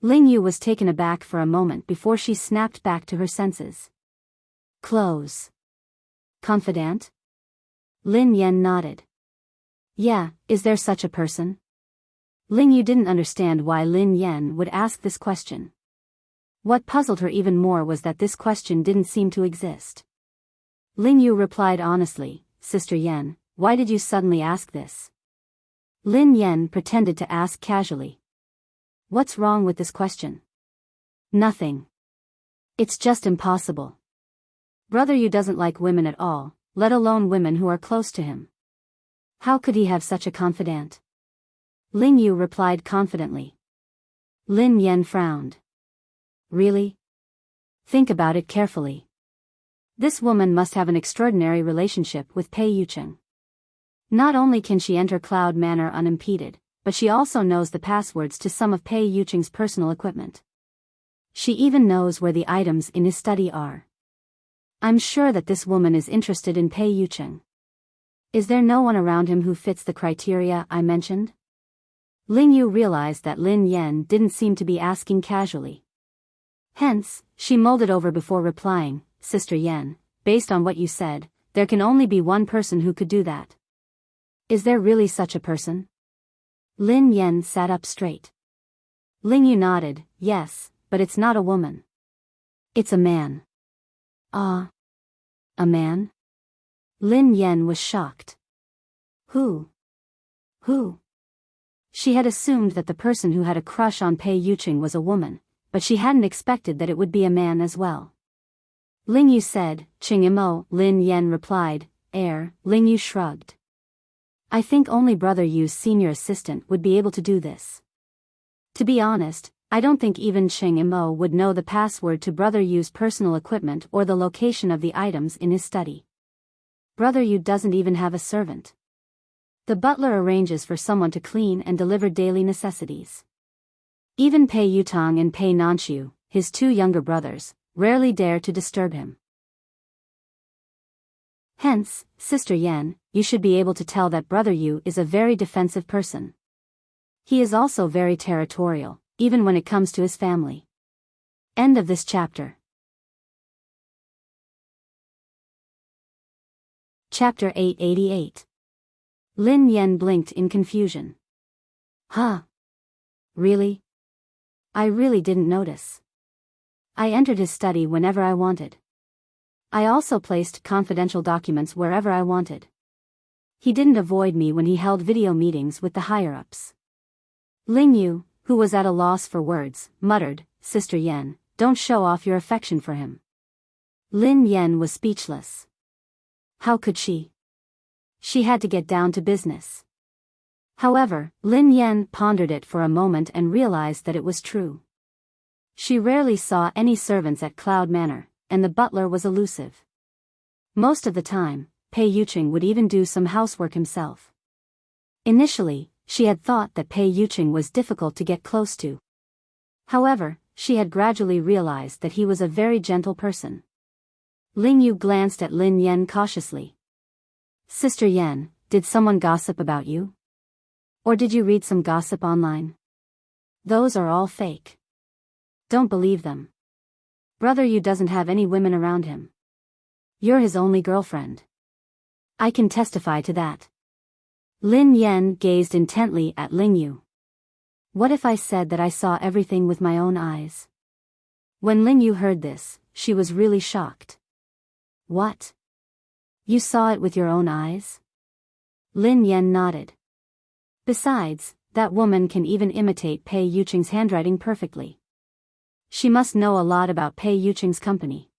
Ling Yu was taken aback for a moment before she snapped back to her senses. Close. Confidant? Lin Yan nodded. Yeah, is there such a person? Ling Yu didn't understand why Lin Yan would ask this question. What puzzled her even more was that this question didn't seem to exist. Ling Yu replied honestly, Sister Yan, why did you suddenly ask this? Lin Yan pretended to ask casually, What's wrong with this question? Nothing. It's just impossible. Brother Yu doesn't like women at all, let alone women who are close to him. How could he have such a confidant? Ling Yu replied confidently. Lin Yan frowned. Really? Think about it carefully. This woman must have an extraordinary relationship with Pei Yucheng. Not only can she enter Cloud Manor unimpeded, but she also knows the passwords to some of Pei Yucheng's personal equipment. She even knows where the items in his study are. I'm sure that this woman is interested in Pei Yucheng. Is there no one around him who fits the criteria I mentioned? Ling Yu realized that Lin Yan didn't seem to be asking casually. Hence, she mulled it over before replying, Sister Yan, based on what you said, there can only be one person who could do that. Is there really such a person? Lin Yan sat up straight. Ling Yu nodded, yes, but it's not a woman. It's a man. Ah. A man? Lin Yan was shocked. Who? Who? She had assumed that the person who had a crush on Pei Yucheng was a woman, but she hadn't expected that it would be a man as well. Ling Yu said, Ching Imo, Lin Yan replied, Ling Yu shrugged. I think only Brother Yu's senior assistant would be able to do this. To be honest, I don't think even Ching Imo would know the password to Brother Yu's personal equipment or the location of the items in his study. Brother Yu doesn't even have a servant. The butler arranges for someone to clean and deliver daily necessities. Even Pei Yutong and Pei Nanxiu, his two younger brothers, rarely dare to disturb him. Hence, Sister Yan, you should be able to tell that Brother Yu is a very defensive person. He is also very territorial, even when it comes to his family. End of this chapter. Chapter 888. Lin Yan blinked in confusion. Huh? Really? I really didn't notice. I entered his study whenever I wanted. I also placed confidential documents wherever I wanted. He didn't avoid me when he held video meetings with the higher-ups. Ling Yu, who was at a loss for words, muttered, Sister Yan, don't show off your affection for him. Lin Yan was speechless. How could she? She had to get down to business. However, Lin Yan pondered it for a moment and realized that it was true. She rarely saw any servants at Cloud Manor, and the butler was elusive. Most of the time, Pei Yucheng would even do some housework himself. Initially, she had thought that Pei Yucheng was difficult to get close to. However, she had gradually realized that he was a very gentle person. Ling Yu glanced at Lin Yan cautiously. Sister Yan, did someone gossip about you? Or did you read some gossip online? Those are all fake. Don't believe them. Brother Yu doesn't have any women around him. You're his only girlfriend. I can testify to that. Lin Yan gazed intently at Ling Yu. What if I said that I saw everything with my own eyes? When Ling Yu heard this, she was really shocked. What? You saw it with your own eyes? Lin Yan nodded. Besides, that woman can even imitate Pei Yucheng's handwriting perfectly. She must know a lot about Pei Yucheng's company.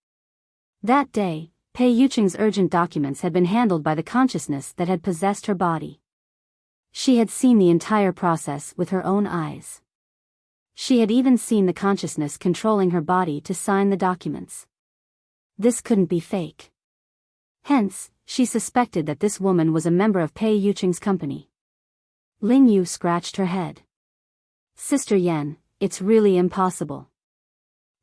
That day, Pei Yucheng's urgent documents had been handled by the consciousness that had possessed her body. She had seen the entire process with her own eyes. She had even seen the consciousness controlling her body to sign the documents. This couldn't be fake. Hence, she suspected that this woman was a member of Pei Yucheng's company. Ling Yu scratched her head. Sister Yan, it's really impossible.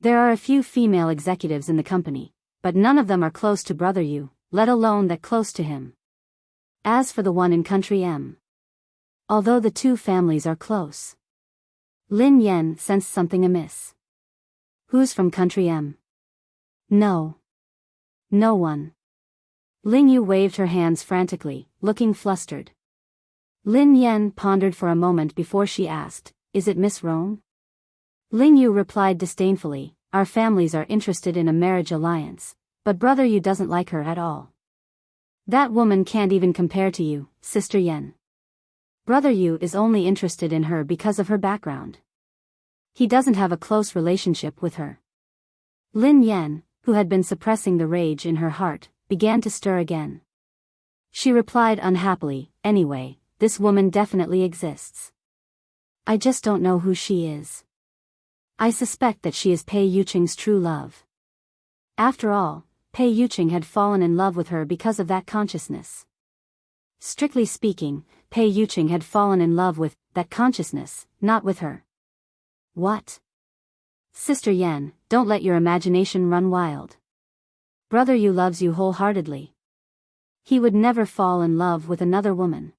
There are a few female executives in the company, but none of them are close to Brother Yu, let alone that close to him. As for the one in Country M. Although the two families are close. Lin Yan sensed something amiss. Who's from Country M? No. No one. Ling Yu waved her hands frantically, looking flustered. Lin Yan pondered for a moment before she asked, Is it Miss Roan? Ling Yu replied disdainfully, Our families are interested in a marriage alliance, but Brother Yu doesn't like her at all. That woman can't even compare to you, Sister Yan. Brother Yu is only interested in her because of her background. He doesn't have a close relationship with her. Lin Yan, who had been suppressing the rage in her heart, began to stir again. She replied unhappily, anyway, this woman definitely exists. I just don't know who she is. I suspect that she is Pei Yuqing's true love. After all, Pei Yuqing had fallen in love with her because of that consciousness. Strictly speaking, Pei Yuqing had fallen in love with that consciousness, not with her. What? Sister Yan, don't let your imagination run wild. Brother Yu loves you wholeheartedly. He would never fall in love with another woman.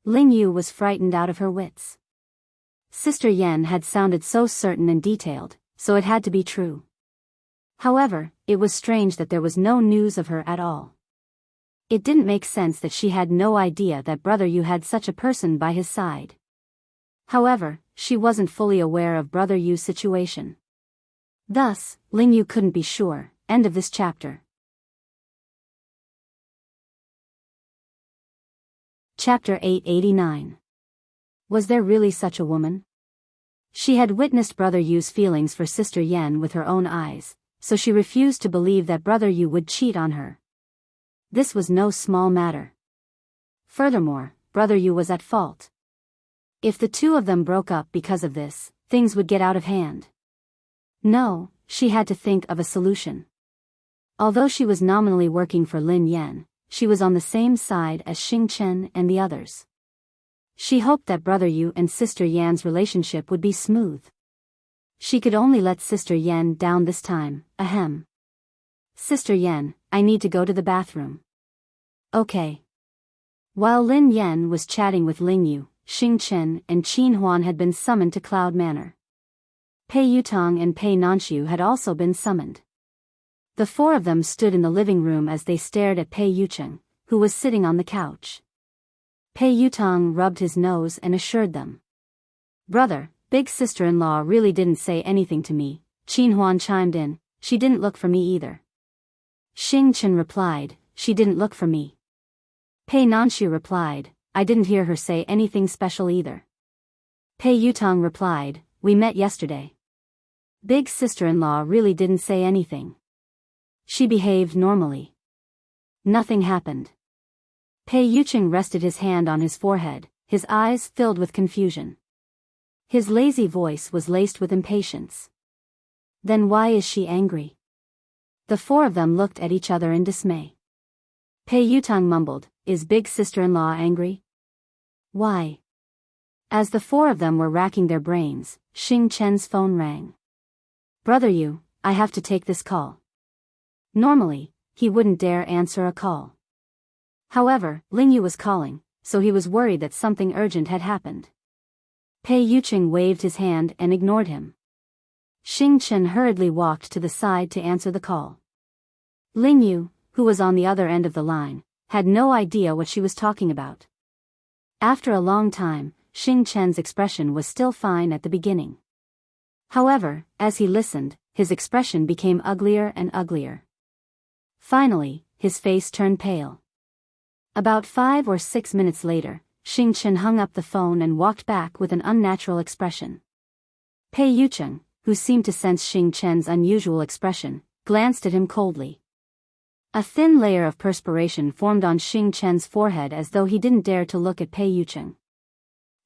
Ling Yu was frightened out of her wits. Sister Yan had sounded so certain and detailed, so it had to be true. However, it was strange that there was no news of her at all. It didn't make sense that she had no idea that Brother Yu had such a person by his side. However, she wasn't fully aware of Brother Yu's situation. Thus, Ling Yu couldn't be sure. End of this chapter. Chapter 889. Was there really such a woman? She had witnessed Brother Yu's feelings for Sister Yan with her own eyes, so she refused to believe that Brother Yu would cheat on her. This was no small matter. Furthermore, Brother Yu was at fault. If the two of them broke up because of this, things would get out of hand. No, she had to think of a solution. Although she was nominally working for Lin Yan, she was on the same side as Xing Chen and the others. She hoped that Brother Yu and Sister Yan's relationship would be smooth. She could only let Sister Yan down this time. Ahem. Sister Yan, I need to go to the bathroom. Okay. While Lin Yan was chatting with Ling Yu, Xing Chen and Qin Huan had been summoned to Cloud Manor. Pei Yutong and Pei Nanxiu had also been summoned. The four of them stood in the living room as they stared at Pei Yuqing, who was sitting on the couch. Pei Yutong rubbed his nose and assured them. Brother, big sister-in-law really didn't say anything to me. Qin Huan chimed in, she didn't look for me either. Xing Chen replied, she didn't look for me. Pei Nanxiu replied, I didn't hear her say anything special either. Pei Yutong replied, we met yesterday. Big sister-in-law really didn't say anything. She behaved normally. Nothing happened. Pei Yuqing rested his hand on his forehead, his eyes filled with confusion. His lazy voice was laced with impatience. Then why is she angry? The four of them looked at each other in dismay. Pei Yutong mumbled, is big sister-in-law angry? Why? As the four of them were racking their brains, Xing Chen's phone rang. Brother Yu, I have to take this call. Normally, he wouldn't dare answer a call. However, Ling Yu was calling, so he was worried that something urgent had happened. Pei Yuqing waved his hand and ignored him. Xing Chen hurriedly walked to the side to answer the call. Ling Yu, who was on the other end of the line, had no idea what she was talking about. After a long time, Xing Chen's expression was still fine at the beginning. However, as he listened, his expression became uglier and uglier. Finally, his face turned pale. About 5 or 6 minutes later, Xing Chen hung up the phone and walked back with an unnatural expression. Pei Yuqing, who seemed to sense Xing Chen's unusual expression, glanced at him coldly. A thin layer of perspiration formed on Xing Chen's forehead as though he didn't dare to look at Pei Yuqing.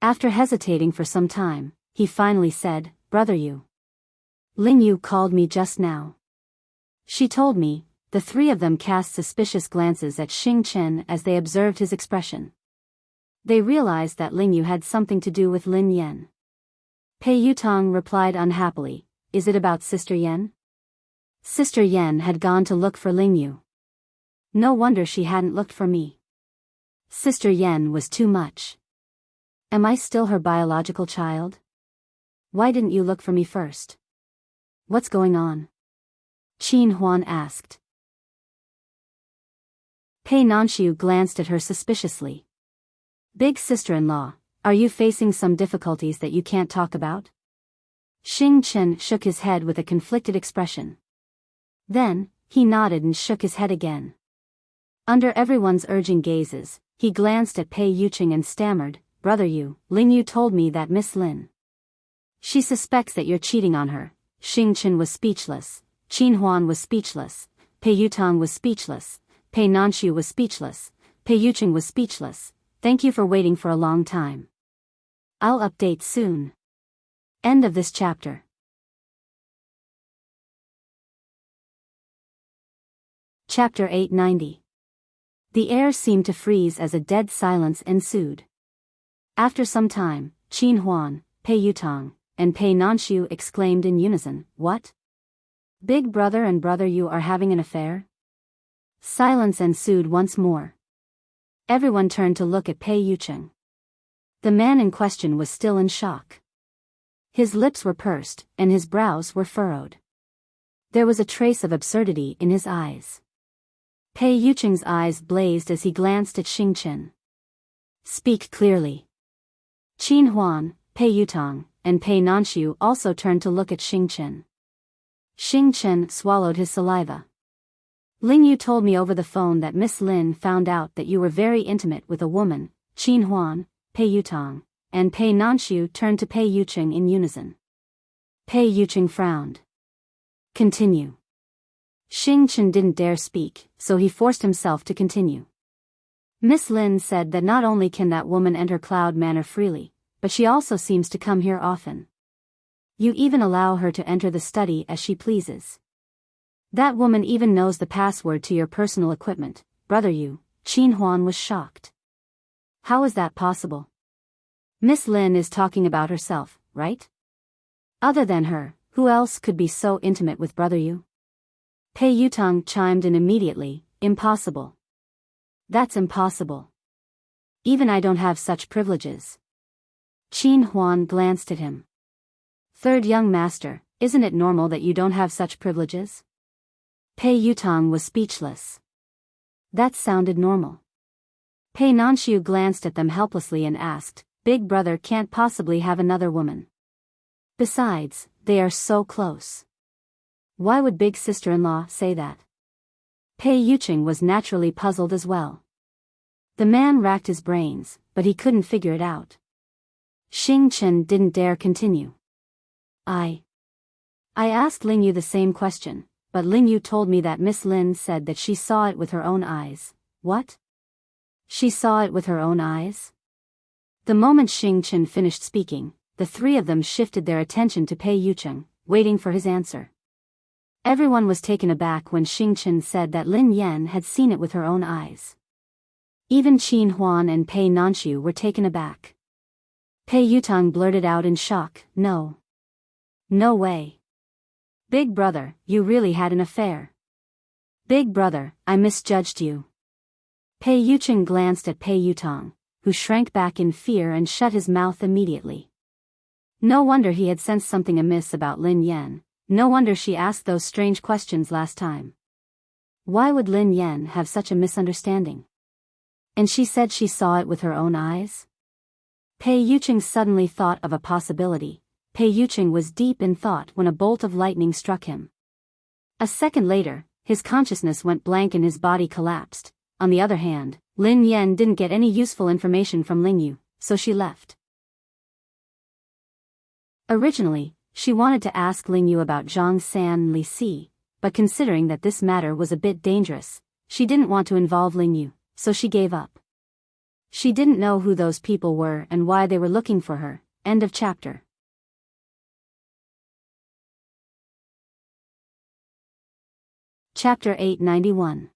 After hesitating for some time, he finally said, Brother Yu. Ling Yu called me just now. She told me. The three of them cast suspicious glances at Xing Chen as they observed his expression. They realized that Ling Yu had something to do with Lin Yan. Pei Yutong replied unhappily, is it about Sister Yan? Sister Yan had gone to look for Ling Yu. No wonder she hadn't looked for me. Sister Yan was too much. Am I still her biological child? Why didn't you look for me first? What's going on? Qin Huan asked. Pei Nanxiu glanced at her suspiciously. Big sister-in-law, are you facing some difficulties that you can't talk about? Xing Chen shook his head with a conflicted expression. Then, he nodded and shook his head again. Under everyone's urging gazes, he glanced at Pei Yuqing and stammered, Brother Yu, Ling Yu told me that Miss Lin. She suspects that you're cheating on her. Xing Chen was speechless. Qin Huan was speechless. Pei Yutang was speechless. Pei Nanxiu was speechless. Pei Yuqing was speechless. Thank you for waiting for a long time. I'll update soon. End of this chapter. Chapter 890. The air seemed to freeze as a dead silence ensued. After some time, Qin Huan, Pei Yutang, and Pei Nanxiu exclaimed in unison, "What? Big brother and brother you are having an affair?" Silence ensued once more. Everyone turned to look at Pei Yuqing. The man in question was still in shock. His lips were pursed, and his brows were furrowed. There was a trace of absurdity in his eyes. Pei Yuqing's eyes blazed as he glanced at Xing Chen. "Speak clearly." Qin Huan, Pei Yutang, and Pei Nanxiu also turned to look at Xing Chen. Xing Chen swallowed his saliva. "Ling Yu told me over the phone that Miss Lin found out that you were very intimate with a woman." Qin Huan, Pei Yutang, and Pei Nanxiu turned to Pei Yuqing in unison. Pei Yuqing frowned. "Continue." Xing Chen didn't dare speak, so he forced himself to continue. "Miss Lin said that not only can that woman enter Cloud Manor freely, but she also seems to come here often. You even allow her to enter the study as she pleases. That woman even knows the password to your personal equipment, brother you." Qin Huan was shocked. "How is that possible? Miss Lin is talking about herself, right? Other than her, who else could be so intimate with brother you?" Pei Yutang chimed in immediately, "Impossible. That's impossible. Even I don't have such privileges." Qin Huan glanced at him. "Third young master, isn't it normal that you don't have such privileges?" Pei Yutang was speechless. That sounded normal. Pei Nanxiu glanced at them helplessly and asked, "Big brother can't possibly have another woman. Besides, they are so close. Why would big sister-in-law say that?" Pei Yuqing was naturally puzzled as well. The man racked his brains, but he couldn't figure it out. Xing Chen didn't dare continue. I asked Ling Yu the same question, but Ling Yu told me that Miss Lin said that she saw it with her own eyes." "What? She saw it with her own eyes?" The moment Xing Chen finished speaking, the three of them shifted their attention to Pei Yuqing, waiting for his answer. Everyone was taken aback when Xing Chen said that Lin Yan had seen it with her own eyes. Even Qin Huan and Pei Nanxiu were taken aback. Pei Yutang blurted out in shock, "No. No way. Big brother, you really had an affair. Big brother, I misjudged you." Pei Yuqing glanced at Pei Yutang, who shrank back in fear and shut his mouth immediately. No wonder he had sensed something amiss about Lin Yan. No wonder she asked those strange questions last time. Why would Lin Yan have such a misunderstanding? And she said she saw it with her own eyes? Pei Yuqing suddenly thought of a possibility. Pei Yuqing was deep in thought when a bolt of lightning struck him. A second later, his consciousness went blank and his body collapsed. On the other hand, Lin Yan didn't get any useful information from Ling Yu, so she left. Originally, she wanted to ask Ling Yu about Zhang San and Li Si, but considering that this matter was a bit dangerous, she didn't want to involve Ling Yu, so she gave up. She didn't know who those people were and why they were looking for her. End of chapter. Chapter 891.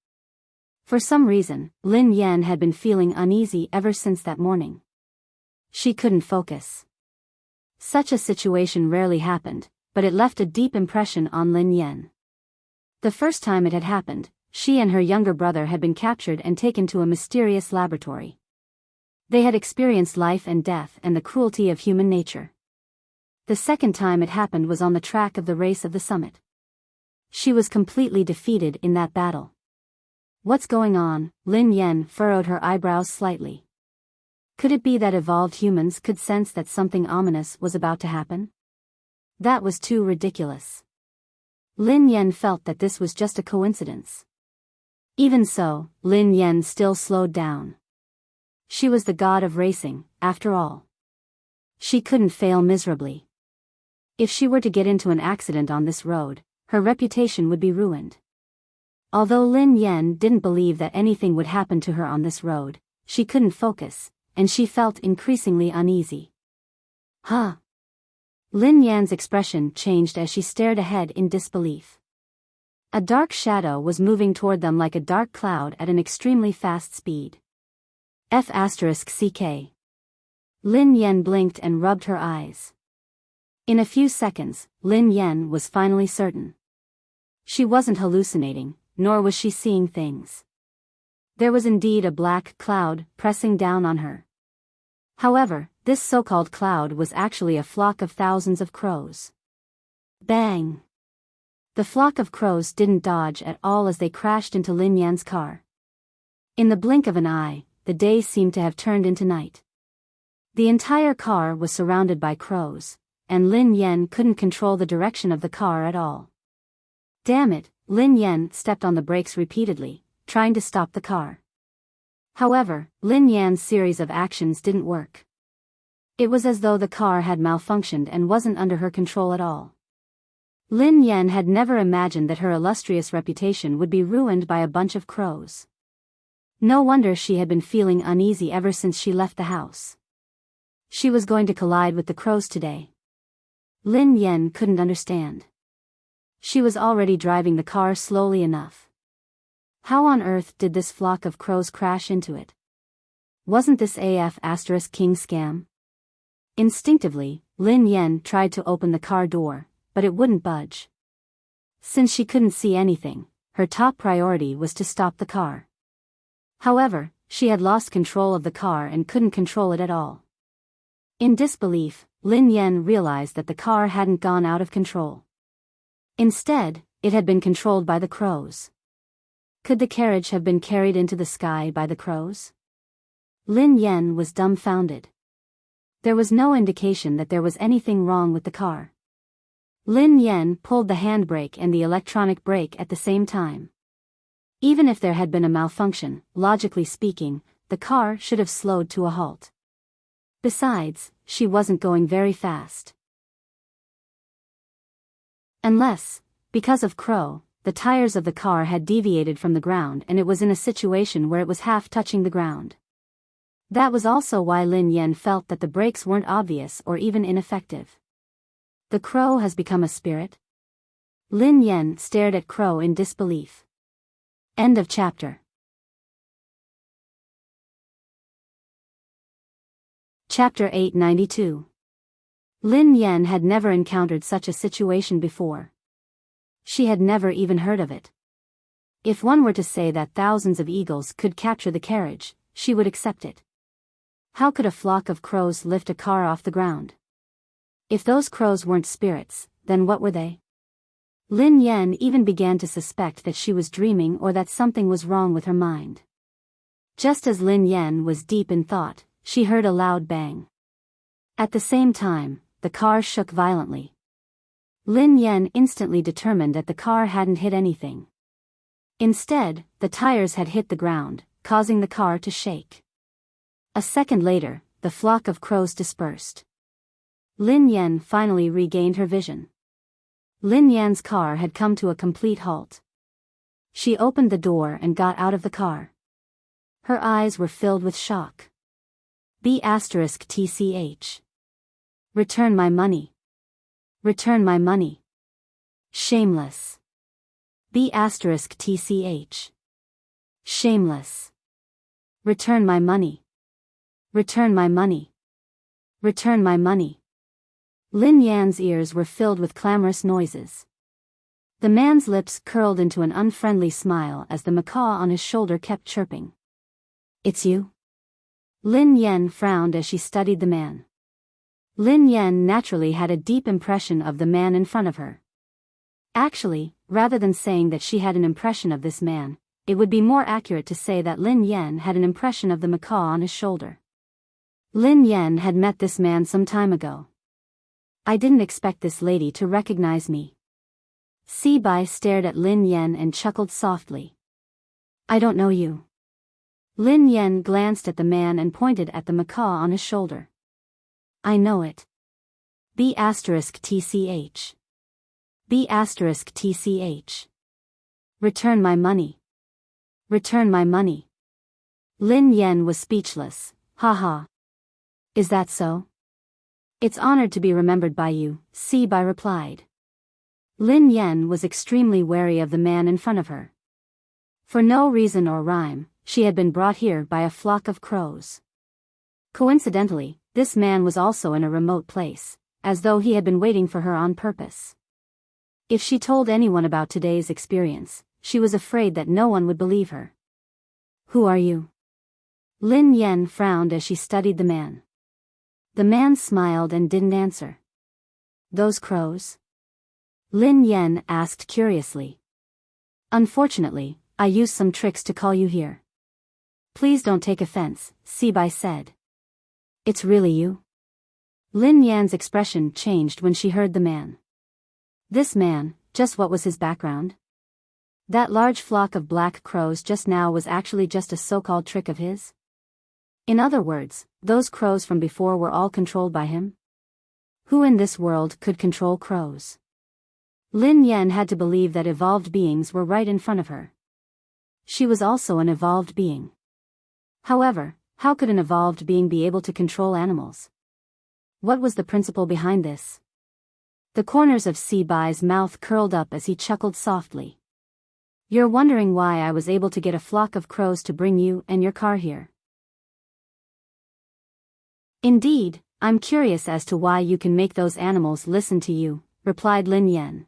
For some reason, Lin Yan had been feeling uneasy ever since that morning. She couldn't focus. Such a situation rarely happened, but it left a deep impression on Lin Yan. The first time it had happened, she and her younger brother had been captured and taken to a mysterious laboratory. They had experienced life and death and the cruelty of human nature. The second time it happened was on the track of the race of the summit. She was completely defeated in that battle. What's going on? Lin Yan furrowed her eyebrows slightly. Could it be that evolved humans could sense that something ominous was about to happen? That was too ridiculous. Lin Yan felt that this was just a coincidence. Even so, Lin Yan still slowed down. She was the god of racing, after all. She couldn't fail miserably. If she were to get into an accident on this road, her reputation would be ruined. Although Lin Yan didn't believe that anything would happen to her on this road, she couldn't focus, and she felt increasingly uneasy. Huh? Lin Yan's expression changed as she stared ahead in disbelief. A dark shadow was moving toward them like a dark cloud at an extremely fast speed. F***ck. Lin Yan blinked and rubbed her eyes. In a few seconds, Lin Yan was finally certain. She wasn't hallucinating, nor was she seeing things. There was indeed a black cloud pressing down on her. However, this so-called cloud was actually a flock of thousands of crows. Bang! The flock of crows didn't dodge at all as they crashed into Lin Yan's car. In the blink of an eye, the day seemed to have turned into night. The entire car was surrounded by crows, and Lin Yan couldn't control the direction of the car at all. Damn it, Lin Yan stepped on the brakes repeatedly, trying to stop the car. However, Lin Yan's series of actions didn't work. It was as though the car had malfunctioned and wasn't under her control at all. Lin Yan had never imagined that her illustrious reputation would be ruined by a bunch of crows. No wonder she had been feeling uneasy ever since she left the house. She was going to collide with the crows today. Lin Yan couldn't understand. She was already driving the car slowly enough. How on earth did this flock of crows crash into it? Wasn't this **King scam? Instinctively, Lin Yan tried to open the car door, but it wouldn't budge. Since she couldn't see anything, her top priority was to stop the car. However, she had lost control of the car and couldn't control it at all. In disbelief, Lin Yan realized that the car hadn't gone out of control. Instead, it had been controlled by the crows. Could the carriage have been carried into the sky by the crows? Lin Yan was dumbfounded. There was no indication that there was anything wrong with the car. Lin Yan pulled the handbrake and the electronic brake at the same time. Even if there had been a malfunction, logically speaking, the car should have slowed to a halt. Besides, she wasn't going very fast. Unless, because of Crow, the tires of the car had deviated from the ground and it was in a situation where it was half touching the ground. That was also why Lin Yan felt that the brakes weren't obvious or even ineffective. The crow has become a spirit? Lin Yan stared at Crow in disbelief. End of chapter. Chapter 892. Lin Yan had never encountered such a situation before. She had never even heard of it. If one were to say that thousands of eagles could capture the carriage, she would accept it. How could a flock of crows lift a car off the ground? If those crows weren't spirits, then what were they? Lin Yan even began to suspect that she was dreaming or that something was wrong with her mind. Just as Lin Yan was deep in thought, she heard a loud bang. At the same time, the car shook violently. Lin Yan instantly determined that the car hadn't hit anything. Instead, the tires had hit the ground, causing the car to shake. A second later, the flock of crows dispersed. Lin Yan finally regained her vision. Lin Yan's car had come to a complete halt. She opened the door and got out of the car. Her eyes were filled with shock. B***tch. Return my money. Return my money. Shameless. B***tch. Shameless. Return my money. Return my money. Return my money. Lin Yan's ears were filled with clamorous noises. The man's lips curled into an unfriendly smile as the macaw on his shoulder kept chirping. It's you? Lin Yan frowned as she studied the man. Lin Yan naturally had a deep impression of the man in front of her. Actually, rather than saying that she had an impression of this man, it would be more accurate to say that Lin Yan had an impression of the macaw on his shoulder. Lin Yan had met this man some time ago. I didn't expect this lady to recognize me. Si-bai stared at Lin Yan and chuckled softly. I don't know you. Lin Yan glanced at the man and pointed at the macaw on his shoulder. I know it. B asterisk TCH. B asterisk TCH. Return my money. Return my money. Lin Yen was speechless. Ha. Is that so? It's honored to be remembered by you, Si Bai replied. Lin Yen was extremely wary of the man in front of her. For no reason or rhyme, she had been brought here by a flock of crows. Coincidentally, this man was also in a remote place, as though he had been waiting for her on purpose. If she told anyone about today's experience, she was afraid that no one would believe her. Who are you? Lin Yen frowned as she studied the man. The man smiled and didn't answer. Those crows? Lin Yen asked curiously. Unfortunately, I used some tricks to call you here. Please don't take offense, Si Bai said. It's really you? Lin Yan's expression changed when she heard the man. This man, just what was his background? That large flock of black crows just now was actually just a so-called trick of his? In other words, those crows from before were all controlled by him? Who in this world could control crows? Lin Yen had to believe that evolved beings were right in front of her. She was also an evolved being. However, how could an evolved being be able to control animals? What was the principle behind this? The corners of Si Bai's mouth curled up as he chuckled softly. You're wondering why I was able to get a flock of crows to bring you and your car here. Indeed, I'm curious as to why you can make those animals listen to you, replied Lin Yen.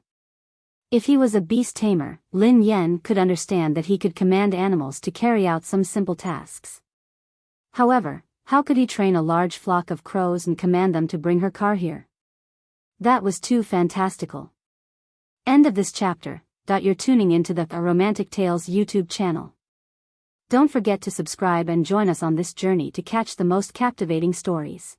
If he was a beast tamer, Lin Yen could understand that he could command animals to carry out some simple tasks. However, how could he train a large flock of crows and command them to bring her car here? That was too fantastical. End of this chapter. You're tuning into the Romantic Tales YouTube channel. Don't forget to subscribe and join us on this journey to catch the most captivating stories.